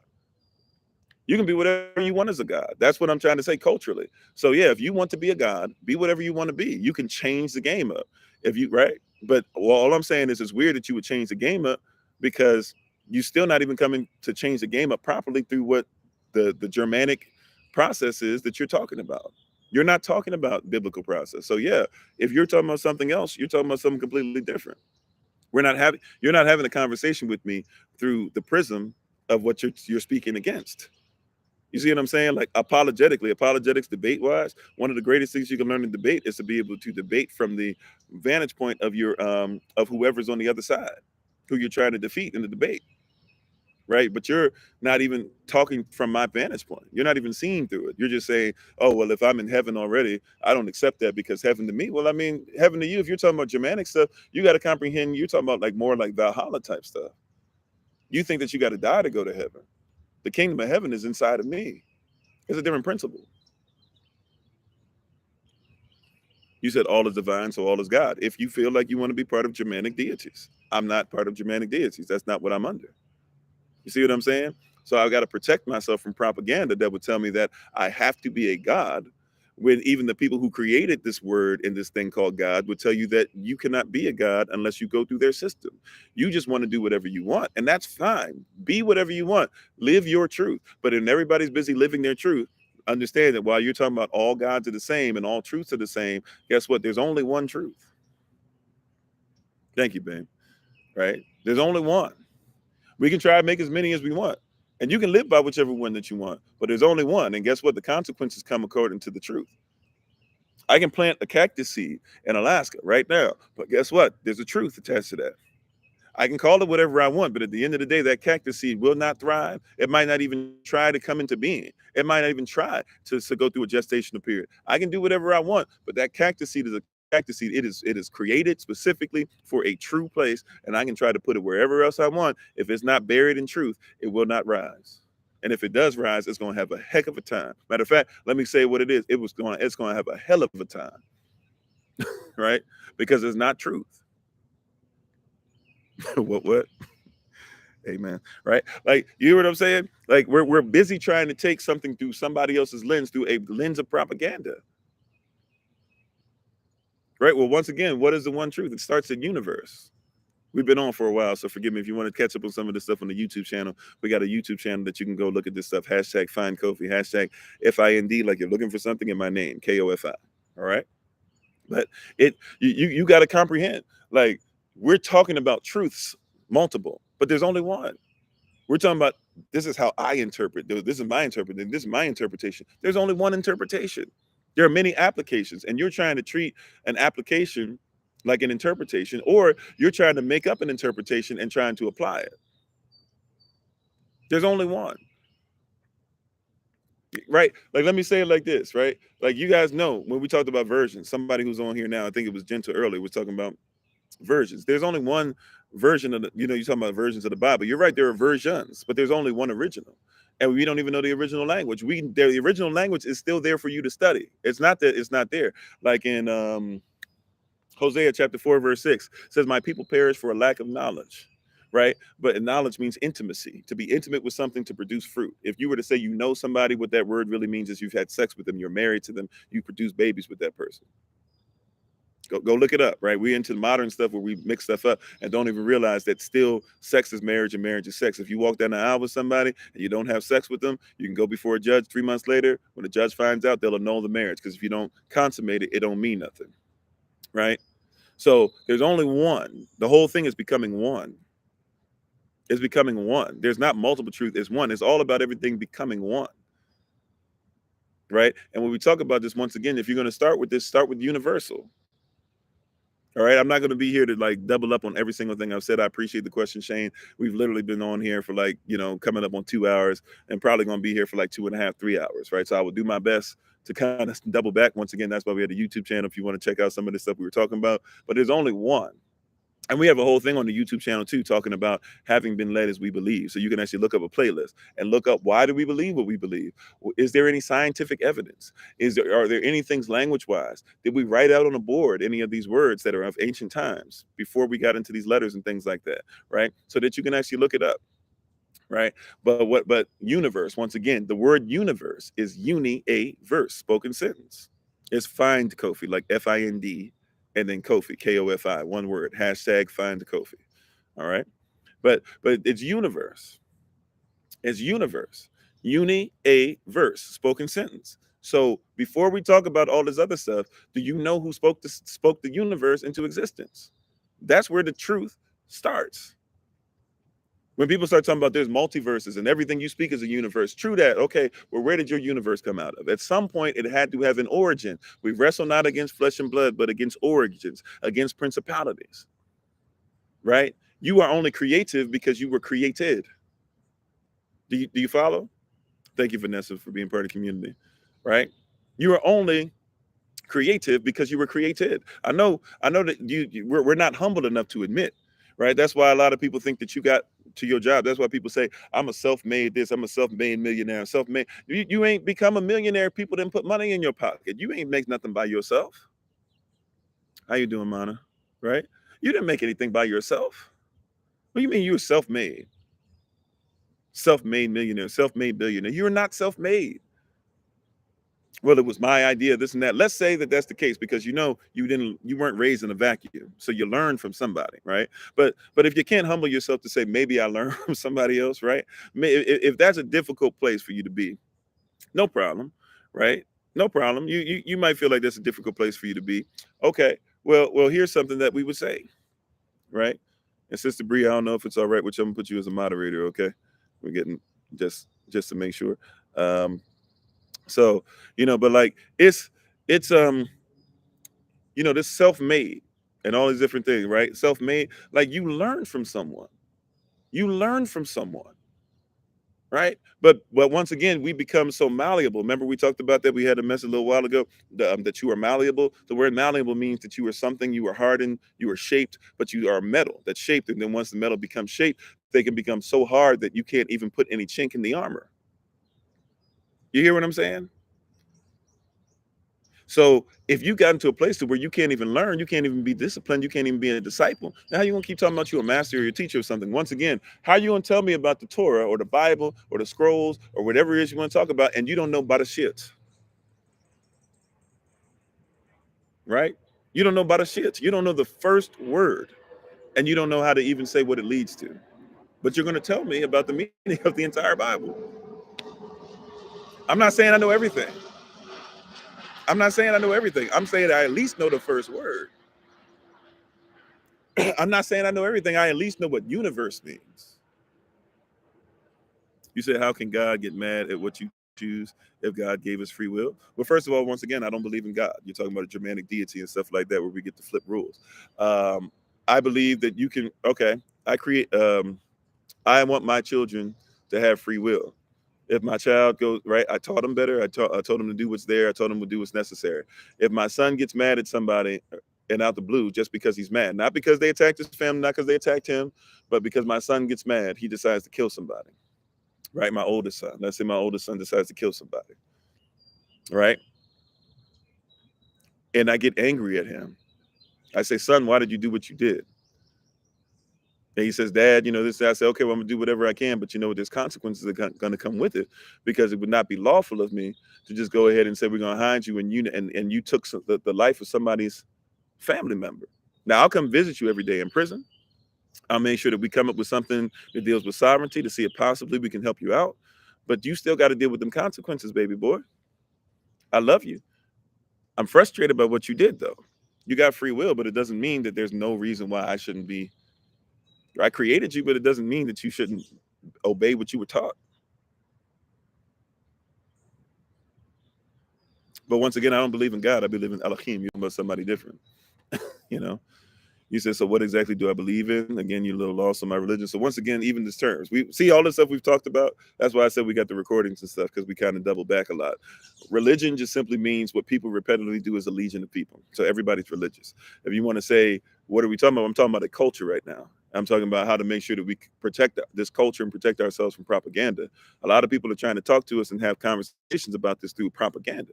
You can be whatever you want as a God. That's what I'm trying to say culturally. So yeah, if you want to be a God, be whatever you want to be. You can change the game up. If you right. But well, all I'm saying is it's weird that you would change the game up, because you still not even coming to change the game up properly through what the Germanic process is that you're talking about. You're not talking about biblical process. So yeah, if you're talking about something else, you're talking about something completely different. You're not having a conversation with me through the prism of what you're speaking against. You see what I'm saying? Like apologetics, debate wise, one of the greatest things you can learn in debate is to be able to debate from the vantage point of your of whoever's on the other side, who you're trying to defeat in the debate, right? But you're not even talking from my vantage point. You're not even seeing through it. You're just saying, "Oh, well, if I'm in heaven already, I don't accept that because heaven to me." Well, I mean, heaven to you. If you're talking about Germanic stuff, you got to comprehend. You're talking about like more like Valhalla type stuff. You think that you got to die to go to heaven. The kingdom of heaven is inside of me. It's a different principle. You said all is divine, so all is God. If you feel like you want to be part of Germanic deities, I'm not part of Germanic deities. That's not what I'm under. You see what I'm saying? So I've got to protect myself from propaganda that would tell me that I have to be a God, when even the people who created this word and this thing called God would tell you that you cannot be a God unless you go through their system. You just want to do whatever you want, and that's fine. Be whatever you want. Live your truth. But when everybody's busy living their truth, understand that while you're talking about all gods are the same and all truths are the same, guess what? There's only one truth. Thank you, Ben. Right? There's only one. We can try to make as many as we want. And you can live by whichever one that you want. But there's only one. And guess what? The consequences come according to the truth. I can plant a cactus seed in Alaska right now. But guess what? There's a truth attached to that. I can call it whatever I want, but at the end of the day, that cactus seed will not thrive. It might not even try to come into being. It might not even try to go through a gestational period. I can do whatever I want, but that cactus seed is a cactus seed. It is created specifically for a true place, and I can try to put it wherever else I want. If it's not buried in truth, it will not rise. And if it does rise, it's going to have a heck of a time. Matter of fact, let me say what it is. It's going to have a hell of a time, right? Because it's not truth. What? Amen. Right? Like, you hear what I'm saying? Like, we're busy trying to take something through somebody else's lens, through a lens of propaganda. Right? Well, once again, what is the one truth? It starts in universe. We've been on for a while, so forgive me if you want to catch up on some of this stuff on the YouTube channel. We got a YouTube channel that you can go look at this stuff. Hashtag find Kofi, hashtag FIND, like you're looking for something in my name, KOFI. All right. But you got to comprehend. Like, we're talking about truths, multiple, but there's only one. We're talking about, this is how I interpret. This is my interpretation. This is my interpretation. There's only one interpretation. There are many applications, and you're trying to treat an application like an interpretation, or you're trying to make up an interpretation and trying to apply it. There's only one, right? Like, let me say it like this, right? Like, you guys know when we talked about versions, somebody who's on here now, I think it was Gentle earlier, was talking about versions. There's only one version of you're talking about versions of the Bible. You're right, there are versions, but there's only one original. And we don't even know the original language. The original language is still there for you to study. It's not that it's not there. Like in Hosea chapter 4, verse 6 says, "My people perish for a lack of knowledge." Right? But knowledge means intimacy, to be intimate with something, to produce fruit. If you were to say you know somebody, what that word really means is you've had sex with them, you're married to them, you produce babies with that person. Go look it up, right? We're into modern stuff where we mix stuff up and don't even realize that still sex is marriage and marriage is sex. If you walk down the aisle with somebody and you don't have sex with them, you can go before a judge 3 months later. When the judge finds out, they'll annul the marriage, because if you don't consummate it, it don't mean nothing, right? So there's only one. The whole thing is becoming one. It's becoming one. There's not multiple truth. It's one. It's all about everything becoming one, right? And when we talk about this, once again, if you're going to start with this, start with universal. All right, I'm not going to be here to like double up on every single thing I've said. I appreciate the question, Shane. We've literally been on here for like, coming up on 2 hours, and probably going to be here for like 2.5, 3 hours, right? So I will do my best to kind of double back. Once again, that's why we had a YouTube channel if you want to check out some of the stuff we were talking about. But there's only one. And we have a whole thing on the YouTube channel too, talking about having been led as we believe. So you can actually look up a playlist and look up, why do we believe what we believe? Is there any scientific evidence? Are there any things language wise? Did we write out on a board any of these words that are of ancient times before we got into these letters and things like that, right? So that you can actually look it up, right? But universe, once again, the word universe is a verse, spoken sentence. It's find Kofi, like FIND, and then Kofi, KOFI, one word, hashtag find Kofi. All right. But it's universe. It's universe. A verse, spoken sentence. So before we talk about all this other stuff, do you know who spoke the universe into existence? That's where the truth starts. When people start talking about there's multiverses and everything you speak is a universe, true that. Okay, well, where did your universe come out of? At some point, it had to have an origin. We wrestle not against flesh and blood, but against origins, against principalities, right? You are only creative because you were created. Do you follow? Thank you, Vanessa, for being part of the community, right? You are only creative because you were created. I know that we're not humble enough to admit, right? That's why a lot of people think that you got to your job. That's why people say, I'm a self-made this, I'm a self-made millionaire, self-made. You ain't become a millionaire. People didn't put money in your pocket. You ain't make nothing by yourself. How you doing, Mana? Right? You didn't make anything by yourself. What do you mean you were self-made? Self-made millionaire, self-made billionaire. You're not self-made. Well, it was my idea, this and that. Let's say that that's the case, because you weren't raised in a vacuum, so you learned from somebody, right? But if you can't humble yourself to say, maybe I learned from somebody else, right? If that's a difficult place for you to be, no problem, right? No problem. You might feel like that's a difficult place for you to be. Okay, well, here's something that we would say, right? And Sister Bree, I don't know if it's all right, which I'm gonna put you as a moderator, okay? We're getting just to make sure. So, but like it's this self-made and all these different things, right? Self-made, like you learn from someone. You learn from someone, right? But once again, we become so malleable. Remember, we talked about that. We had a message a little while ago, that you are malleable. The word malleable means that you are something, you are hardened, you are shaped, but you are metal that's shaped. And then once the metal becomes shaped, they can become so hard that you can't even put any chink in the armor. You hear what I'm saying? So if you got into a place to where you can't even learn, you can't even be disciplined, you can't even be a disciple, now how you gonna keep talking about you a master or your teacher or something? Once again, how you gonna tell me about the Torah or the Bible or the scrolls or whatever it is you want to talk about, and you don't know about the shit, right? You don't know about the shit. You don't know the first word, and you don't know how to even say what it leads to. But you're gonna tell me about the meaning of the entire Bible. I'm not saying I know everything. I'm not saying I know everything. I'm saying I at least know the first word. I'm not saying I know everything. I at least know what universe means. You said, how can God get mad at what you choose if God gave us free will? Well, first of all, once again, I don't believe in God. You're talking about a Germanic deity and stuff like that, where we get to flip rules. I believe that you can, okay, I want my children to have free will. If my child goes right, I taught him better. I told him to do what's there. I told him to do what's necessary. If my son gets mad at somebody and out the blue just because he's mad, not because they attacked his family, not because they attacked him, but because my son gets mad, he decides to kill somebody. Right, my oldest son. Let's say my oldest son decides to kill somebody. Right, and I get angry at him. I say, son, why did you do what you did? And he says, Dad, this. I say, okay, well, I'm gonna do whatever I can, but there's consequences that are gonna come with it, because it would not be lawful of me to just go ahead and say we're gonna hide you, and you took the life of somebody's family member. Now I'll come visit you every day in prison. I'll make sure that we come up with something that deals with sovereignty to see if possibly we can help you out. But you still got to deal with them consequences, baby boy. I love you. I'm frustrated by what you did, though. You got free will, but it doesn't mean that there's no reason why I shouldn't be. I created you, but it doesn't mean that you shouldn't obey what you were taught. But once again, I don't believe in God. I believe in Elohim. You about somebody different, you know. You said, so what exactly do I believe in? Again, you're a little lost on my religion. So once again, even these terms, we see all the stuff we've talked about. That's why I said we got the recordings and stuff, because we kind of double back a lot. Religion just simply means what people repetitively do as a legion of people. So everybody's religious. If you want to say, what are we talking about? I'm talking about the culture right now. I'm talking about how to make sure that we protect this culture and protect ourselves from propaganda. A lot of people are trying to talk to us and have conversations about this through propaganda.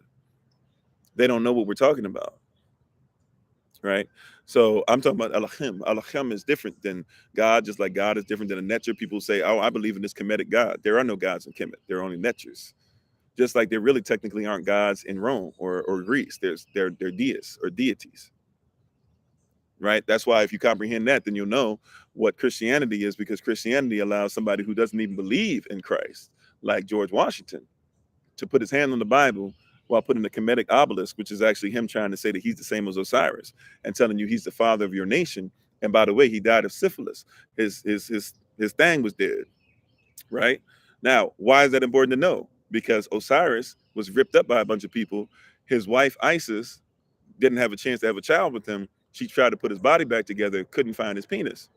They don't know what we're talking about. Right? So I'm talking about Elohim. Elohim is different than God, just like God is different than a Netzer. People say, oh, I believe in this Kemetic God. There are no gods in Kemet. There are only Netzers. Just like there really technically aren't gods in Rome or Greece. They're deists or deities. Right? That's why if you comprehend that, then you'll know what Christianity is, because Christianity allows somebody who doesn't even believe in Christ, like George Washington, to put his hand on the Bible while putting the Kemetic obelisk, which is actually him trying to say that he's the same as Osiris and telling you he's the father of your nation. And by the way, he died of syphilis. His thing was dead. Right? Now, why is that important to know? Because Osiris was ripped up by a bunch of people. His wife Isis didn't have a chance to have a child with him. She tried to put his body back together, couldn't find his penis.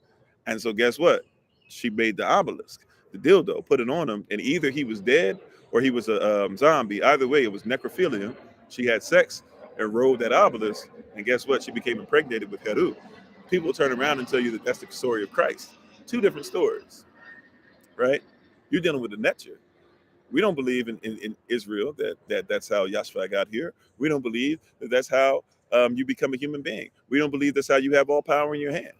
And so guess what? She made the obelisk, the dildo, put it on him, and either he was dead or he was a zombie. Either way, it was necrophilia. She had sex and rode that obelisk, and guess what? She became impregnated with Heru. People turn around and tell you that that's the story of Christ. Two different stories, right? You're dealing with the Netzer. We don't believe in Israel that's how Yahshua got here. We don't believe that that's how you become a human being. We don't believe that's how you have all power in your hand.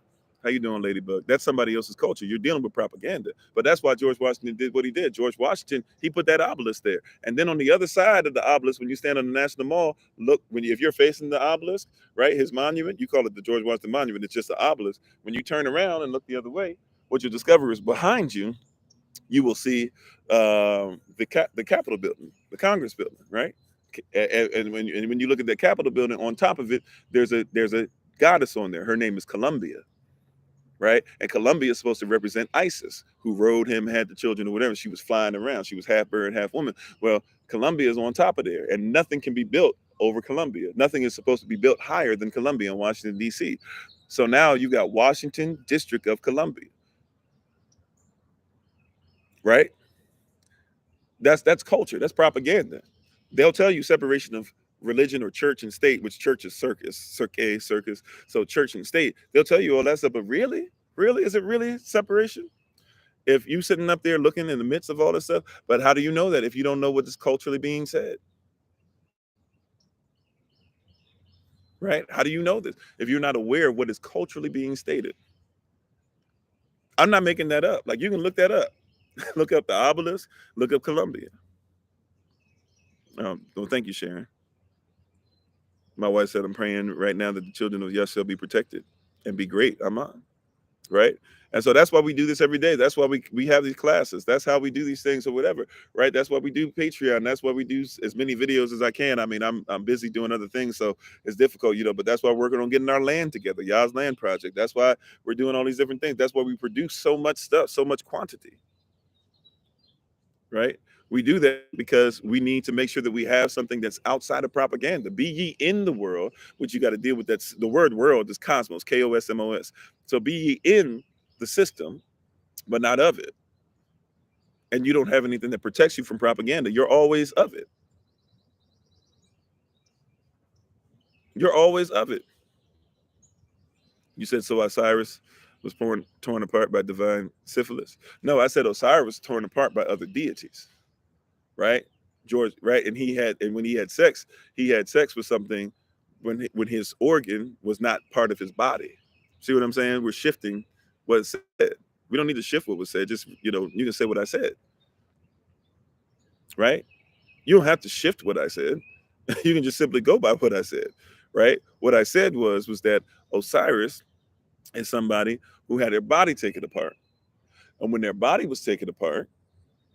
How you doing, Ladybug? That's somebody else's culture. You're dealing with propaganda. But that's why George Washington did what he did. George Washington, he put that obelisk there. And then on the other side of the obelisk, when you stand on the National Mall, look, if you're facing the obelisk, right, his monument, you call it the George Washington Monument, it's just an obelisk. When you turn around and look the other way, what you'll discover is behind you, you will see the Capitol building, the Congress building, right? And when you look at the Capitol building, on top of it, there's a goddess on there. Her name is Columbia, right? And Columbia is supposed to represent Isis, who rode him, had the children or whatever. She was flying around. She was half bird, half woman. Well, Columbia is on top of there, and nothing can be built over Columbia. Nothing is supposed to be built higher than Columbia in Washington, D.C. So now you got Washington District of Columbia, right? That's culture. That's propaganda. They'll tell you separation of religion or church and state, which church is circus. So church and state, they'll tell you all that stuff. But really, is it really separation? If you sitting up there looking in the midst of all this stuff, but how do you know that if you don't know what is culturally being said? Right? How do you know this if you're not aware of what is culturally being stated? I'm not making that up. Like, you can look that up. Look up the obelisk, look up Columbia. Well, thank you, Sharon. My wife said, I'm praying right now that the children of Yah shall be protected and be great. I'm on. Right. And so that's why we do this every day. That's why we have these classes. That's how we do these things or whatever. Right. That's why we do Patreon. That's why we do as many videos as I can. I mean, I'm busy doing other things, so it's difficult, but that's why we're working on getting our land together, Yah's land project. That's why we're doing all these different things. That's why we produce so much stuff, so much quantity. Right. We do that because we need to make sure that we have something that's outside of propaganda. Be ye in the world, which you got to deal with. That's the word world is cosmos, Kosmos. So be ye in the system, but not of it. And you don't have anything that protects you from propaganda. You're always of it. You're always of it. You said, so Osiris was torn apart by divine syphilis. No, I said Osiris was torn apart by other deities. Right? George, right? And when he had sex with something when his organ was not part of his body. See what I'm saying? We're shifting what's said. We don't need to shift what was said. Just, you can say what I said. Right? You don't have to shift what I said. You can just simply go by what I said. right? What I said was that Osiris is somebody who had their body taken apart. And when their body was taken apart,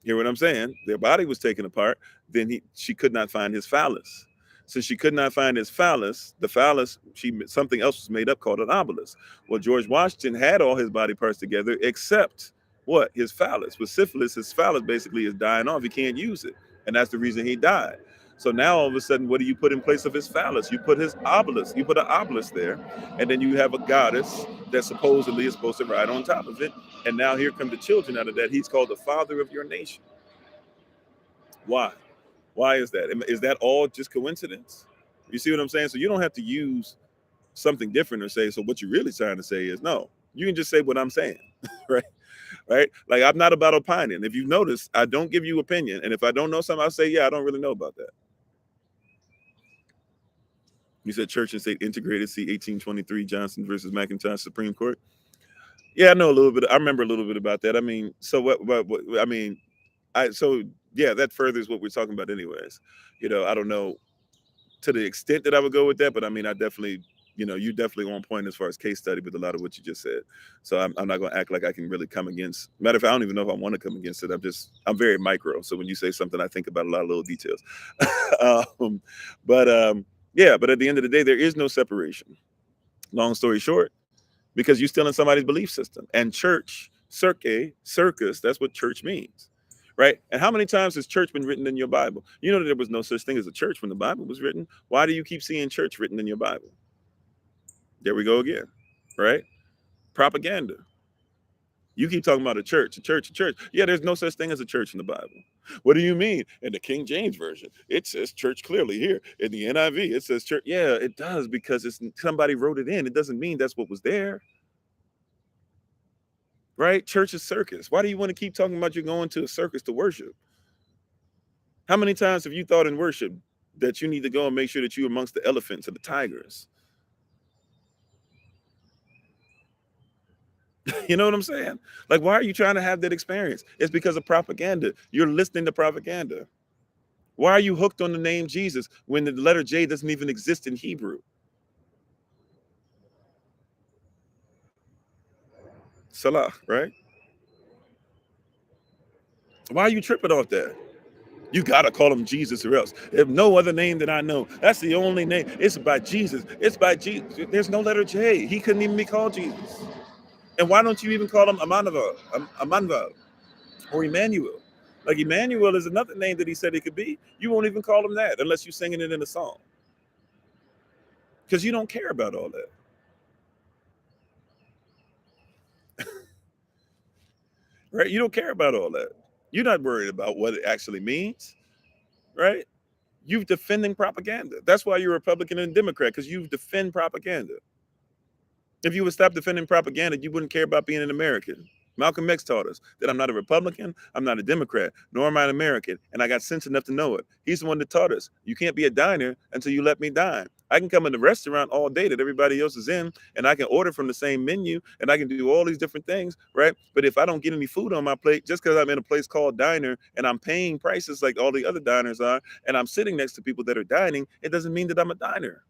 hear what I'm saying? Their body was taken apart. Then she could not find his phallus. Since she could not find his phallus, the phallus, something else was made up called an obelisk. Well, George Washington had all his body parts together except what? His phallus. With syphilis, his phallus basically is dying off. He can't use it. And that's the reason he died. So now all of a sudden, what do you put in place of his phallus? You put his obelisk. You put an obelisk there, and then you have a goddess that supposedly is supposed to ride on top of it. And now here come the children out of that. He's called the father of your nation. Why? Why is that? Is that all just coincidence? You see what I'm saying? So you don't have to use something different or say, so what you're really trying to say is no. You can just say what I'm saying, right? Right? Like I'm not about opining. If you notice, I don't give you opinion. And if I don't know something, I'll say, yeah, I don't really know about that. You said church and state integrated, see 1823 Johnson versus McIntosh Supreme Court. Yeah, I know a little bit. I remember a little bit about that. I mean, so what I mean, so yeah, that furthers what we're talking about anyways. I don't know to the extent that I would go with that, but I mean, I definitely, you definitely on point as far as case study with a lot of what you just said. So I'm not going to act like I can really come against. Matter of fact, I don't even know if I want to come against it. I'm very micro. So when you say something, I think about a lot of little details. um, but yeah, but at the end of the day, there is no separation. Long story short, because you're still in somebody's belief system. And church, circus, that's what church means. Right? And how many times has church been written in your Bible? You know that there was no such thing as a church when the Bible was written. Why do you keep seeing church written in your Bible? There we go again. Right? Propaganda. You keep talking about a church, a church, a church. Yeah, there's no such thing as a church in the Bible. What do you mean? In the King James Version, it says church clearly here. In the NIV, it says church. Yeah, it does because somebody wrote it in. It doesn't mean that's what was there. Right? Church is circus. Why do you want to keep talking about you're going to a circus to worship? How many times have you thought in worship that you need to go and make sure that you're amongst the elephants or the tigers? You know what I'm saying? Like, why are you trying to have that experience? It's because of propaganda. You're listening to propaganda. Why are you hooked on the name Jesus when the letter J doesn't even exist in Hebrew? Salah, right? Why are you tripping off that? You gotta call him Jesus or else. There's no other name that I know. That's the only name. It's by Jesus. It's by Jesus. There's no letter J. He couldn't even be called Jesus. And why don't you even call him Amanva, or Emmanuel? Like Emmanuel is another name that he said it could be. You won't even call him that unless you're singing it in a song. Because you don't care about all that. Right? You don't care about all that. You're not worried about what it actually means, right? You're defending propaganda. That's why you're Republican and Democrat, because you defend propaganda. If you would stop defending propaganda, you wouldn't care about being an American. Malcolm X taught us that I'm not a Republican, I'm not a Democrat, nor am I an American, and I got sense enough to know it. He's the one that taught us you can't be a diner until you let me dine. I can come in the restaurant all day that everybody else is in, and I can order from the same menu, and I can do all these different things, right? But if I don't get any food on my plate, just because I'm in a place called diner and I'm paying prices like all the other diners are, and I'm sitting next to people that are dining, it doesn't mean that I'm a diner.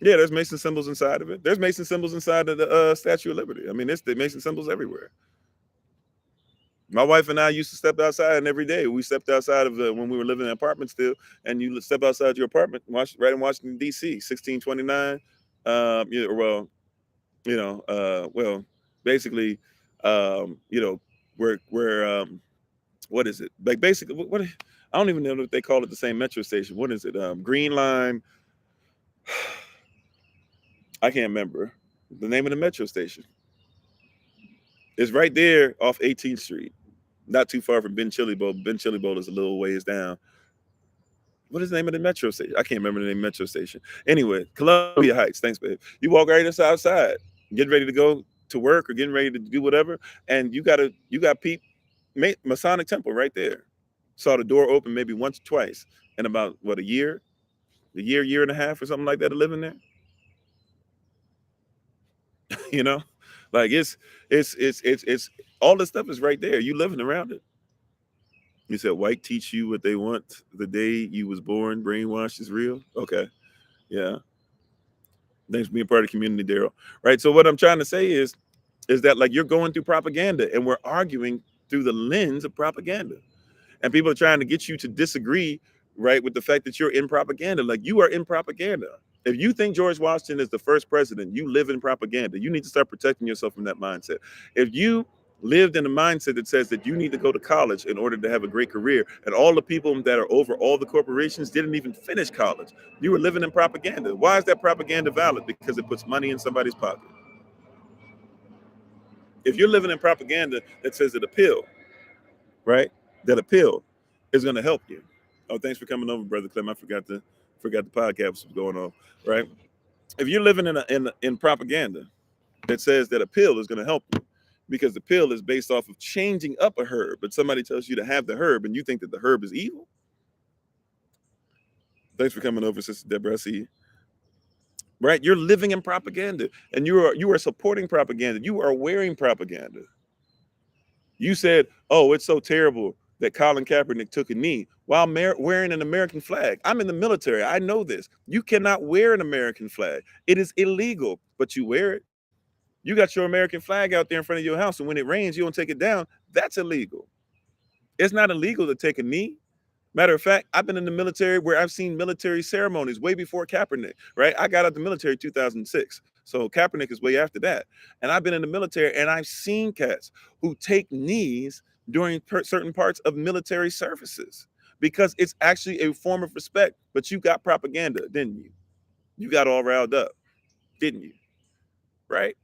Yeah, there's Mason symbols inside of it. There's Mason symbols inside of the Statue of Liberty. I mean, it's the Mason symbols everywhere. My wife and I used to step outside, and every day we stepped outside of when we were living in apartments still, and you step outside your apartment, right in Washington D.C., 1629. Yeah, well, basically, where what is it? Like basically, what I don't even know if they call it the same metro station. What is it? Green Line. I can't remember the name of the metro station. It's right there off 18th Street, not too far from Ben Chili Bowl. Ben Chili Bowl is a little ways down. What is the name of the metro station? I can't remember the name of the metro station. Anyway, Columbia Heights. Thanks, babe. You walk right outside, getting ready to go to work or getting ready to do whatever, and you got Masonic Temple right there. Saw the door open maybe once or twice in about what year and a half or something like that to live in there. You know, like it's all this stuff is right there. You living around it. You said white teach you what they want the day you was born. Brainwash is real. Okay. Yeah. Thanks for being part of the community, Daryl. Right. So what I'm trying to say is that like you're going through propaganda and we're arguing through the lens of propaganda. And people are trying to get you to disagree, right, with the fact that you're in propaganda. Like you are in propaganda. If you think George Washington is the first president, you live in propaganda. You need to start protecting yourself from that mindset. If you lived in a mindset that says that you need to go to college in order to have a great career, and all the people that are over all the corporations didn't even finish college, you were living in propaganda. Why is that propaganda valid? Because it puts money in somebody's pocket. If you're living in propaganda that says that a pill, right, that a pill is going to help you. Oh, thanks for coming over, brother Clem. I forgot the podcast was going on, right? If you're living in propaganda that says that a pill is going to help you, because the pill is based off of changing up a herb, but somebody tells you to have the herb and you think that the herb is evil. Thanks for coming over, Sister Deborah. I see you. Right? You're living in propaganda, and you are supporting propaganda. You are wearing propaganda. You said, "Oh, it's so terrible that Colin Kaepernick took a knee while wearing an American flag." I'm in the military. I know this. You cannot wear an American flag. It is illegal, but you wear it. You got your American flag out there in front of your house, and when it rains, you don't take it down. That's illegal. It's not illegal to take a knee. Matter of fact, I've been in the military where I've seen military ceremonies way before Kaepernick, right? I got out the military 2006. So Kaepernick is way after that. And I've been in the military and I've seen cats who take knees during certain parts of military services because it's actually a form of respect. But you got propaganda, didn't you? You got all riled up, didn't you? Right?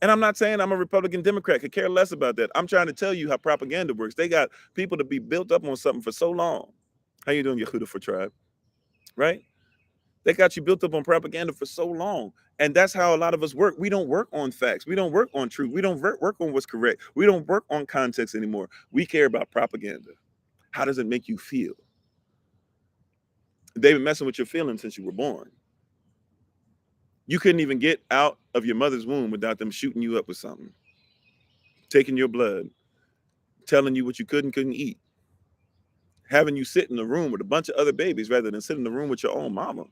And I'm not saying I'm a Republican Democrat, could care less about that. I'm trying to tell you how propaganda works. They got people to be built up on something for so long. How you doing, Yehuda for tribe? Right? They got you built up on propaganda for so long. And that's how a lot of us work. We don't work on facts. We don't work on truth. We don't work on what's correct. We don't work on context anymore. We care about propaganda. How does it make you feel? They've been messing with your feelings since you were born. You couldn't even get out of your mother's womb without them shooting you up with something, taking your blood, telling you what you couldn't eat, having you sit in the room with a bunch of other babies rather than sit in the room with your own mama.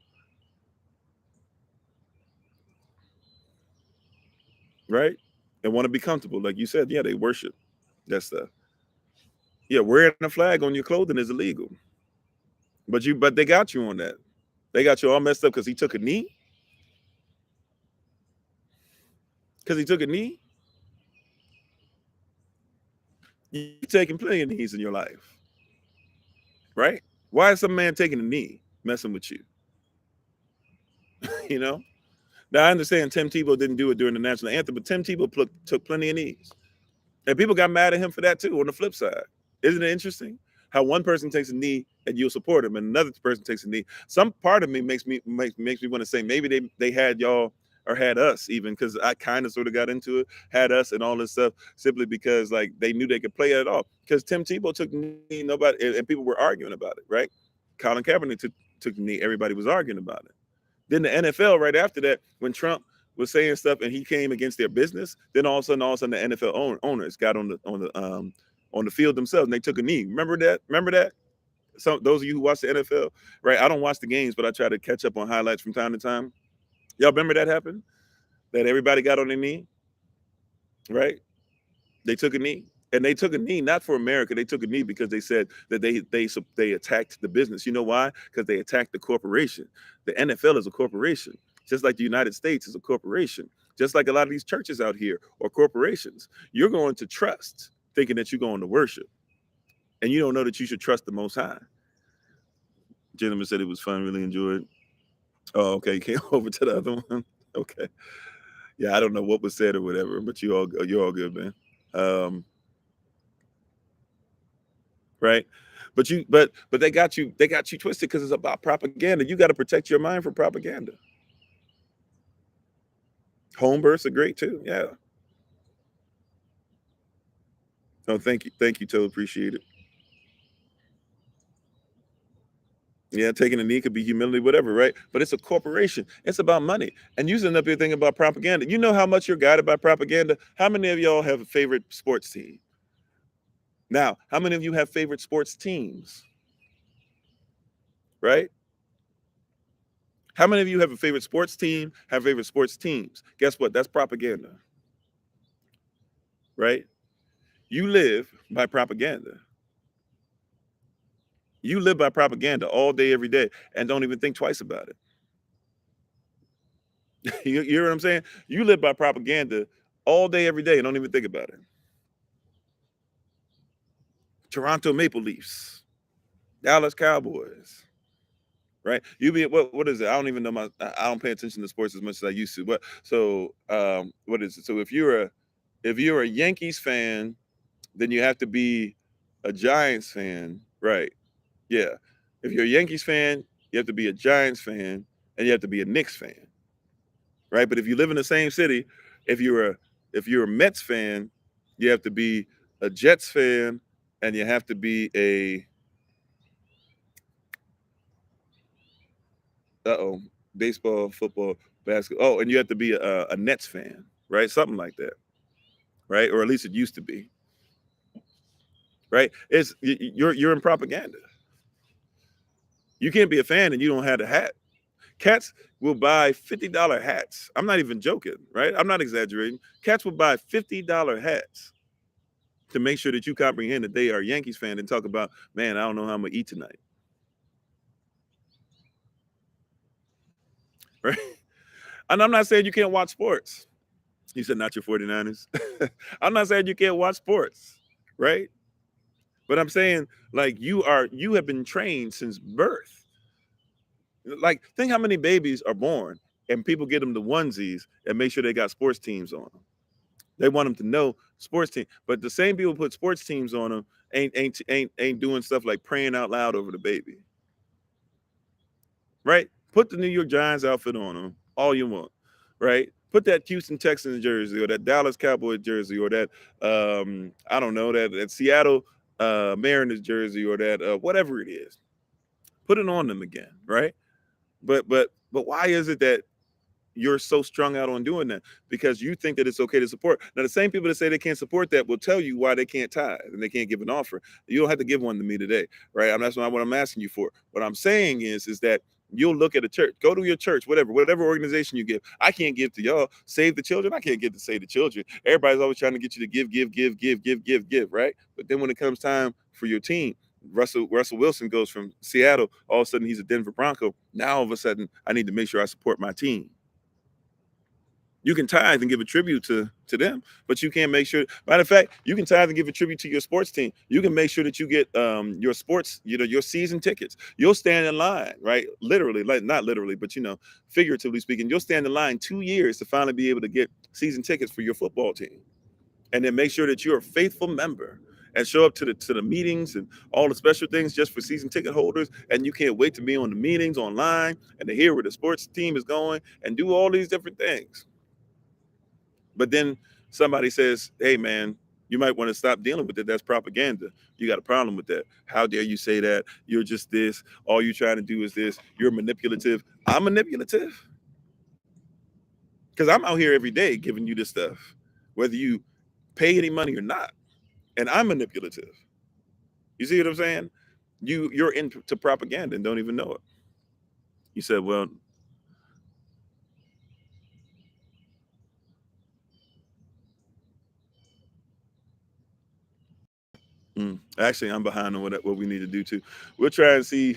Right? And want to be comfortable. Like you said, yeah, they worship that stuff. Yeah, wearing a flag on your clothing is illegal. But they got you on that. They got you all messed up because he took a knee. Because he took a knee. You've taken plenty of knees in your life. Right? Why is some man taking a knee messing with you? You know? Now I understand Tim Tebow didn't do it during the national anthem, but Tim Tebow took plenty of knees. And people got mad at him for that too, on the flip side. Isn't it interesting how one person takes a knee and you'll support him and another person takes a knee? Some part of me makes me want to say maybe they had y'all or had us even, because I kind of sort of got into it, had us and all this stuff simply because like they knew they could play it off. Because Tim Tebow took the knee, nobody, and people were arguing about it, right? Colin Kaepernick took the knee, everybody was arguing about it. Then the NFL right after that, when Trump was saying stuff and he came against their business, then all of a sudden the NFL owners got on the field themselves and they took a knee. Remember that? Some those of you who watch the NFL, right? I don't watch the games, but I try to catch up on highlights from time to time. Y'all remember that happened? That everybody got on their knee, right? They took a knee. And they took a knee not for America. They took a knee because they said that they attacked the business. You know why? Because they attacked the corporation. The NFL is a corporation, just like the United States is a corporation. Just like a lot of these churches out here or corporations. You're going to trust, thinking that you're going to worship, and you don't know that you should trust the Most High. Gentleman said it was fun, really enjoyed. Oh, okay. You came over to the other one. Okay. Yeah, I don't know what was said or whatever, but you're all good, man. Right? But they got you twisted because it's about propaganda. You got to protect your mind from propaganda. Home births are great too. Yeah. Oh, thank you, Toe. Appreciate it. Yeah, taking a knee could be humility, whatever, right? But it's a corporation. It's about money. And using up your thing about propaganda. You know how much you're guided by propaganda? How many of y'all have a favorite sports team? Now, how many of you have favorite sports teams? Right? How many of you have a favorite sports team, have favorite sports teams? Guess what? That's propaganda, right? You live by propaganda. You live by propaganda all day, every day, and don't even think twice about it. You hear what I'm saying? You live by propaganda all day, every day, and don't even think about it. Toronto Maple Leafs, Dallas Cowboys, right? You be what is it? I don't even know I don't pay attention to sports as much as I used to. But so what is it? So if you're a Yankees fan, then you have to be a Giants fan, right? Yeah. If you're a Yankees fan, you have to be a Giants fan, and you have to be a Knicks fan, right? But if you live in the same city, if you're a if you're a Mets fan, you have to be a Jets fan, and you have to be a uh-oh, baseball, football, basketball. Oh, and you have to be a Nets fan, right? Something like that, right? Or at least it used to be, right? You're in propaganda. You can't be a fan and you don't have the hat. Cats will buy $50 hats. I'm not even joking, right? I'm not exaggerating. Cats will buy $50 hats to make sure that you comprehend that they are a Yankees fan and talk about, man, I don't know how I'm gonna eat tonight, right? And I'm not saying you can't watch sports. You said not your 49ers. I'm not saying you can't watch sports, right? But I'm saying like you have been trained since birth. Like think how many babies are born and people get them the onesies and make sure they got sports teams on them. They want them to know sports team, but the same people put sports teams on them ain't doing stuff like praying out loud over the baby, right? Put the New York Giants outfit on them all you want, right? Put that Houston Texans jersey or that Dallas Cowboys jersey or that I don't know that Seattle Mariners jersey or that whatever it is. Put it on them again, right? But why is it that you're so strung out on doing that? Because you think that it's okay to support. Now, the same people that say they can't support that will tell you why they can't tithe and they can't give an offer. You don't have to give one to me today, right? That's not what I'm asking you for. What I'm saying is that you'll look at a church, go to your church, whatever organization you give. I can't give to y'all. Save the children. I can't get to save the children. Everybody's always trying to get you to give, right? But then when it comes time for your team, Russell Wilson goes from Seattle. All of a sudden, he's a Denver Bronco. Now, all of a sudden, I need to make sure I support my team. You can tithe and give a tribute to them, but you can't make sure. Matter of fact, you can tithe and give a tribute to your sports team. You can make sure that you get your sports, your season tickets. You'll stand in line, right? Literally, like not literally, but figuratively speaking, you'll stand in line 2 years to finally be able to get season tickets for your football team, and then make sure that you're a faithful member and show up to the meetings and all the special things just for season ticket holders. And you can't wait to be on the meetings online and to hear where the sports team is going and do all these different things. But then somebody says, hey, man, you might want to stop dealing with it. That's propaganda. You got a problem with that. How dare you say that? You're just this. All you're trying to do is this. You're manipulative. I'm manipulative because I'm out here every day giving you this stuff, whether you pay any money or not. And I'm manipulative. You see what I'm saying? You're into propaganda and don't even know it. You said, well, actually, I'm behind on what we need to do too. We'll try and see.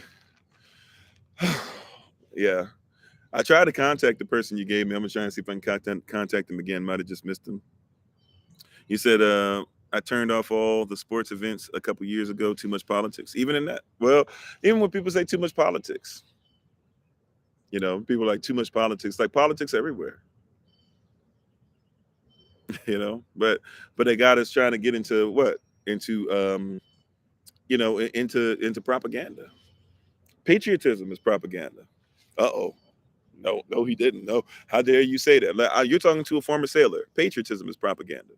Yeah. I tried to contact the person you gave me. I'm gonna try and see if I can contact him again. Might have just missed him. You said I turned off all the sports events a couple years ago. Too much politics. Even in that, well, even when people say too much politics, people like too much politics. Like politics everywhere, But they got us trying to get into what? Into into propaganda. Patriotism is propaganda. Uh-oh. No, no, he didn't. No, how dare you say that? Like, you're talking to a former sailor. Patriotism is propaganda.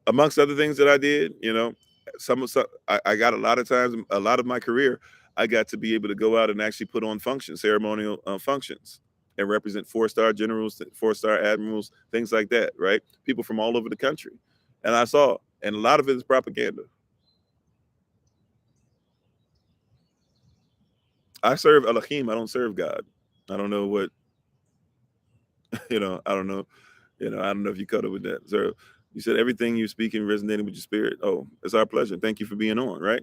Amongst other things that I did, I got a lot of times, a lot of my career, I got to be able to go out and actually put on functions, ceremonial functions, and represent four-star generals, four-star admirals, things like that, right? People from all over the country. And I saw And a lot of it is propaganda. I serve Elohim. I don't serve God. I don't know what, I don't know. I don't know if you cut it with that. So you said everything you speaking resonating with your spirit. Oh, it's our pleasure. Thank you for being on, right?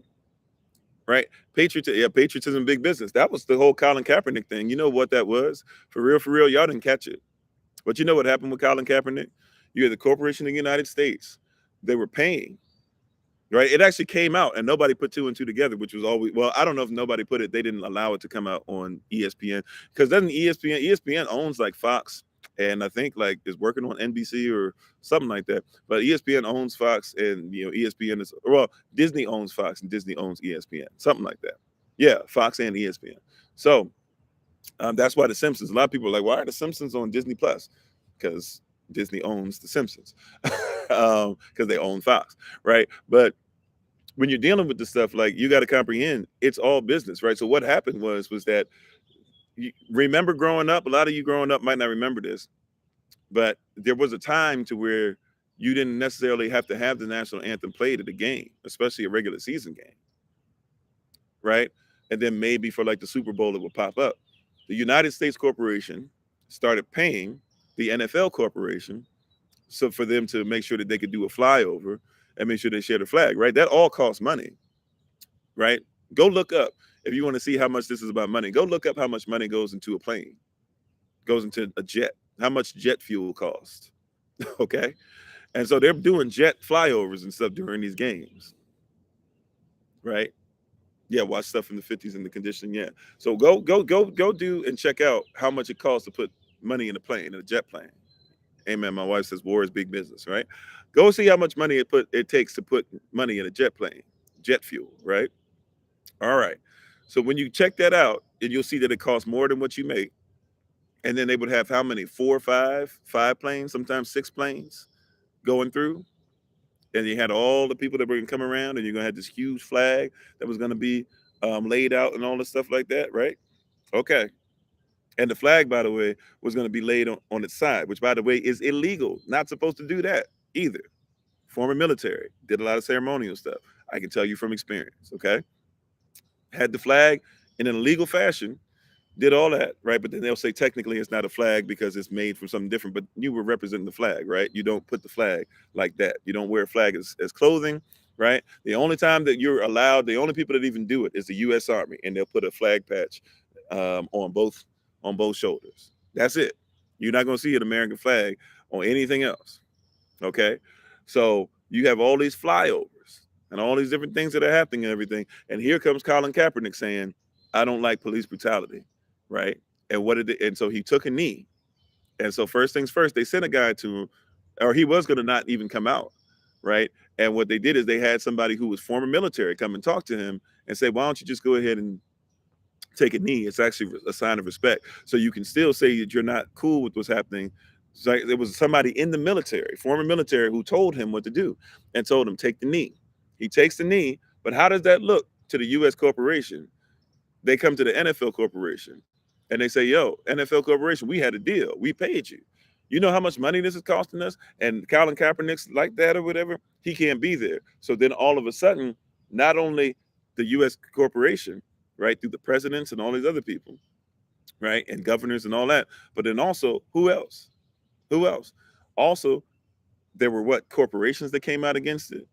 Right. Patriotism, big business. That was the whole Colin Kaepernick thing. You know what that was? For real, y'all didn't catch it. But you know what happened with Colin Kaepernick? You had the corporation in the United States. They were paying. Right. It actually came out and nobody put two and two together, which was always, well, I don't know if nobody put it. They didn't allow it to come out on ESPN because doesn't ESPN owns like Fox and I think like is working on NBC or something like that. But ESPN owns Fox and ESPN is, well, Disney owns Fox and Disney owns ESPN, something like that. Yeah, Fox and ESPN. So that's why The Simpsons. A lot of people are like, why are The Simpsons on Disney Plus? Because Disney owns The Simpsons because they own Fox, right? But when you're dealing with the stuff, like you got to comprehend, it's all business, right? So what happened was that remember growing up. A lot of you growing up might not remember this, but there was a time to where you didn't necessarily have to have the national anthem played at a game, especially a regular season game, right? And then maybe for like the Super Bowl, it would pop up. The United States Corporation started paying the NFL Corporation so for them to make sure that they could do a flyover and make sure they share the flag, right? That all costs money, right? Go look up if you want to see how much this is about money. Go look up how much money goes into a plane, goes into a jet, how much jet fuel costs. Okay. And so they're doing jet flyovers and stuff during these games, right? Yeah, watch stuff from the 50s and the conditioning. Yeah. So go do and check out how much it costs to put money in a plane, in a jet plane. Amen. My wife says war is big business, right? Go see how much money it takes to put money in a jet plane, jet fuel, right? All right. So when you check that out, and you'll see that it costs more than what you make. And then they would have how many? Four or five planes, sometimes six planes going through. And you had all the people that were going to come around, and you're going to have this huge flag that was going to be laid out and all this stuff like that, right? Okay. And the flag, by the way, was going to be laid on its side, which, by the way, is illegal. Not supposed to do that either. Former military, did a lot of ceremonial stuff. I can tell you from experience, okay? Had the flag in an illegal fashion, did all that, right? But then they'll say technically it's not a flag because it's made from something different, but you were representing the flag, right? You don't put the flag like that. You don't wear a flag as clothing, right? The only time that you're allowed, the only people that even do it is the U.S. Army, and they'll put a flag patch on both shoulders. That's it. You're not going to see an American flag on anything else, okay? So you have all these flyovers and all these different things that are happening and everything. And here comes Colin Kaepernick saying, I don't like police brutality, right? And what did it, and so he took a knee. And so first things first, they sent a guy to him, or he was going to not even come out, right? And what they did is they had somebody who was former military come and talk to him and say, why don't you just go ahead and take a knee? It's actually a sign of respect. So you can still say that you're not cool with what's happening. So there was somebody in the military, former military, who told him what to do and told him, take the knee. He takes the knee, but how does that look to the U.S. corporation? They come to the NFL corporation and they say, yo, NFL corporation, we had a deal. We paid you. You know how much money this is costing us? And Colin Kaepernick's like that or whatever, he can't be there. So then all of a sudden, not only the U.S. corporation, right, through the presidents and all these other people, right, and governors and all that, but then also who else? Who else? Also, there were what, corporations that came out against it,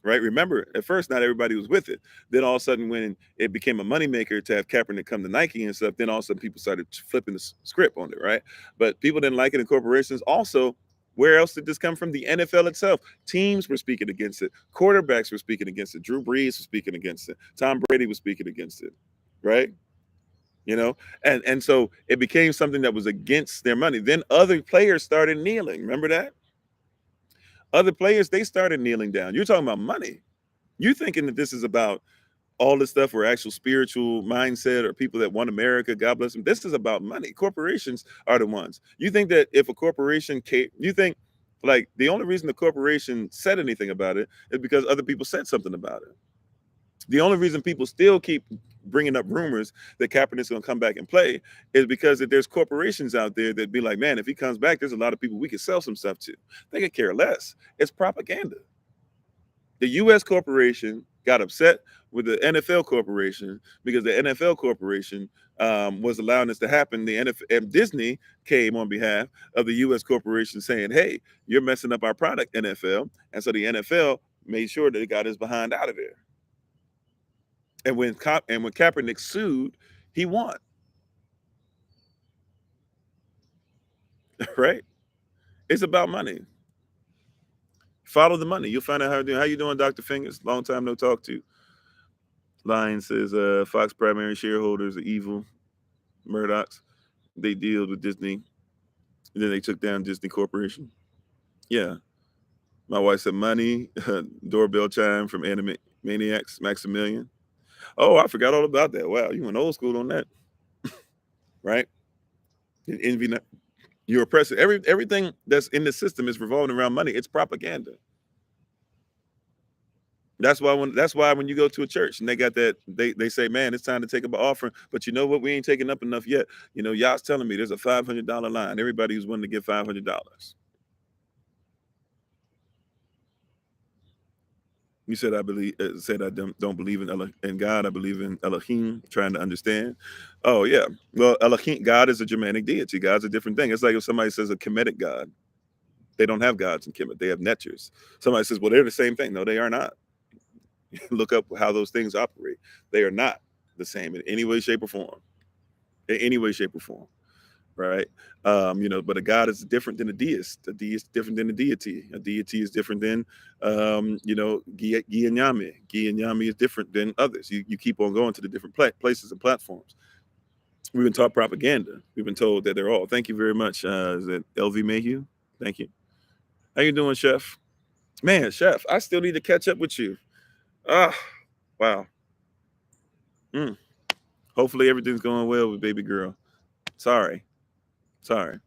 right? Remember, at first, not everybody was with it. Then all of a sudden, when it became a moneymaker to have Kaepernick come to Nike and stuff, then all of a sudden people started flipping the script on it, right? But people didn't like it in corporations. Also, where else did this come from? The NFL itself. Teams were speaking against it. Quarterbacks were speaking against it. Drew Brees was speaking against it. Tom Brady was speaking against it, right? You know, and so it became something that was against their money. Then other players started kneeling. Remember that? Other players, they started kneeling down. You're talking about money. You thinking that this is about all this stuff or actual spiritual mindset or people that want America, God bless them. This is about money. Corporations are the ones. You think that if a corporation you think like the only reason the corporation said anything about it is because other people said something about it. The only reason people still keep bringing up rumors that Kaepernick's going to come back and play is because that there's corporations out there that be like, man, if he comes back, there's a lot of people we could sell some stuff to. They could care less. It's propaganda. The U.S. corporation got upset with the NFL corporation because the NFL corporation was allowing this to happen. The NFL and Disney came on behalf of the U.S. corporation saying, "Hey, you're messing up our product, NFL," and so the NFL made sure that it got his behind out of there. And when Kaepernick sued, he won. Right? It's about money. Follow the money. You'll find out how you're doing. How you doing, Dr. Fingers? Long time no talk to. Lion says Fox primary shareholders are evil. Murdochs. They deal with Disney. And then they took down Disney Corporation. Yeah. My wife said money. Doorbell chime from Anime Maniacs, Maximilian. Oh, I forgot all about that. Wow, you went old school on that, right? Envy, you're oppressive. Everything that's in the system is revolving around money. It's propaganda. That's why when you go to a church and they got that, they say, man, it's time to take up an offering. But you know what? We ain't taking up enough yet. Y'all's telling me there's a $500 line. Everybody who's willing to give $500. You said I don't believe in God. I believe in Elohim. Trying to understand. Oh yeah. Well, Elohim, God is a Germanic deity. God's a different thing. It's like if somebody says a Kemetic God. They don't have gods in Kemet. They have netchers. Somebody says, well, they're the same thing. No, they are not. Look up how those things operate. They are not the same in any way, shape, or form. In any way, shape, or form. Right. But a god is different than a deist. A deist is different than a deity. A deity is different than Giyanyame. Giyanyame is different than others. You keep on going to the different places and platforms. We've been taught propaganda. We've been told that they're all. Thank you very much. Is it LV Mayhew? Thank you. How you doing, Chef? Man, Chef, I still need to catch up with you. Ah, wow. Mm. Hopefully everything's going well with baby girl. Sorry. Sorry.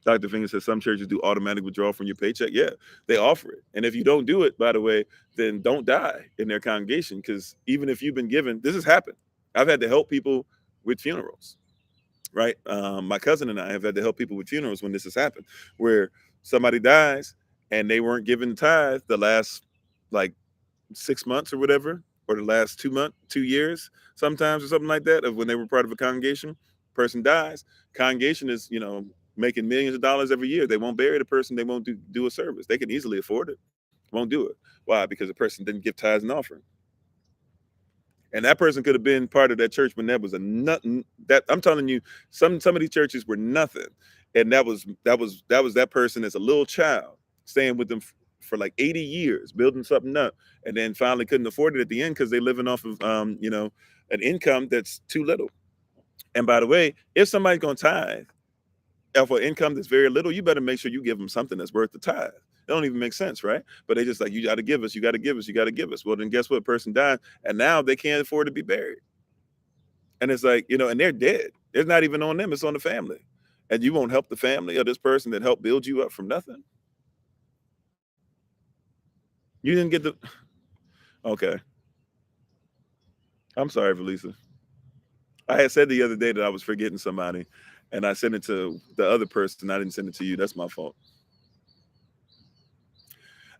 Dr. Finger says some churches do automatic withdrawal from your paycheck. Yeah, they offer it. And if you don't do it, by the way, then don't die in their congregation. Because even if you've been given, this has happened. I've had to help people with funerals, right? My cousin and I have had to help people with funerals when this has happened, where somebody dies and they weren't given the tithe the last like 6 months or whatever, or the last 2 months, 2 years, sometimes, or something like that, of when they were part of a congregation. Person dies, congregation is, making millions of dollars every year. They won't bury the person. They won't do a service. They can easily afford it. Won't do it. Why? Because the person didn't give tithes and offering. And that person could have been part of that church when that was a nothing. That I'm telling you, some of these churches were nothing, and that person as a little child staying with them for like 80 years, building something up, and then finally couldn't afford it at the end because they're living off of an income that's too little. And by the way, if somebody's gonna tithe for income that's very little, you better make sure you give them something that's worth the tithe. It don't even make sense, right? But they just like, you got to give us, you got to give us, you got to give us. Well, then guess what? Person died, and now they can't afford to be buried. And it's like, and they're dead. It's not even on them; it's on the family. And you won't help the family of this person that helped build you up from nothing. You didn't get the. Okay, I'm sorry, Felisa. I had said the other day that I was forgetting somebody, and I sent it to the other person. I didn't send it to you. That's my fault.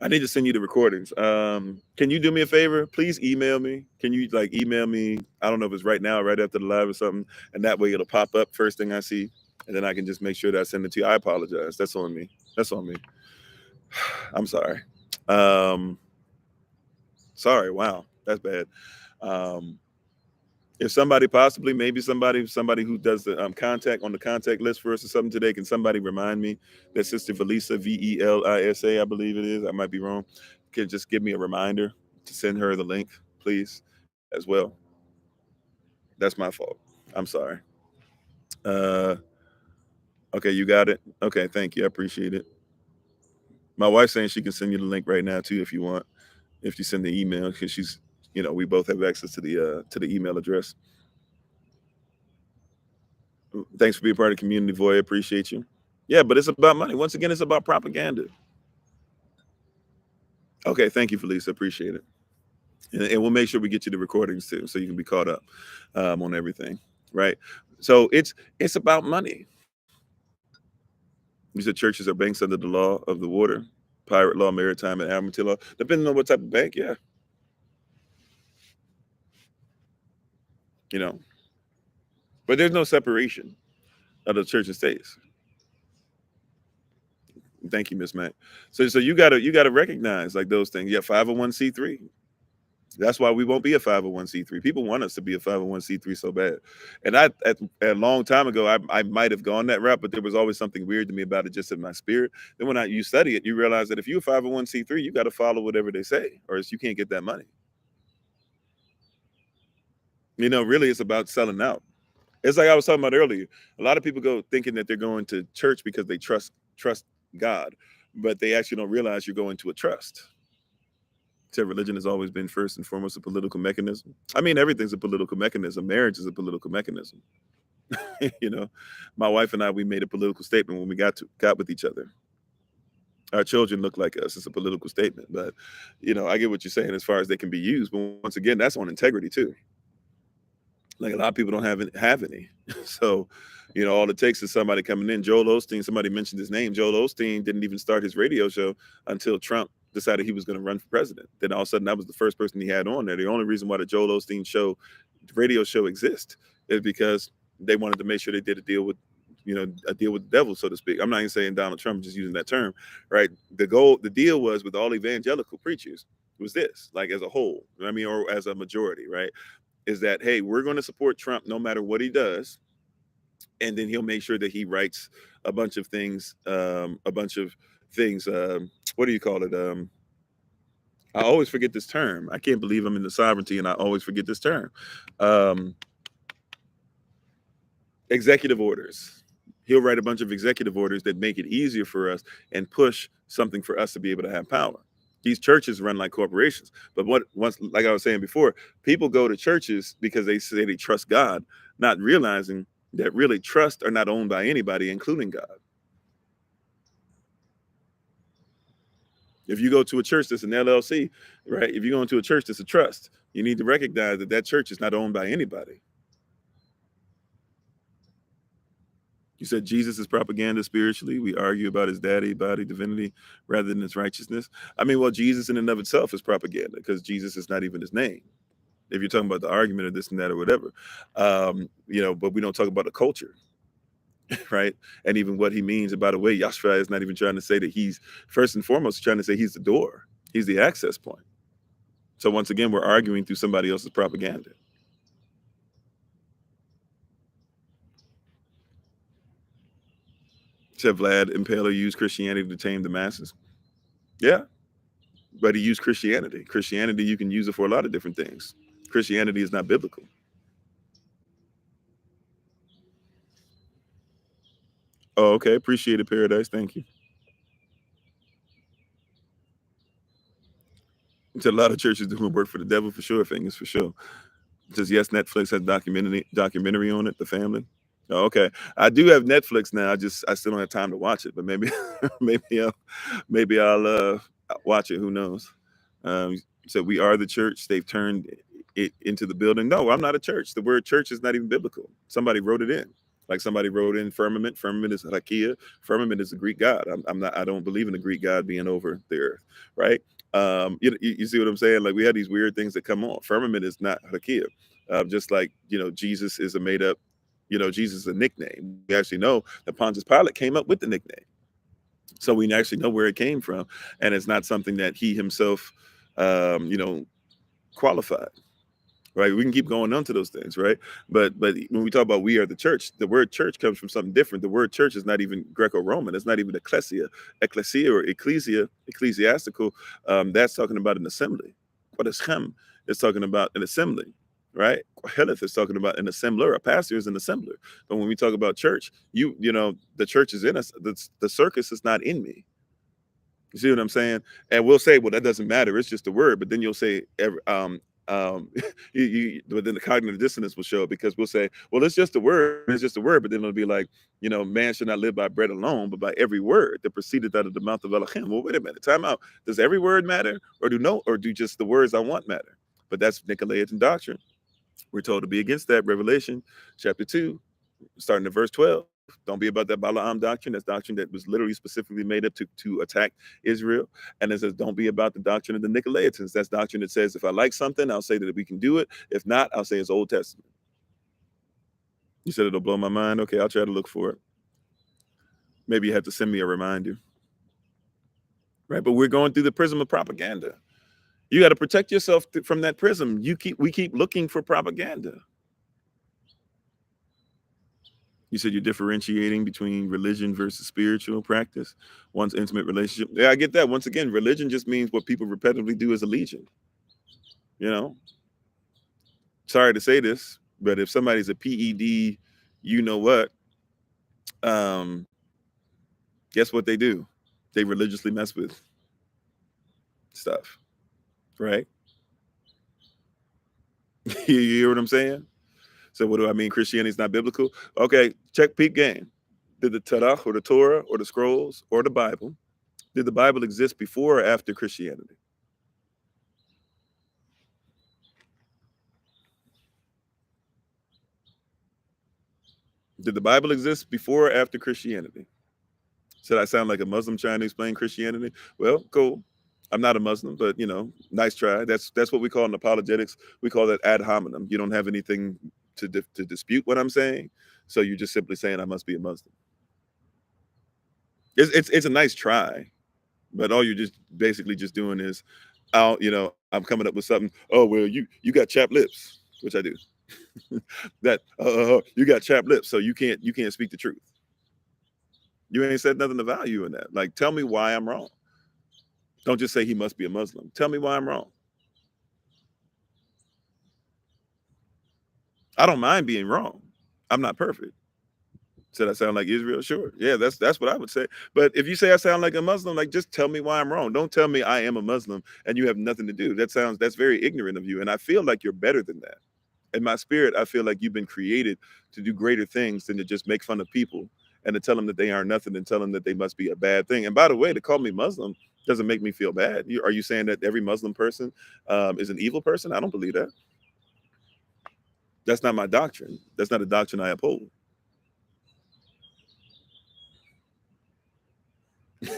I need to send you the recordings. Can you do me a favor? Please email me. Can you email me? I don't know if it's right now, or right after the live or something. And that way it'll pop up first thing I see. And then I can just make sure that I send it to you. I apologize. That's on me. That's on me. I'm sorry. Um, sorry. Wow. That's bad. Um, if somebody possibly, maybe somebody who does the contact on the contact list for us or something today, can somebody remind me that Sister Velisa, Velisa, I believe it is, I might be wrong, can just give me a reminder to send her the link, please, as well. That's my fault. I'm sorry. Uh, okay, you got it. Okay, thank you. I appreciate it. My wife's saying she can send you the link right now too if you want. If you send the email, because she's, we both have access to the email address. Thanks for being part of the community, Voy. Appreciate you. Yeah, but it's about money. Once again, it's about propaganda. Okay, thank you, Felicia. Appreciate it. And we'll make sure we get you the recordings too, so you can be caught up on everything. Right. So it's about money. You said churches are banks under the law of the water. pirate law, maritime, and admiralty law, depending on what type of bank. Yeah, you know, but there's no separation of the church and states. Thank you, Miss Mac. So you gotta recognize like those things. Yeah, 501c3. That's why we won't be a 501c3. People want us to be a 501c3 so bad. And at a long time ago, I might have gone that route, but there was always something weird to me about it, just in my spirit. Then when you study it, you realize that if you're a 501c3, you got to follow whatever they say, or else you can't get that money. Really, it's about selling out. It's like I was talking about earlier. A lot of people go thinking that they're going to church because they trust God, but they actually don't realize you're going to a trust. So religion has always been first and foremost a political mechanism. I mean, everything's a political mechanism. Marriage is a political mechanism. you know, my wife and I, we made a political statement when we got with each other. Our children look like us. It's a political statement, but I get what you're saying as far as they can be used. But once again, that's on integrity too. Like a lot of people don't have any. So, all it takes is somebody coming in. Joel Osteen, somebody mentioned his name. Joel Osteen didn't even start his radio show until Trump decided he was going to run for president. Then all of a sudden, that was the first person he had on there. The only reason why the Joel Osteen radio show exists is because they wanted to make sure they did a deal with the devil, so to speak. I'm not even saying Donald Trump, just using that term, right? The deal was with all evangelical preachers was this, like as a whole, or as a majority, right? Is that, hey, we're going to support Trump no matter what he does, and then he'll make sure that he writes a bunch of things, what do you call it? I always forget this term. I can't believe I'm in the sovereignty, and I always forget this term. Um, Executive orders. He'll write a bunch of executive orders that make it easier for us and push something for us to be able to have power. These churches run like corporations. But once, like I was saying before, people go to churches because they say they trust God, not realizing that really trust are not owned by anybody, including God. If you go to a church that's an LLC, right? If you go into a church that's a trust, you need to recognize that that church is not owned by anybody. You said Jesus is propaganda spiritually. We argue about his daddy, body, divinity, rather than his righteousness. Well, Jesus in and of itself is propaganda because Jesus is not even his name. If you're talking about the argument of this and that or whatever, but we don't talk about the culture, right? And even what he means. And by the way, Yahshua is not even trying to say that he's first and foremost trying to say he's the door, he's the access point. So once again, we're arguing through somebody else's propaganda. Said Vlad Impaler used Christianity to tame the masses. Yeah, but he used Christianity. Christianity, you can use it for a lot of different things. Christianity is not biblical. Oh, okay. Appreciate it, Paradise. Thank you. It's a lot of churches doing work for the devil for sure. Fingers for sure. Just yes, Netflix has documentary on it. The family. Oh, okay. I do have Netflix now. I still don't have time to watch it, but maybe maybe I'll watch it. Who knows? So we are the church. They've turned it into the building. No, I'm not a church. The word church is not even biblical. Somebody wrote it in. Like somebody wrote in firmament. Firmament is rakia. Firmament is a Greek god. I'm not. I don't believe in the Greek god being over the earth, right? You see what I'm saying? Like we have these weird things that come on. Firmament is not rakia. Just like Jesus is a made up. Jesus is a nickname. We actually know that Pontius Pilate came up with the nickname, so we actually know where it came from, and it's not something that he himself, qualified. Right? We can keep going on to those things, right? But when we talk about we are the church, the word church comes from something different. The word church is not even Greco-Roman. It's not even ecclesia or ecclesiastical. That's talking about an assembly. What is chem? It's talking about an assembly, right? Heleth is talking about an assembler. A pastor is an assembler. But when we talk about church, the church is in us. The circus is not in me. You see what I'm saying? And we'll say, well, that doesn't matter. It's just a word. But then you'll say, um, but then the cognitive dissonance will show up because we'll say, well, it's just a word. It's just a word. But then it'll be like, man should not live by bread alone, but by every word that proceeded out of the mouth of Elohim. Well, wait a minute. Time out. Does every word matter, or do just the words I want matter? But that's Nicolaitan doctrine. We're told to be against that. Revelation chapter 2, starting at verse 12. Don't be about that Balaam doctrine. That's doctrine that was literally specifically made up to attack Israel. And it says, don't be about the doctrine of the Nicolaitans. That's doctrine that says, if I like something, I'll say that we can do it. If not, I'll say it's Old Testament. You said it'll blow my mind. Okay, I'll try to look for it. Maybe you have to send me a reminder. Right, but we're going through the prism of propaganda. You got to protect yourself from that prism. We keep looking for propaganda. You said you're differentiating between religion versus spiritual practice, one's intimate relationship. Yeah, I get that. Once again, religion just means what people repetitively do as a legion. You know, sorry to say this, but if somebody's a PED, you know what? Um, guess what they do? They religiously mess with stuff, right? You hear what I'm saying? So what do I mean? Christianity is not biblical? Okay, check peep game. Did the Tanakh or the Torah or the scrolls or the Bible, did the Bible exist before or after Christianity? Did the Bible exist before or after Christianity? Said I sound like a Muslim trying to explain Christianity? Well, cool. I'm not a Muslim, but nice try. That's what we call in apologetics. We call that ad hominem. You don't have anything to dispute what I'm saying, so you're just simply saying I must be a Muslim. It's a nice try, but all you're just basically just doing is, I'm coming up with something. Oh well, you got chapped lips, which I do. That you got chapped lips, so you can't speak the truth. You ain't said nothing of value in that. Like, tell me why I'm wrong. Don't just say he must be a Muslim. Tell me why I'm wrong. I don't mind being wrong. I'm not perfect. Said I sound like Israel? Sure. Yeah, that's what I would say. But if you say I sound like a Muslim, like just tell me why I'm wrong. Don't tell me I am a Muslim and you have nothing to do. That's very ignorant of you. And I feel like you're better than that. In my spirit, I feel like you've been created to do greater things than to just make fun of people and to tell them that they are nothing and tell them that they must be a bad thing. And by the way, to call me Muslim doesn't make me feel bad. Are you saying that every Muslim person is an evil person? I don't believe that. That's not my doctrine. That's not a doctrine I uphold.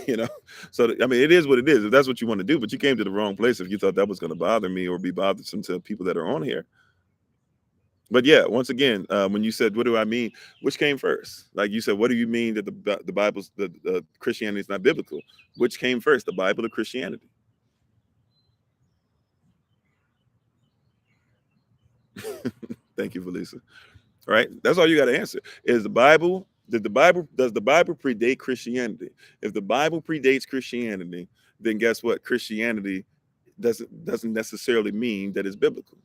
you know so I mean, it is what it is. If that's what you want to do, but you came to the wrong place if you thought that was going to bother me or be bothersome to people that are on here. But yeah, once again, when you said what do I mean, which came first? Like you said, what do you mean that the Bible's the Christianity is not biblical? Which came first, the Bible or Christianity? Thank you, Felisa. Right, that's all you got to answer. Is the Bible does the Bible predate Christianity? If the Bible predates Christianity, then guess what? Christianity doesn't necessarily mean that it's biblical.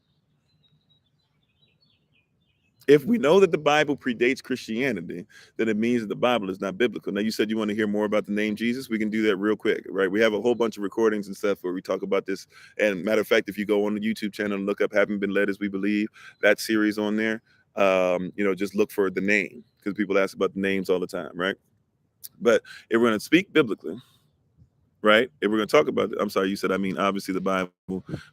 If we know that the Bible predates Christianity, then it means that the Bible is not biblical. Now, you said you want to hear more about the name Jesus. We can do that real quick, right? We have a whole bunch of recordings and stuff where we talk about this. And matter of fact, if you go on the YouTube channel and look up "Haven't Been Led as We Believe," that series on there, just look for the name because people ask about the names all the time, right? But if we're going to speak biblically, right? If we're going to talk about it, I'm sorry, you said, I mean, obviously the Bible,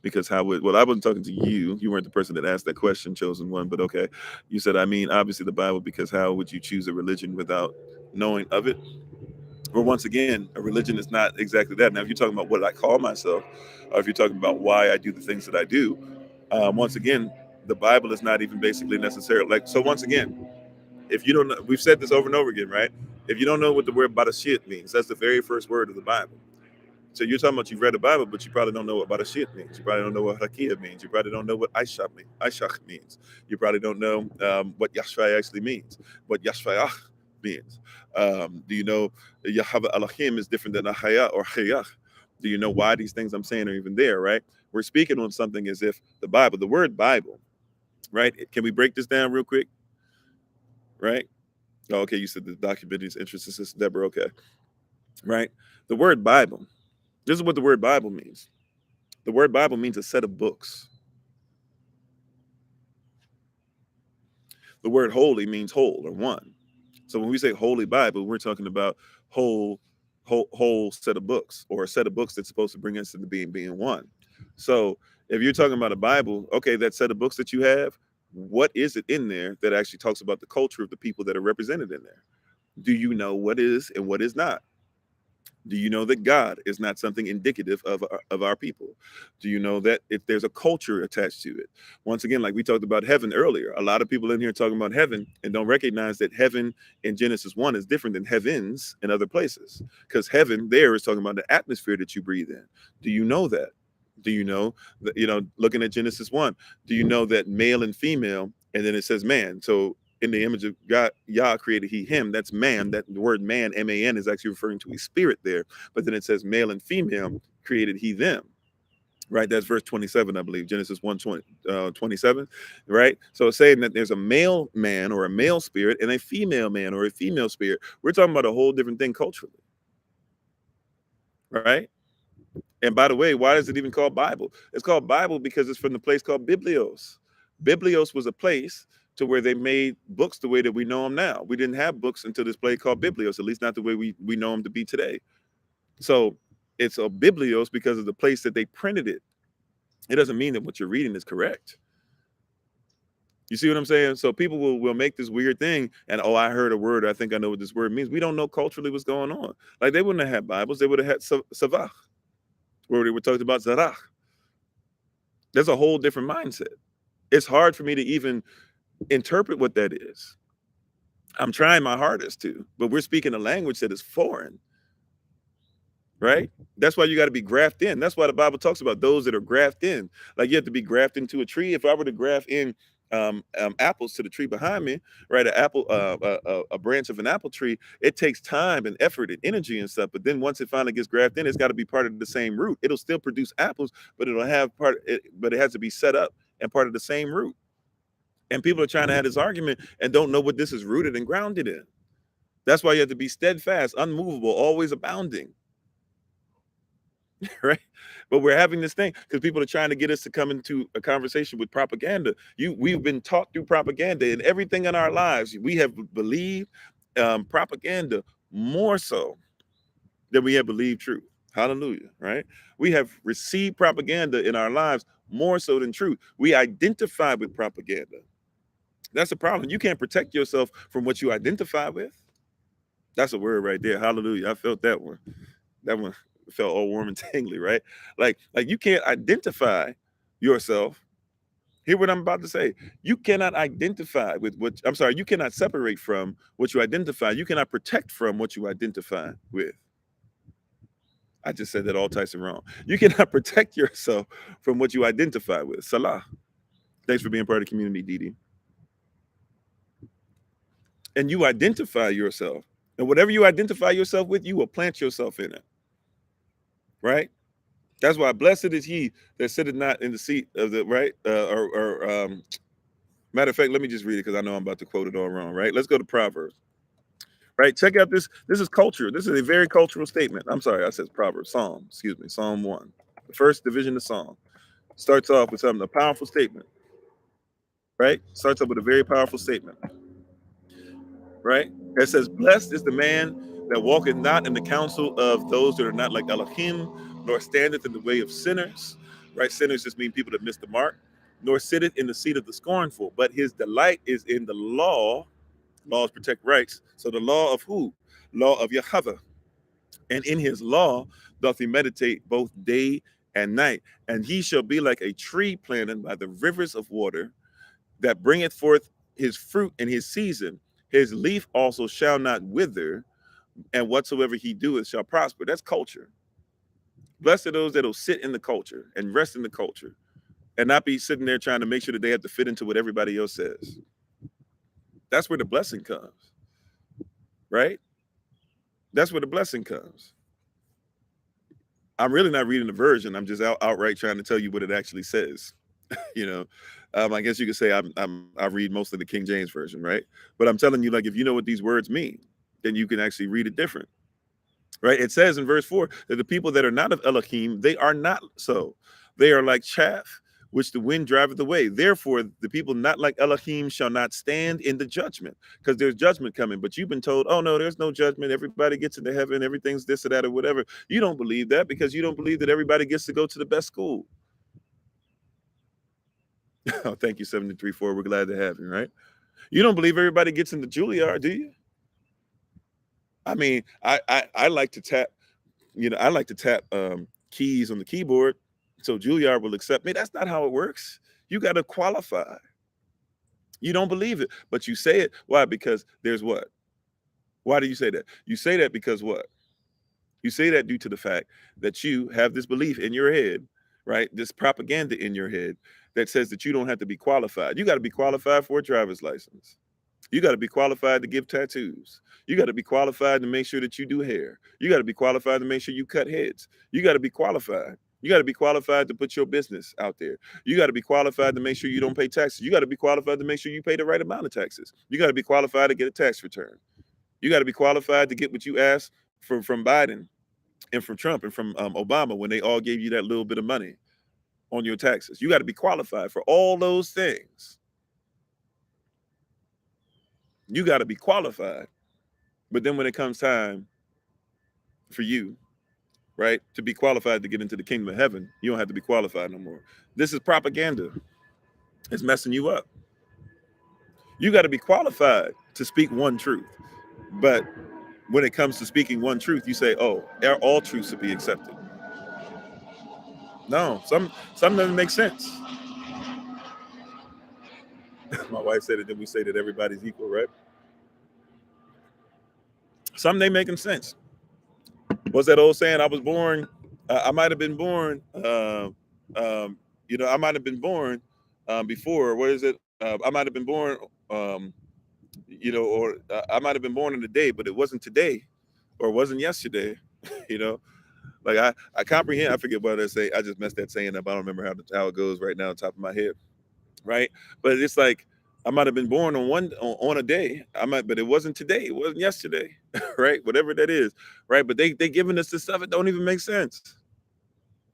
because well, I wasn't talking to you. You weren't the person that asked that question, chosen one, but okay. You said, I mean, obviously the Bible, because how would you choose a religion without knowing of it? Well, once again, a religion is not exactly that. Now, if you're talking about what I call myself, or if you're talking about why I do the things that I do, once again, the Bible is not even basically necessary. Like, so once again, if you don't know, we've said this over and over again, right? If you don't know what the word "barashit" means, that's the very first word of the Bible. So you're talking about you've read the Bible, but you probably don't know what Barashit means. You probably don't know what Hakia means. You probably don't know what Aishach means. You probably don't know what Yashvai actually means, what Yashvayach means. Do you know Yahweh Elohim is different than Ahaya or Hayach? Do you know why these things I'm saying are even there, right? We're speaking on something as if the word Bible, right? Can we break this down real quick, right? Oh, okay, you said the document is interesting, Sister Deborah. Okay, right? The word Bible. This is what the word Bible means. The word Bible means a set of books. The word holy means whole or one. So when we say Holy Bible, we're talking about whole set of books, or a set of books that's supposed to bring us into being one. So if you're talking about a Bible, okay, that set of books that you have, what is it in there that actually talks about the culture of the people that are represented in there? Do you know what is and what is not? Do you know that God is not something indicative of our people? Do you know that if there's a culture attached to it? Once again, like we talked about heaven earlier, a lot of people in here talking about heaven and don't recognize that heaven in Genesis 1 is different than heavens in other places. Because heaven there is talking about the atmosphere that you breathe in. Do you know that? Do you know that, looking at Genesis 1, do you know that male and female, and then it says man? So in the image of God, Yah created he, him. That's man. That the word man, man, is actually referring to a spirit there. But then it says male and female created he, them. Right? That's verse 27, I believe. Genesis 1 27. Right? So it's saying that there's a male man or a male spirit and a female man or a female spirit. We're talking about a whole different thing culturally. Right? And by the way, why is it even called Bible? It's called Bible because it's from the place called Biblios. Biblios was a place to where they made books the way that we know them now. We didn't have books until this place called Biblios, at least not the way we know them to be today. So it's a Biblios because of the place that they printed it. It doesn't mean that what you're reading is correct. You see what I'm saying? So people will make this weird thing and, oh, I heard a word. I think I know what this word means. We don't know culturally what's going on. Like they wouldn't have had Bibles. They would have had Savach, where they were talking about Zarach. There's a whole different mindset. It's hard for me to even interpret what that is. I'm trying my hardest to, but we're speaking a language that is foreign, right? That's why you got to be grafted in. That's why the Bible talks about those that are grafted in. Like you have to be grafted into a tree. If I were to graft in apples to the tree behind me, right? A branch of an apple tree, it takes time and effort and energy and stuff. But then once it finally gets grafted in, it's got to be part of the same root. It'll still produce apples, but it'll have but it has to be set up and part of the same root. And people are trying to have this argument and don't know what this is rooted and grounded in. That's why you have to be steadfast, unmovable, always abounding. Right? But we're having this thing because people are trying to get us to come into a conversation with propaganda. We've been taught through propaganda and everything in our lives. We have believed propaganda more so than we have believed truth. Hallelujah, right? We have received propaganda in our lives more so than truth. We identify with propaganda. That's the problem. You can't protect yourself from what you identify with. That's a word right there. Hallelujah. I felt that one. That one felt all warm and tingly, right? Like you can't identify yourself. Hear what I'm about to say. You cannot identify with what I'm sorry, you cannot separate from what you identify. You cannot protect from what you identify with. I just said that all types of wrong. You cannot protect yourself from what you identify with. Salah. Thanks for being part of the community, Didi. And you identify yourself. And whatever you identify yourself with, you will plant yourself in it. Right? That's why blessed is he that sitteth not in the seat of the right. Matter of fact, let me just read it because I know I'm about to quote it all wrong. Right? Let's go to Proverbs. Right? Check out this. This is culture. This is a very cultural statement. I'm sorry, I said Proverbs. Psalm. Excuse me. Psalm 1. The first division of Psalm starts off with something, a powerful statement. Right? Starts off with a very powerful statement. Right? It says, blessed is the man that walketh not in the counsel of those that are not like Elohim, nor standeth in the way of sinners. Right? Sinners just mean people that miss the mark, nor sitteth in the seat of the scornful, but his delight is in the law. Laws protect rights. So the law of who? Law of Yahweh. And in his law doth he meditate both day and night. And he shall be like a tree planted by the rivers of water, that bringeth forth his fruit in his season. His leaf also shall not wither, and whatsoever he doeth shall prosper. That's culture. Blessed are those that'll sit in the culture and rest in the culture and not be sitting there trying to make sure that they have to fit into what everybody else says. That's where the blessing comes, right? That's where the blessing comes. I'm really not reading the version. I'm just outright trying to tell you what it actually says. you know, I guess you could say I read most of the King James version, right? But I'm telling you, like, if you know what these words mean, then you can actually read it different. Right? It says in verse 4 that the people that are not of Elohim, they are not so. They are like chaff, which the wind driveth away. Therefore, the people not like Elohim shall not stand in the judgment, because there's judgment coming. But you've been told, oh, no, there's no judgment. Everybody gets into heaven. Everything's this or that or whatever. You don't believe that because you don't believe that everybody gets to go to the best school. Oh, thank you, 73-4. We're glad to have you, right? You don't believe everybody gets into Juilliard, do you? I mean, I like to tap, I like to tap keys on the keyboard so Juilliard will accept me. That's not how it works. You got to qualify. You don't believe it, but you say it. Why? Because there's what? Why do you say that? You say that because what? You say that due to the fact that you have this belief in your head, right? This propaganda in your head that says that you don't have to be qualified. You got to be qualified for a driver's license. You got to be qualified to give tattoos. You got to be qualified to make sure that you do hair. You got to be qualified to make sure you cut heads. You got to be qualified. You got to be qualified to put your business out there. You got to be qualified to make sure you don't pay taxes. You got to be qualified to make sure you pay the right amount of taxes. You got to be qualified to get a tax return. You got to be qualified to get what you asked from Biden and from Trump and from Obama when they all gave you that little bit of money on your taxes. You got to be qualified for all those things. You got to be qualified. But then when it comes time for you, right, to be qualified to get into the kingdom of heaven, you don't have to be qualified no more. This is propaganda. It's messing you up. You got to be qualified to speak one truth. But when it comes to speaking one truth, you say, oh, all truths should be accepted. No, some doesn't make sense. My wife said it, then we say that everybody's equal, right? Some they making sense. What's that old saying? I was born, I might have been born, I might have been born before. What is it? I might have been born, or I might have been born in a day, but it wasn't today, or it wasn't yesterday. you know, like I comprehend. I forget what I say. I just messed that saying up. I don't remember how it goes right now on top of my head. Right, but it's like I might have been born on a day. But it wasn't today. It wasn't yesterday. Right, whatever that is. Right, but they giving us this stuff. It don't even make sense.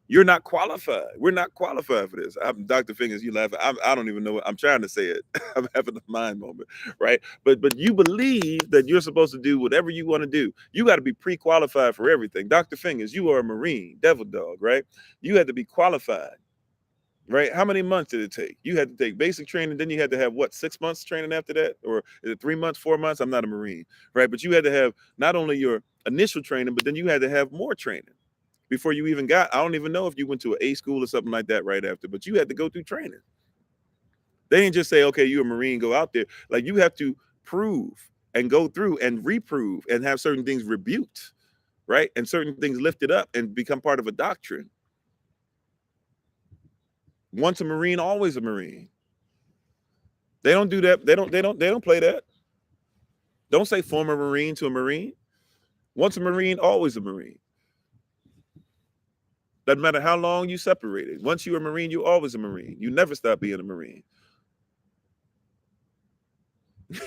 You're not qualified. We're not qualified for this. I'm Dr. Fingers. You laughing? I don't even know what I'm trying to say. It. I'm having a mind moment, right? But you believe that you're supposed to do whatever you want to do. You got to be pre-qualified for everything. Dr. Fingers, you are a Marine, devil dog, right? You had to be qualified. Right? How many months did it take? You had to take basic training, then you had to have what, 6 months training after that? Or is it 3 months, 4 months? I'm not a Marine, right? But you had to have not only your initial training, but then you had to have more training before you even got, I don't even know if you went to an A school or something like that right after, but you had to go through training. They didn't just say, okay, you're a Marine, go out there. Like you have to prove and go through and reprove and have certain things rebuked, right? And certain things lifted up and become part of a doctrine. Once a Marine, always a Marine. They don't do that. They don't play that. Don't say former Marine to a Marine. Once a Marine, always a Marine. Doesn't matter how long you separated. Once you're a Marine, you're always a Marine. You never stop being a Marine.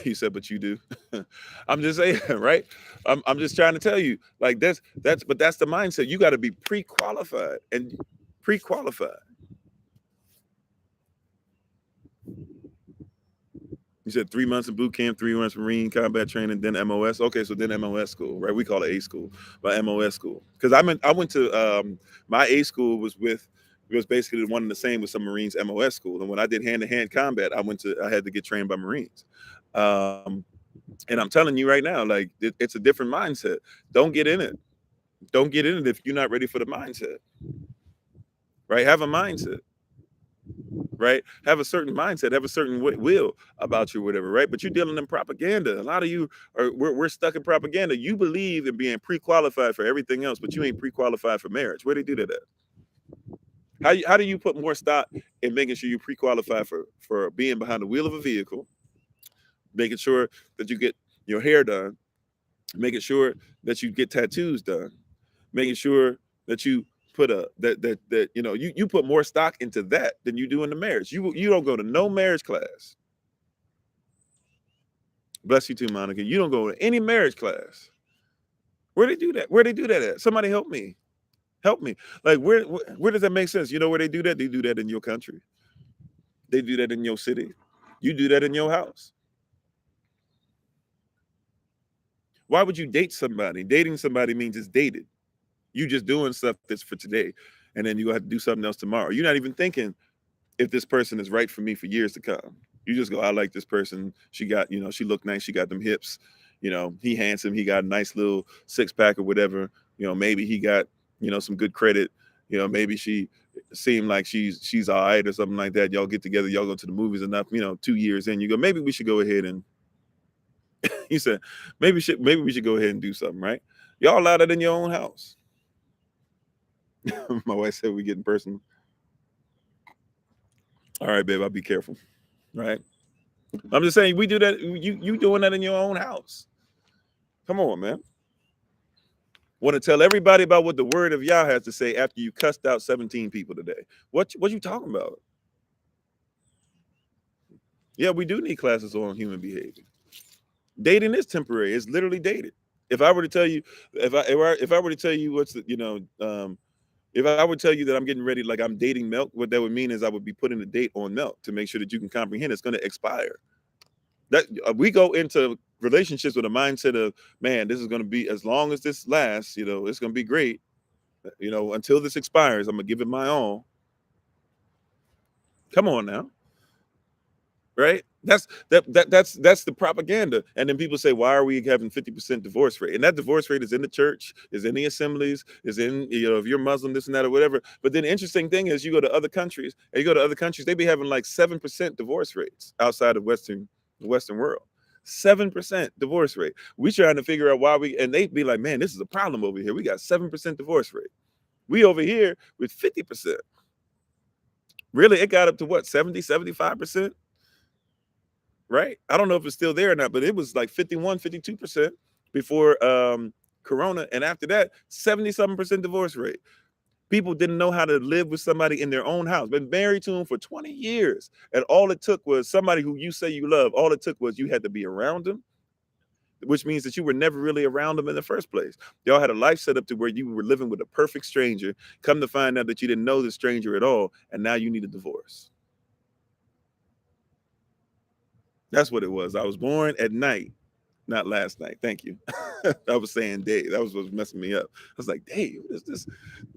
He said, but you do. I'm just saying, right? I'm just trying to tell you, like that's the mindset. You got to be pre-qualified and pre-qualified. You said 3 months in boot camp, 3 months Marine combat training, then MOS. Okay, so then MOS school, right? We call it A school, but MOS school. Because I went to my A school was basically the one and the same with some Marines MOS school. And when I did hand-to-hand combat, I had to get trained by Marines. And I'm telling you right now, like it's a different mindset. Don't get in it. Don't get in it if you're not ready for the mindset. Right? Have a mindset. Right? Have a certain mindset, have a certain will about you, whatever, right? But you're dealing in propaganda. A lot of you we're stuck in propaganda. You believe in being pre-qualified for everything else, but you ain't pre-qualified for marriage. Where they do that at? How do you put more stock in making sure you pre-qualify for being behind the wheel of a vehicle, making sure that you get your hair done, making sure that you get tattoos done, making sure that you put you put more stock into that than you do in the marriage. You don't go to no marriage class. Bless you too, Monica. You don't go to any marriage class. Where they do that? Where they do that at? Somebody help me. Help me. Like where does that make sense? You know where they do that? They do that in your country. They do that in your city. You do that in your house. Why would you date somebody? Dating somebody means it's dated. You just doing stuff that's for today, and then you have to do something else tomorrow. You're not even thinking if this person is right for me for years to come. You just go, I like this person. She got, she looked nice. She got them hips. he handsome, he got a nice little six pack or whatever. Maybe he got some good credit. Maybe she seemed like she's all right or something like that. Y'all get together, y'all go to the movies enough. 2 years in, you go, maybe we should go ahead and he said, maybe we should go ahead and do something, right? Y'all allowed it in your own house. My wife said we getting personal. All right, babe, I'll be careful. Right? I'm just saying we do that. You doing that in your own house. Come on, man. Want to tell everybody about what the word of Yah has to say after you cussed out 17 people today. What you talking about? Yeah, we do need classes on human behavior. Dating is temporary. It's literally dated. If I were to tell you, if I were to tell you what's the, if I would tell you that I'm getting ready, like I'm dating milk, what that would mean is I would be putting a date on milk to make sure that you can comprehend it's going to expire. That we go into relationships with a mindset of, man, this is going to be, as long as this lasts, it's going to be great. Until this expires, I'm gonna give it my all. Come on now. Right? That's the propaganda. And then people say, why are we having 50% divorce rate? And that divorce rate is in the church, is in the assemblies, is in, if you're Muslim, this and that or whatever. But then the interesting thing is, you go to other countries, they be having like 7% divorce rates outside of the Western world. 7% divorce rate. We trying to figure out why and they be like, man, this is a problem over here. We got 7% divorce rate. We over here with 50%. Really, it got up to what, 70, 75%? Right? I don't know if it's still there or not, but it was like 51, 52% before Corona. And after that, 70-something% divorce rate. People didn't know how to live with somebody in their own house, been married to them for 20 years. And all it took was somebody who you say you love. All it took was you had to be around them, which means that you were never really around them in the first place. Y'all had a life set up to where you were living with a perfect stranger. Come to find out that you didn't know the stranger at all. And now you need a divorce. That's what it was. I was born at night, not last night. Thank you. I was saying day. That was what was messing me up. I was like, day, what is this?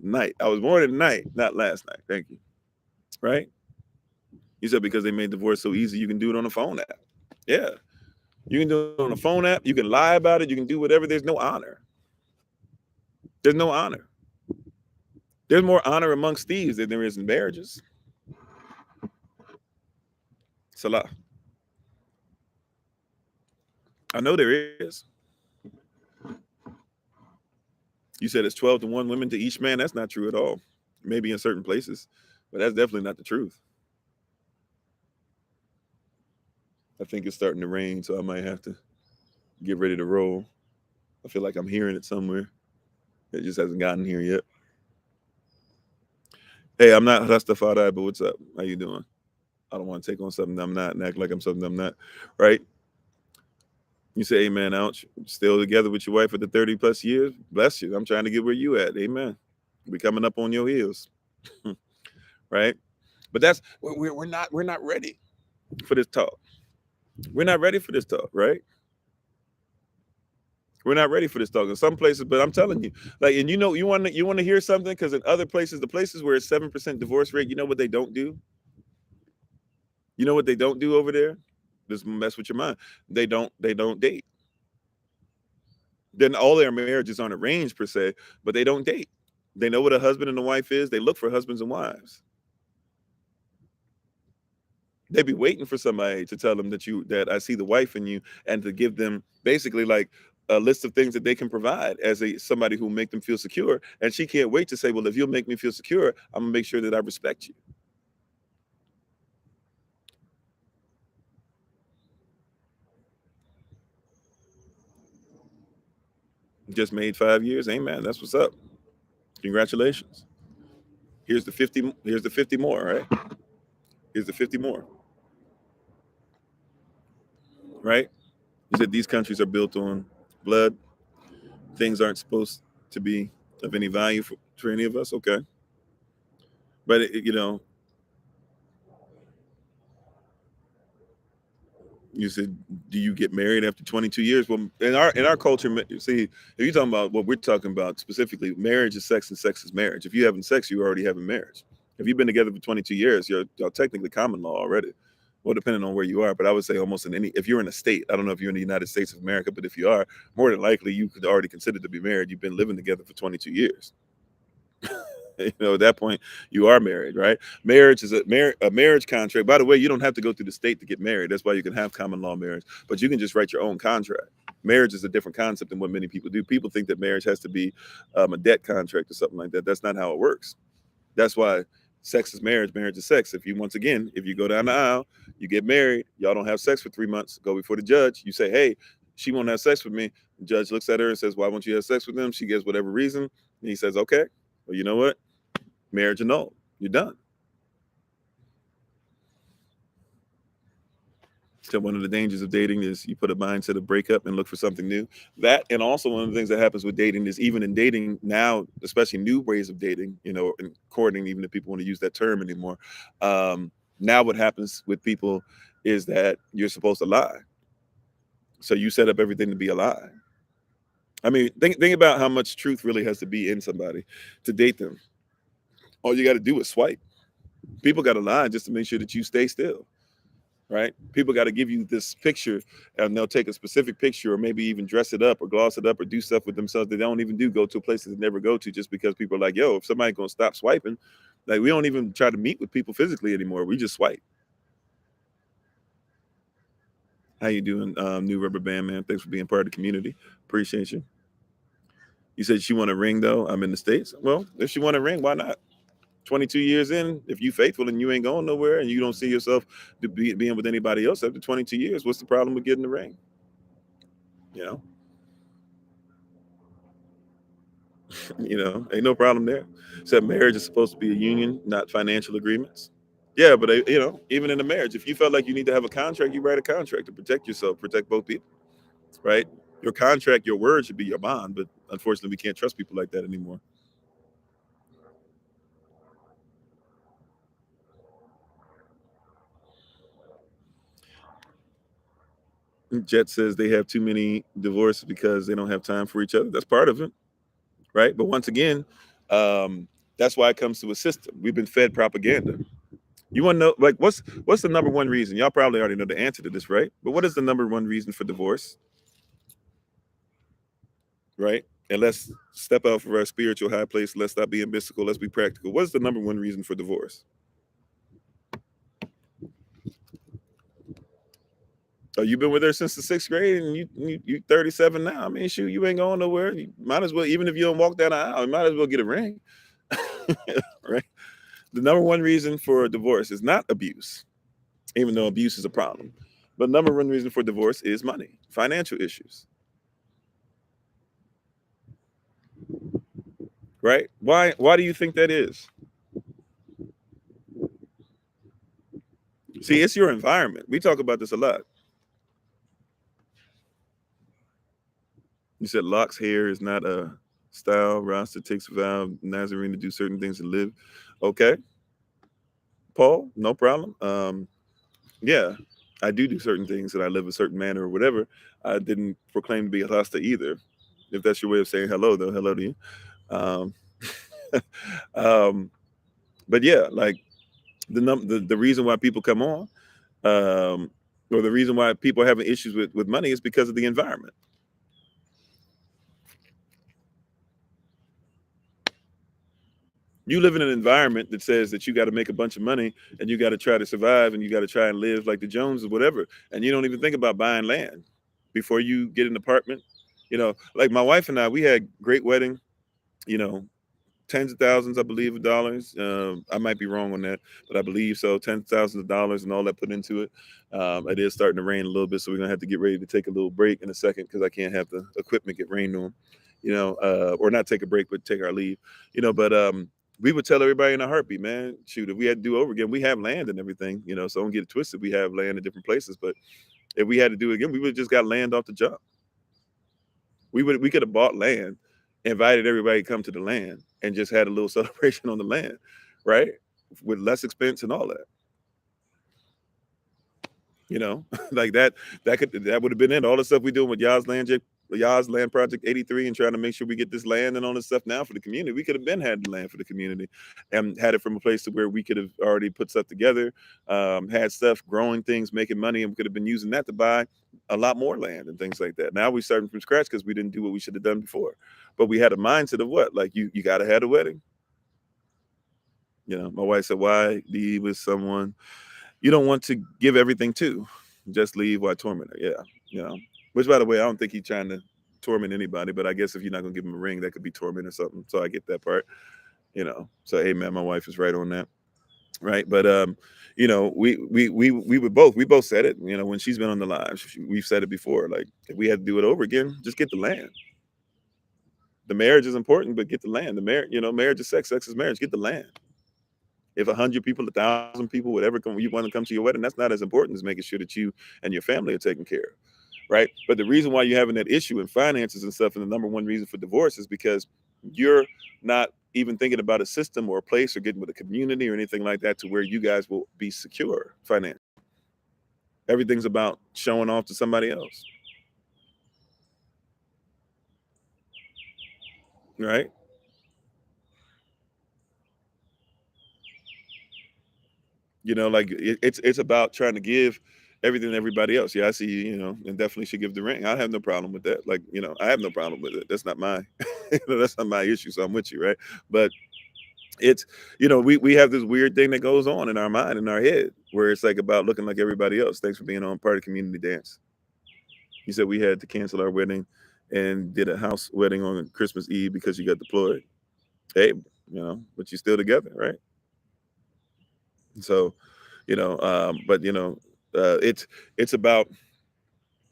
Night. I was born at night, not last night. Thank you. Right? You said because they made divorce so easy, you can do it on a phone app. Yeah. You can do it on a phone app. You can lie about it. You can do whatever. There's no honor. There's no honor. There's more honor amongst thieves than there is in marriages. Salah. I know there is. You said it's 12 to 1 women to each man. That's not true at all. Maybe in certain places, but that's definitely not the truth. I think it's starting to rain, so I might have to get ready to roll. I feel like I'm hearing it somewhere. It just hasn't gotten here yet. Hey, I'm not Rastafari, but what's up? How you doing? I don't want to take on something I'm not and act like I'm something I'm not, right? You say, amen, ouch. Still together with your wife for the 30 plus years? Bless you. I'm trying to get where you at. Amen. We coming up on your heels. Right? But that's, we're not ready for this talk. We're not ready for this talk, right? We're not ready for this talk in some places, but I'm telling you, like, and you want to hear something, because in other places, the places where it's 7% divorce rate, you know what they don't do? You know what they don't do over there? This mess with your mind. They don't date. Then all their marriages aren't arranged per se, but they don't date. They know what a husband and a wife is. They look for husbands and wives. They be waiting for somebody to tell them that I see the wife in you, and to give them basically like a list of things that they can provide as somebody who make them feel secure. And she can't wait to say, well, if you'll make me feel secure, I'm gonna make sure that I respect you. Just made 5 years. Amen. That's what's up. Congratulations. Here's the 50. Here's the 50 more. Right. Here's the 50 more. Right. You said these countries are built on blood. Things aren't supposed to be of any value for any of us. Okay. But you said, do you get married after 22 years? Well, in our culture, see, if you're talking about what we're talking about specifically, marriage is sex and sex is marriage. If you're having sex, you already having marriage. If you've been together for 22 years, you're technically common law already. Well, depending on where you are, but I would say almost in any, if you're in a state, I don't know if you're in the United States of America, but if you are, more than likely you could already consider to be married. You've been living together for 22 years. At that point, you are married, right? Marriage is a marriage contract. By the way, you don't have to go through the state to get married. That's why you can have common law marriage, but you can just write your own contract. Marriage is a different concept than what many people do. People think that marriage has to be a debt contract or something like that. That's not how it works. That's why sex is marriage, marriage is sex. If you, once again, if you go down the aisle, you get married, y'all don't have sex for 3 months, go before the judge, you say, hey, she won't have sex with me. The judge looks at her and says, why won't you have sex with them? She gives whatever reason. And he says, okay, well, you know what? Marriage annulled. You're done. So one of the dangers of dating is you put a mindset of breakup and look for something new. That, and also one of the things that happens with dating is, even in dating now, especially new ways of dating, and courting, even if people want to use that term anymore. Now what happens with people is that you're supposed to lie. So you set up everything to be a lie. I mean, think about how much truth really has to be in somebody to date them. All you got to do is swipe. People got to lie just to make sure that you stay still. Right? People got to give you this picture, and they'll take a specific picture, or maybe even dress it up or gloss it up or do stuff with themselves they don't even do, go to places they never go to, just because people are like, yo, if somebody's going to stop swiping, like, we don't even try to meet with people physically anymore. We just swipe. How you doing, New Rubber Band Man? Thanks for being part of the community. Appreciate you. You said she want a ring, though. I'm in the States. Well, if she want a ring, why not? 22 years in, if you faithful and you ain't going nowhere and you don't see yourself being with anybody else after 22 years, what's the problem with getting the ring? You know, ain't no problem there. Except marriage is supposed to be a union, not financial agreements. Yeah, but even in a marriage, if you felt like you need to have a contract, you write a contract to protect yourself, protect both people, right? Your contract, your word should be your bond, but unfortunately, we can't trust people like that anymore. Jet says they have too many divorces because they don't have time for each other. That's part of it, right? But once again, that's why it comes to a system. We've been fed propaganda. You want to know, like, what's the number one reason? Y'all probably already know the answer to this, right? But what is the number one reason for divorce, right? And let's step out for our spiritual high place. Let's stop being mystical. Let's be practical. What's the number one reason for divorce? Oh, you've been with her since the sixth grade, and you 37 now. I mean, shoot, you ain't going nowhere. You might as well, even if you don't walk down the aisle, you might as well get a ring, right? The number one reason for divorce is not abuse, even though abuse is a problem. But number one reason for divorce is money, financial issues, right? Why do you think that is? See, it's your environment. We talk about this a lot. You said locks hair is not a style. Rasta takes a vow, Nazarene, to do certain things and live. Okay, Paul, no problem. Yeah, I do certain things and I live a certain manner or whatever. I didn't proclaim to be a Rasta either. If that's your way of saying hello, though, hello to you. Um, um, but yeah, like the reason why people come on, um, or the reason why people are having issues with money is because of the environment. You live in an environment that says that you got to make a bunch of money and you got to try to survive and you got to try and live like the Joneses, whatever. And you don't even think about buying land before you get an apartment. Like my wife and I, we had great wedding, you know, tens of thousands, I believe, of dollars. I might be wrong on that, but I believe so. Tens of thousands of dollars and all that put into it. It is starting to rain a little bit, so we're gonna have to get ready to take a little break in a second because I can't have the equipment get rained on, or not take a break, but take our leave. But we would tell everybody in a heartbeat, man, shoot, if we had to do over again, we have land and everything, so don't get it twisted. We have land in different places, but if we had to do it again, we would have just got land off the jump. We could have bought land, invited everybody to come to the land, and just had a little celebration on the land, right? With less expense and all that. Like that would have been it. All the stuff we doing with y'all's land, Jake, y'all's land project 83 and trying to make sure we get this land and all this stuff now for the community. We could have been had the land for the community and had it from a place to where we could have already put stuff together, had stuff growing things, making money, and we could have been using that to buy a lot more land and things like that. Now we're starting from scratch because we didn't do what we should have done before. But we had a mindset of what? Like you gotta have a wedding. My wife said, why be with someone you don't want to give everything to? Just leave, why torment her? Yeah. Which, by the way, I don't think he's trying to torment anybody, but I guess if you're not gonna give him a ring, that could be torment or something. So I get that part. So hey man, my wife is right on that. Right. But we both said it, when she's been on the live, we've said it before. Like, if we had to do it over again, just get the land. The marriage is important, but get the land. The marriage, marriage is sex, sex is marriage. Get the land. If 100 people, 1,000 people, whatever you want to come to your wedding, that's not as important as making sure that you and your family are taken care of. Right. But the reason why you're having that issue in finances and stuff, and the number one reason for divorce, is because you're not even thinking about a system or a place or getting with a community or anything like that to where you guys will be secure financially. Everything's about showing off to somebody else. Right. Like it's about trying to give everything to everybody else. Yeah, I see you, and definitely should give the ring. I have no problem with that. Like, I have no problem with it. That's not my, that's not my issue. So I'm with you, right? But it's, we have this weird thing that goes on in our mind, in our head, where it's like about looking like everybody else. Thanks for being on part of community dance. You said we had to cancel our wedding and did a house wedding on Christmas Eve because you got deployed. Hey, but you're still together, right? So, but it's about,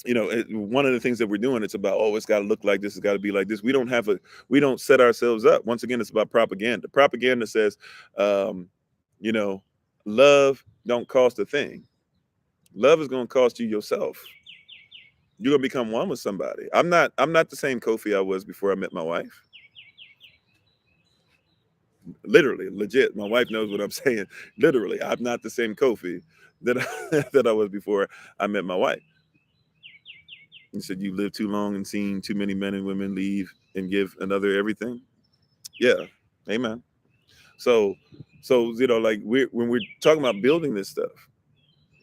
one of the things that we're doing, it's about, oh, it's got to look like this, it's got to be like this. We don't set ourselves up. Once again, it's about propaganda. Propaganda says, um, you know, love don't cost a thing. Love is going to cost you yourself. You're gonna become one with somebody. I'm not the same Kofi I was before I met my wife. Literally, legit. My wife knows what I'm saying. Literally, I'm not the same Kofi that that I was before I met my wife. You said you lived too long and seen too many men and women leave and give another everything. Yeah, amen. So, like when we're talking about building this stuff,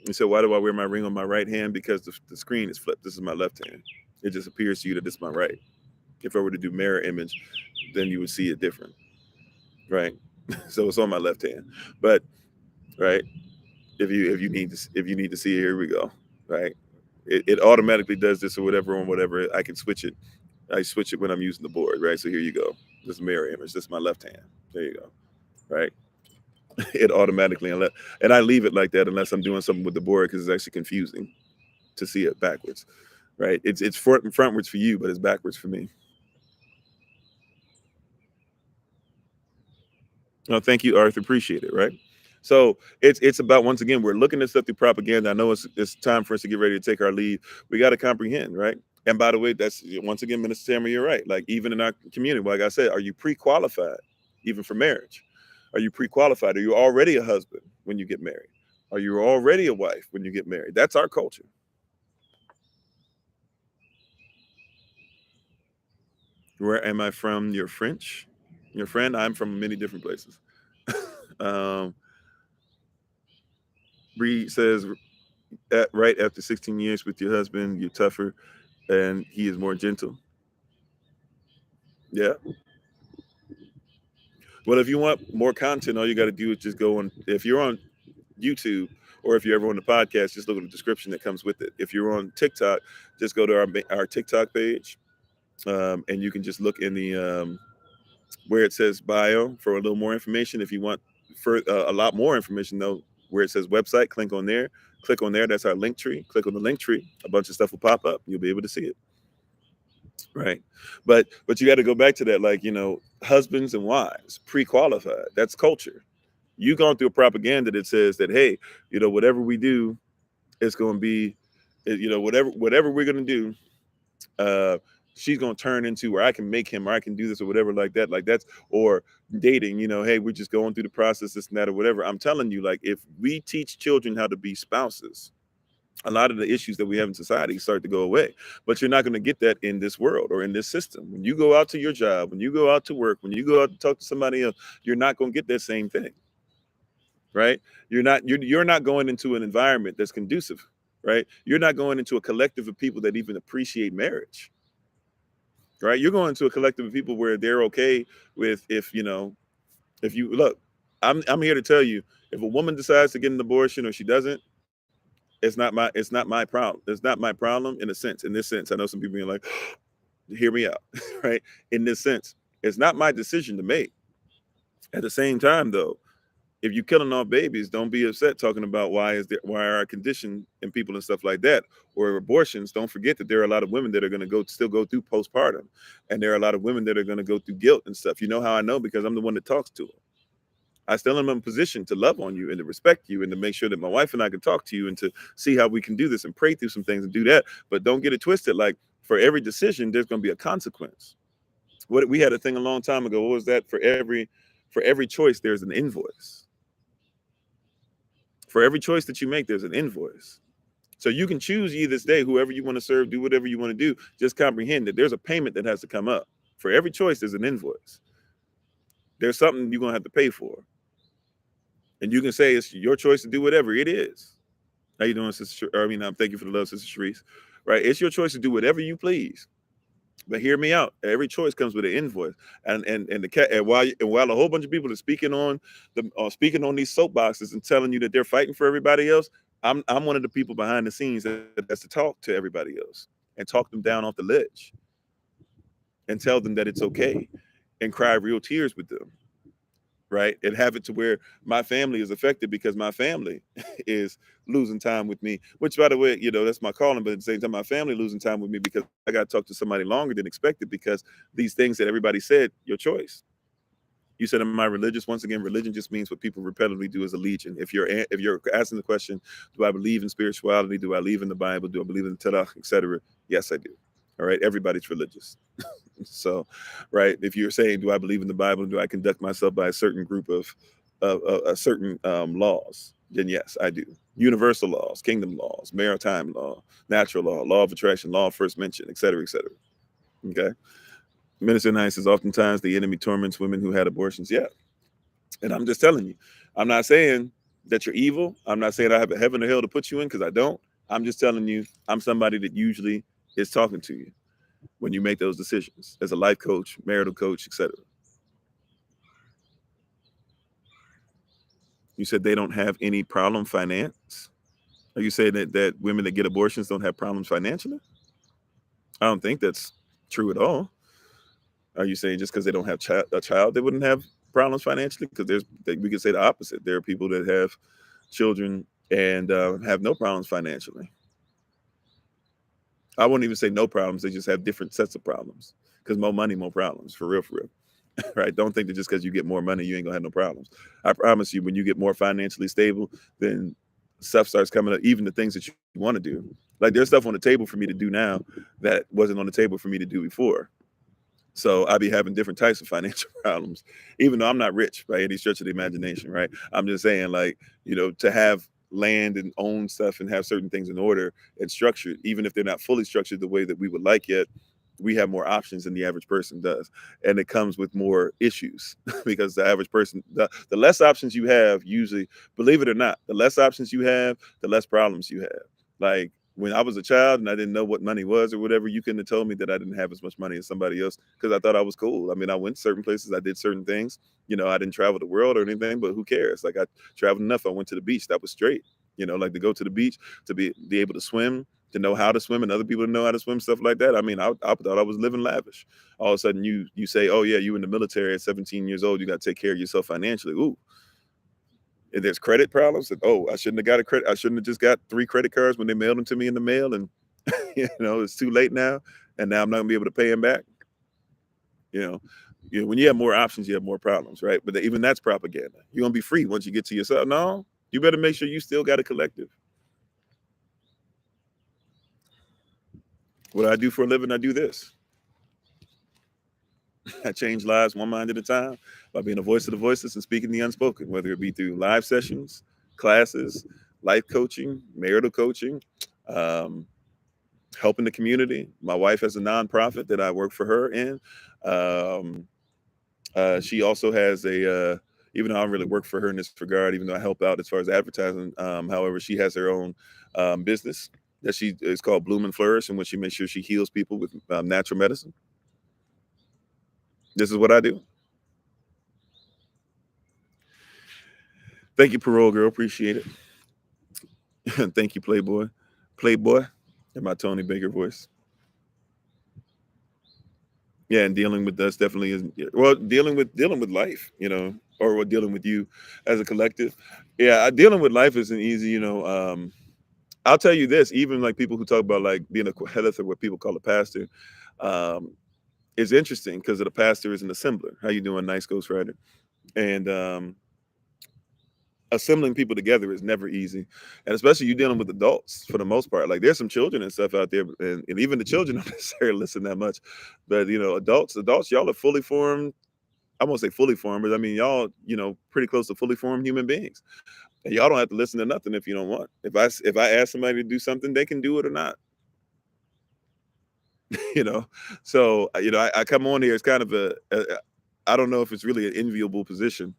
you said, why do I wear my ring on my right hand? Because the screen is flipped. This is my left hand. It just appears to you that this is my right. If I were to do mirror image, then you would see it different, right? So it's on my left hand, but right. If you need to see it, here we go. Right. It automatically does this or whatever on whatever. I can switch it. I switch it when I'm using the board. Right. So here you go. This is mirror image. This is my left hand. There you go. Right. It automatically, and I leave it like that unless I'm doing something with the board because it's actually confusing to see it backwards. Right. It's frontwards for you, but it's backwards for me. No, thank you, Arthur. Appreciate it. Right. So it's about, once again, we're looking at stuff through propaganda. I know it's time for us to get ready to take our leave. We got to comprehend, right? And by the way, that's, once again, Minister Tamara, you're right. Like, even in our community, like I said, are you pre-qualified even for marriage? Are you pre-qualified? Are you already a husband when you get married? Are you already a wife when you get married? That's our culture. Where am I from? You're French. Your friend? I'm from many different places. um, Bree says, right after 16 years with your husband, you're tougher and he is more gentle. Yeah. Well, if you want more content, all you got to do is just go on. If you're on YouTube or if you're ever on the podcast, just look at the description that comes with it. If you're on TikTok, just go to our TikTok page, and you can just look in the where it says bio for a little more information. If you want for a lot more information, though, where it says website, click on there. Click on there. That's our link tree. Click on the link tree. A bunch of stuff will pop up. You'll be able to see it. Right. But you got to go back to that, like, husbands and wives, pre-qualified. That's culture. You gone through a propaganda that says that, hey, whatever we do, it's going to be, whatever we're going to do, uh, she's going to turn into, or I can make him, or I can do this or whatever, like that. Like, that's, or dating, hey, we're just going through the process, this and that, or whatever. I'm telling you, like, if we teach children how to be spouses, a lot of the issues that we have in society start to go away. But you're not going to get that in this world or in this system. When you go out to your job, when you go out to work, when you go out to talk to somebody else, you're not going to get that same thing, right? You're not going into an environment that's conducive, right? You're not going into a collective of people that even appreciate marriage, right? You're going to a collective of people where they're okay with, if you know, if you look, I'm here to tell you, if a woman decides to get an abortion or she doesn't, it's not my problem. It's not my problem in a sense. In this sense, I know some people being like, hear me out, right? In this sense, it's not my decision to make. At the same time, though, if you're killing off babies, don't be upset talking about why are our condition and people and stuff like that, or abortions. Don't forget that there are a lot of women that are going to still go through postpartum, and there are a lot of women that are going to go through guilt and stuff. You know how I know? Because I'm the one that talks to them. I still am in a position to love on you and to respect you and to make sure that my wife and I can talk to you and to see how we can do this and pray through some things and do that. But don't get it twisted. Like, for every decision, there's going to be a consequence. What we had a thing a long time ago. What was that? For every choice, there's an invoice. For every choice that you make, there's an invoice. So you can choose ye this day, whoever you want to serve, do whatever you want to do. Just comprehend that there's a payment that has to come up. For every choice, there's an invoice. There's something you're going to have to pay for. And you can say it's your choice to do whatever it is. How you doing, Sister? Thank you for the love, Sister Sharice. Right? It's your choice to do whatever you please. But hear me out. Every choice comes with an invoice, and while a whole bunch of people are speaking on these soapboxes and telling you that they're fighting for everybody else, I'm one of the people behind the scenes that has to talk to everybody else and talk them down off the ledge and tell them that it's okay and cry real tears with them. Right, and have it to where my family is affected because my family is losing time with me, which, by the way, that's my calling. But at the same time, my family losing time with me because I got to talk to somebody longer than expected, because these things that everybody said, your choice. You said, am I religious? Once again, religion just means what people repetitively do as a legion. If you're asking the question, do I believe in spirituality? Do I believe in the Bible? Do I believe in the Tanakh, etc.? Yes, I do. All right, everybody's religious. So, right, if you're saying, do I believe in the Bible? Do I conduct myself by a certain group of certain laws? Then yes, I do. Universal laws, kingdom laws, maritime law, natural law of attraction, law of first mention, et cetera, et cetera. Okay. Minister Knight says, oftentimes the enemy torments women who had abortions. Yeah. And I'm just telling you, I'm not saying that you're evil. I'm not saying I have a heaven or hell to put you in, because I don't. I'm just telling you, I'm somebody that usually is talking to you when you make those decisions as a life coach, marital coach, etc. You said they don't have any problem finance. Are you saying that women that get abortions don't have problems financially? I don't think that's true at all. Are you saying just because they don't have a child, they wouldn't have problems financially? Because we could say the opposite. There are people that have children and have no problems financially. I wouldn't even say no problems. They just have different sets of problems, because more money, more problems, for real, for real. Right? Don't think that just because you get more money, you ain't gonna have no problems. I promise you, when you get more financially stable, then stuff starts coming up, even the things that you want to do. Like, there's stuff on the table for me to do now that wasn't on the table for me to do before. So I be having different types of financial problems, even though I'm not rich by any stretch of the imagination, right? I'm just saying, like, to have land and own stuff and have certain things in order and structured, even if they're not fully structured the way that we would like yet, we have more options than the average person does. And it comes with more issues because the average person, the less options you have, usually, believe it or not, the less options you have, the less problems you have. Like, when I was a child and I didn't know what money was or whatever, you couldn't have told me that I didn't have as much money as somebody else, because I thought I was cool. I mean, I went certain places, I did certain things. I didn't travel the world or anything, but who cares? Like, I traveled enough. I went to the beach. That was straight. Like, to go to the beach, to be able to swim, to know how to swim, and other people to know how to swim, stuff like that. I mean, I thought I was living lavish. All of a sudden, you say, oh yeah, you in the military at 17 years old, you got to take care of yourself financially. Ooh. And there's credit problems. And, oh, I shouldn't have got a credit. I shouldn't have just got 3 credit cards when they mailed them to me in the mail, and it's too late now, and now I'm not gonna be able to pay them back. When you have more options, you have more problems, right? But even that's propaganda. You're gonna be free once you get to yourself. No, you better make sure you still got a collective. What I do for a living, I do this. I change lives one mind at a time by being a voice of the voiceless and speaking the unspoken, whether it be through live sessions, classes, life coaching, marital coaching, um, helping the community. My wife has a nonprofit that I work for her in. Um, she also has even though I don't really work for her in this regard, even though I help out as far as advertising. However, she has her own business that she is called Bloom and Flourish, in which she makes sure she heals people with natural medicine. This is what I do. Thank you, Parole Girl. Appreciate it. Thank you, Playboy. Playboy, in my Tony Baker voice. Yeah, and dealing with us definitely is, yeah, well, dealing with life, or what dealing with you as a collective. Yeah, dealing with life isn't easy. I'll tell you this, even like people who talk about like being a Koheleth, or what people call a pastor, um, is interesting because the pastor is an assembler. How you doing? Nice Ghost Rider. And assembling people together is never easy, and especially you dealing with adults for the most part. Like there's some children and stuff out there, and even the children don't necessarily listen that much. But adults, y'all are fully formed. I won't say fully formed, but I mean y'all, pretty close to fully formed human beings, and y'all don't have to listen to nothing if you don't want. If I ask somebody to do something, they can do it or not. you know. So I come on here. It's kind of I don't know if it's really an enviable position.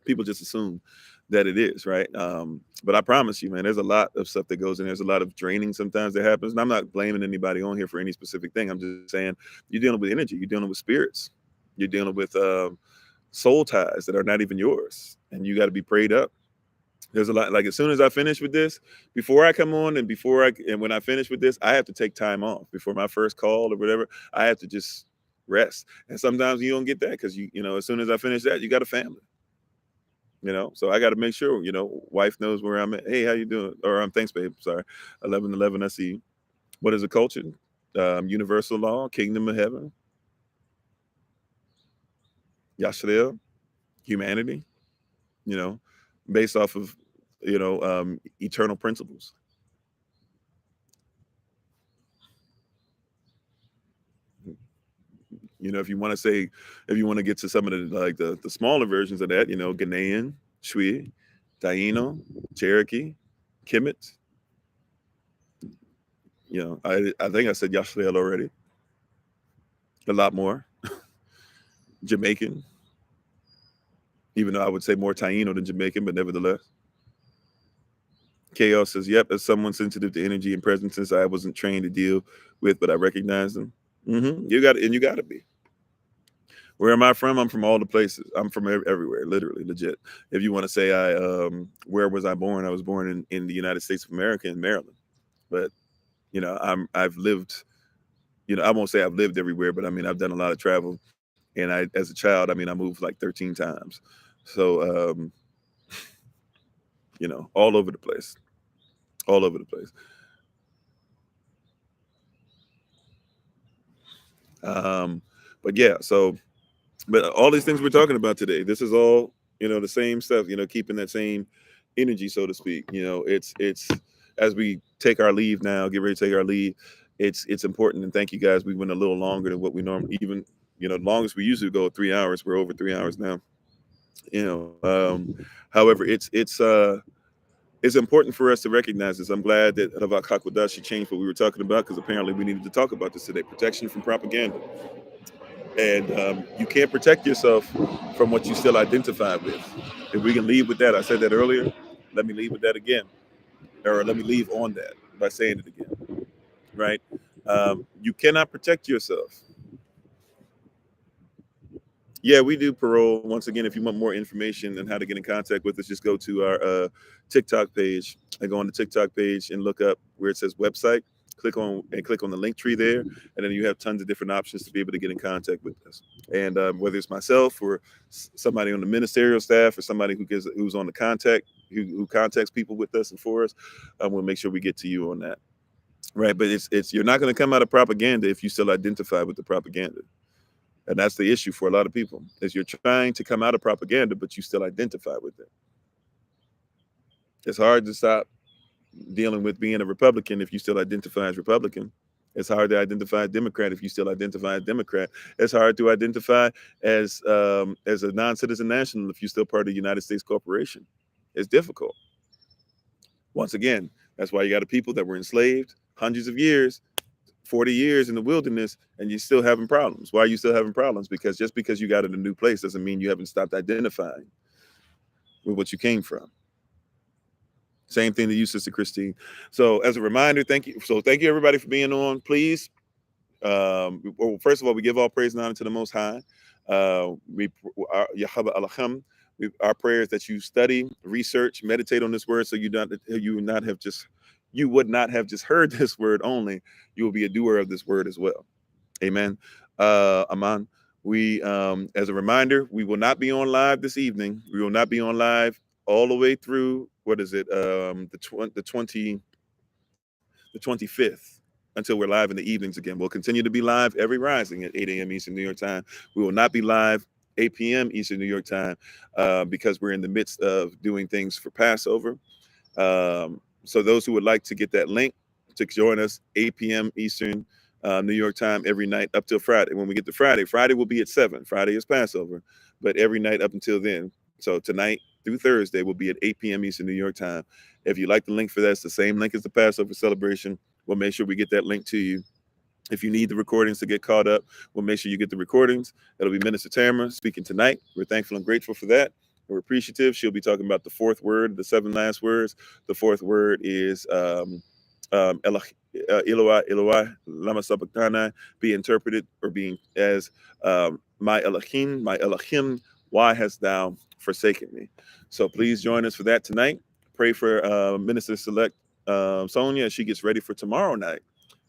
People just assume that it is, right? But I promise you, man, there's a lot of stuff that goes in. There's a lot of draining sometimes that happens, and I'm not blaming anybody on here for any specific thing. I'm just saying you're dealing with energy, you're dealing with spirits, you're dealing with soul ties that are not even yours, and you got to be prayed up. There's a lot. Like as soon as I finish with this, before I come on, and when I finish with this, I have to take time off before my first call or whatever. I have to just rest, and sometimes you don't get that because as soon as I finish that, you got a family. So I got to make sure, wife knows where I'm at. Hey, how you doing? Or thanks, babe. Sorry. 11:11. I see you. What is a culture? Universal law, kingdom of heaven, Yashreel, humanity, you know, based off of, eternal principles. If you want to say, if you want to get to some of the smaller versions of that, Ghanaian, Shui, Taino, Cherokee, Kemet, I think I said Yashreel already. A lot more. Jamaican, even though I would say more Taino than Jamaican, but nevertheless. Chaos says, "Yep, as someone sensitive to energy and presences, I wasn't trained to deal with, but I recognize them." You got to be. Where am I from? I'm from all the places. I'm from everywhere, literally, legit. If you want to say where was I born? I was born in the United States of America in Maryland, but I've lived. I won't say I've lived everywhere, but I mean I've done a lot of travel, and as a child, I mean I moved like 13 times, so all over the place, all over the place. Um, but yeah, but all these things we're talking about today, this is all the same stuff. Keeping that same energy, so to speak. It's as we take our leave now, get ready to take our leave. It's important, and thank you guys. We went a little longer than what we normally even. The longest we usually go 3 hours. We're over 3 hours now. However, it's important for us to recognize this. I'm glad that Ravak Hakwadashi changed what we were talking about because apparently we needed to talk about this today. Protection from propaganda. And you can't protect yourself from what you still identify with. If we can leave with that, I said that earlier. Let me leave with that again, or let me leave on that by saying it again. Right? You cannot protect yourself. Yeah, we do parole. Once again, if you want more information on how to get in contact with us, just go to our TikTok page. I go on the TikTok page and look up where it says website. Click on the link tree there, and then you have tons of different options to be able to get in contact with us. And whether it's myself or somebody on the ministerial staff or somebody who's on the contact who contacts people with us and for us, we'll make sure we get to you on that. Right, but it's you're not going to come out of propaganda if you still identify with the propaganda. And that's the issue for a lot of people is you're trying to come out of propaganda, but you still identify with it. It's hard to stop dealing with being a Republican if you still identify as Republican. It's hard to identify as Democrat if you still identify as Democrat. It's hard to identify as a non-citizen national if you're still part of the United States corporation. It's difficult. Once again, That's why you got a people that were enslaved hundreds of years, 40 years in the wilderness, and you're still having problems. Why are you still having problems? Because just because you got in a new place doesn't mean you haven't stopped identifying with what you came from. Same thing to you, Sister Christine. So as a reminder, thank you. So thank you everybody for being on. Please, well, first of all, we give all praise and honor to the Most High. We, Yahweh Alacham, our prayers that you study, research, meditate on this word, so you would not have just heard this word only. You will be a doer of this word as well. Amen. Aman. We, as a reminder, we will not be on live this evening. We will not be on live all the way through. What is it? The 25th, until we're live in the evenings again. We'll continue to be live every rising at 8 a.m. Eastern New York time. We will not be live 8 p.m. Eastern New York time because we're in the midst of doing things for Passover. So those who would like to get that link to join us 8 p.m. Eastern New York time every night up till Friday. When we get to Friday will be at 7. Friday is Passover, but every night up until then. So tonight through Thursday will be at 8 p.m. Eastern New York time. If you like the link for that, it's the same link as the Passover celebration. We'll make sure we get that link to you. If you need the recordings to get caught up, we'll make sure you get the recordings. It'll be Minister Tamara speaking tonight. We're thankful and grateful for that. We're appreciative. She'll be talking about the fourth word, the 7 last words. The fourth word is Eloi, Eloi, lama sabachthani, be interpreted or being as my Elohim, why hast thou forsaken me? So please join us for that tonight. Pray for Minister Select Sonia as she gets ready for tomorrow night.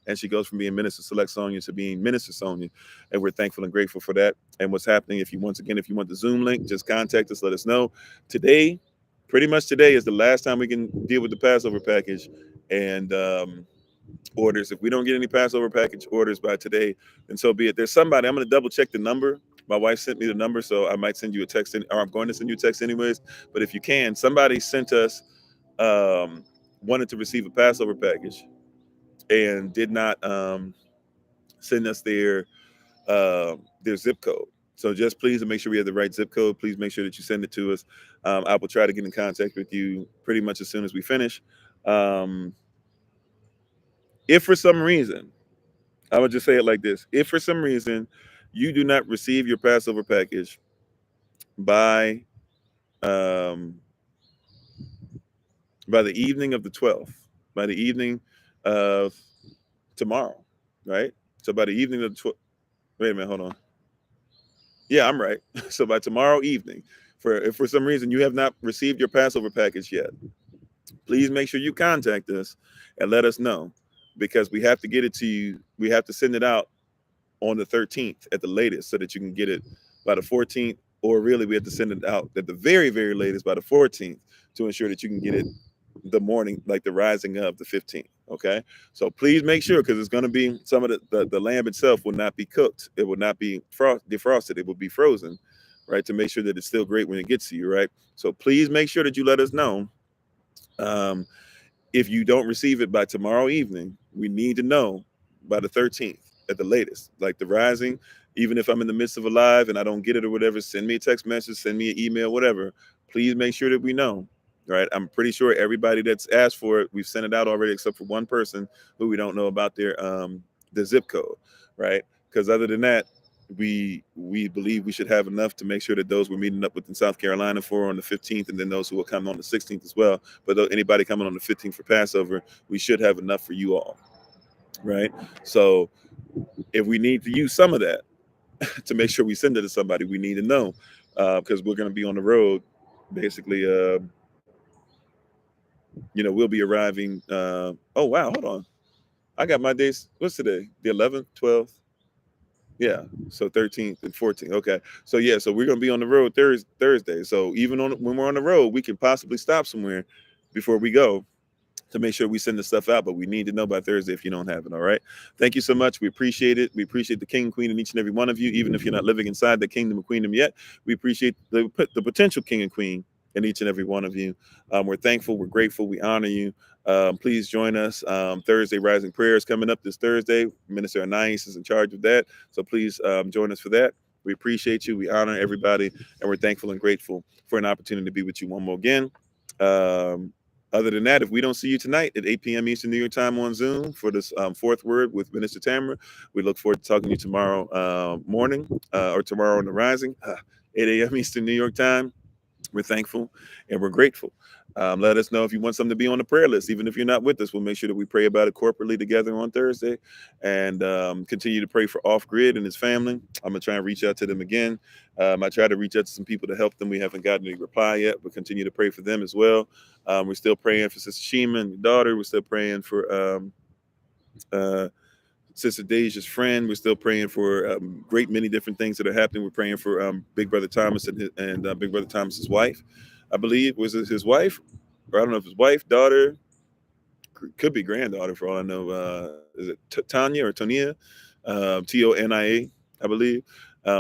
And she goes from being Minister Select Sonia to being Minister Sonia. And we're thankful and grateful for that. And what's happening, if you want the Zoom link, just contact us, let us know. Today, pretty much today is the last time we can deal with the Passover package and orders. If we don't get any Passover package orders by today, then so be it. There's somebody, I'm going to double check the number. My wife sent me the number, so I might send you a text, or I'm going to send you a text anyways. But if you can, somebody sent us, wanted to receive a Passover package and did not send us their zip code. So just please, to make sure we have the right zip code, please make sure that you send it to us. I will try to get in contact with you pretty much as soon as we finish. If for some reason, I would just say it like this: if for some reason you do not receive your Passover package by um, the evening of the 12th, by the evening of tomorrow, right? So by the evening of the 12th, wait a minute, hold on. Yeah, I'm right. So by tomorrow evening, if for some reason you have not received your Passover package yet, please make sure you contact us and let us know, because we have to get it to you. We have to send it out on the 13th at the latest so that you can get it by the 14th, or really we have to send it out at the very, very latest by the 14th to ensure that you can get it the morning, like the rising of the 15th. Okay. So please make sure, because it's going to be some of the lamb itself will not be cooked. It will not be defrosted. It will be frozen, right? To make sure that it's still great when it gets to you. Right. So please make sure that you let us know. If you don't receive it by tomorrow evening, we need to know by the 13th at the latest, like the rising. Even if I'm in the midst of a live and I don't get it or whatever, send me a text message, send me an email, whatever. Please make sure that we know. Right. I'm pretty sure everybody that's asked for it, we've sent it out already, except for one person who we don't know about their zip code. Right. Because other than that, we believe we should have enough to make sure that those we're meeting up with in South Carolina for on the 15th, and then those who will come on the 16th as well. But anybody coming on the 15th for Passover, we should have enough for you all. Right. So if we need to use some of that to make sure we send it to somebody, we need to know, because we're going to be on the road basically. We'll be arriving. Oh, wow. Hold on. I got my days. What's today? The 11th, 12th. Yeah. So 13th and 14th. Okay. So yeah. So we're going to be on the road Thursday. So even when we're on the road, we can possibly stop somewhere before we go to make sure we send the stuff out, but we need to know by Thursday if you don't have it. All right. Thank you so much. We appreciate it. We appreciate the king and queen in each and every one of you, even if you're not living inside the kingdom or queendom yet. We appreciate the potential king and queen in each and every one of you. We're thankful. We're grateful. We honor you. Please join us. Thursday Rising Prayer is coming up this Thursday. Minister Anais is in charge of that. So please join us for that. We appreciate you. We honor everybody. And we're thankful and grateful for an opportunity to be with you one more again. Other than that, if we don't see you tonight at 8 p.m. Eastern New York time on Zoom for this fourth word with Minister Tamara, we look forward to talking to you tomorrow morning or tomorrow in the rising, 8 a.m. Eastern New York time. We're thankful and we're grateful. Let us know if you want something to be on the prayer list. Even if you're not with us, we'll make sure that we pray about it corporately together on Thursday, and continue to pray for Off Grid and his family. I'm going to try and reach out to them again. I tried to reach out to some people to help them. We haven't gotten any reply yet, but continue to pray for them as well. We're still praying for Sister Shima and your daughter. We're still praying for uh, Sister Deja's friend. We're still praying for great many different things that are happening. We're praying for Big Brother Thomas and Big Brother Thomas's wife. I believe, was it his wife? Or I don't know if his wife, daughter, could be granddaughter for all I know. Is it Tanya or Tonia? Tonia, I believe.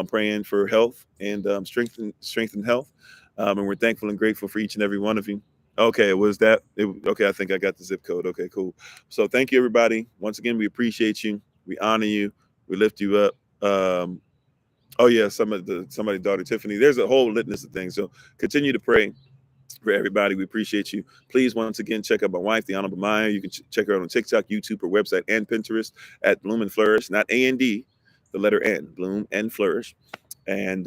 Praying for health and strengthen health. And we're thankful and grateful for each and every one of you. Okay, was that it? Okay, I think I got the zip code. Okay, cool. So thank you, everybody. Once again, we appreciate you. We honor you. We lift you up. Oh yeah, somebody's daughter Tiffany. There's a whole litany of things. So continue to pray for everybody. We appreciate you. Please, once again, check out my wife, the Honorable Maya. You can check her out on TikTok, YouTube, her website, and Pinterest at Bloom and Flourish, not A-N-D, the letter N, Bloom and Flourish. And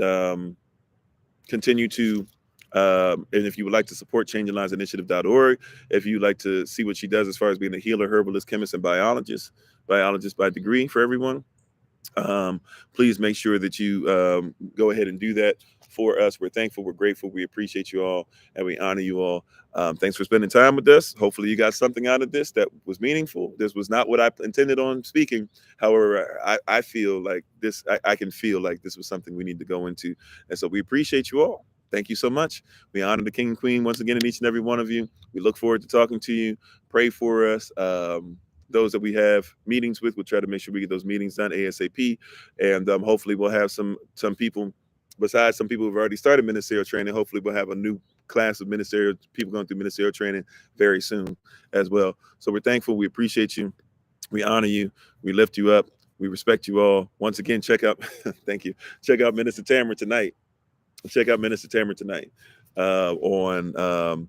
continue to, and if you would like to support ChangingLinesInitiative.org, if you'd like to see what she does as far as being a healer, herbalist, chemist, and biologist by degree for everyone, please make sure that you go ahead and do that for us. We're thankful, we're grateful, we appreciate you all, and we honor you all. Thanks for spending time with us. Hopefully you got something out of this that was meaningful. This was not what I intended on speaking. However, I feel like this, I can feel like this was something we need to go into. And so we appreciate you all. Thank you so much. We honor the King and Queen once again in each and every one of you. We look forward to talking to you. Pray for us. Those that we have meetings with, we'll try to make sure we get those meetings done ASAP. And hopefully we'll have some people, besides some people who've already started ministerial training, hopefully we'll have a new class of ministerial people going through ministerial training very soon as well. So we're thankful. We appreciate you. We honor you. We lift you up. We respect you all. Once again, check out, thank you. Check out Minister Tamara tonight. Check out Minister Tamara tonight on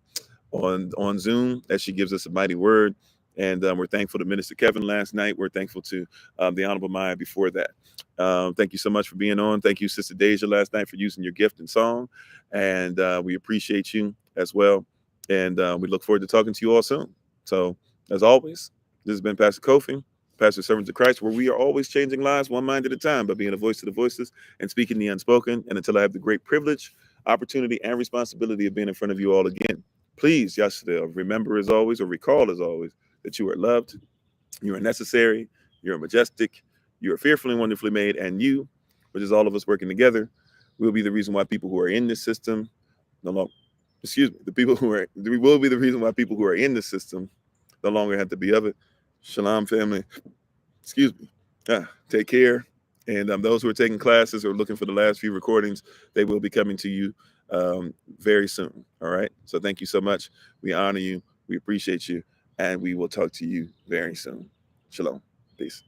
Zoom as she gives us a mighty word. And we're thankful to Minister Kevin last night. We're thankful to the Honorable Maya before that. Thank you so much for being on. Thank you, Sister Deja, last night for using your gift and song. And we appreciate you as well. And we look forward to talking to you all soon. So, as always, this has been Pastor Kofi, Pastor Servant of Christ, where we are always changing lives one mind at a time by being a voice to the voiceless and speaking the unspoken. And until I have the great privilege, opportunity, and responsibility of being in front of you all again, please, Yashadel, remember as always, or recall as always, that you are loved, you are necessary, you're majestic, you are fearfully and wonderfully made, and you, which is all of us working together, will be the reason why people who are in this system, we will be the reason why people who are in the system no longer have to be of it. Shalom, family. Excuse me. Take care. And those who are taking classes or looking for the last few recordings, they will be coming to you very soon. All right. So thank you so much. We honor you. We appreciate you. And we will talk to you very soon. Shalom. Peace.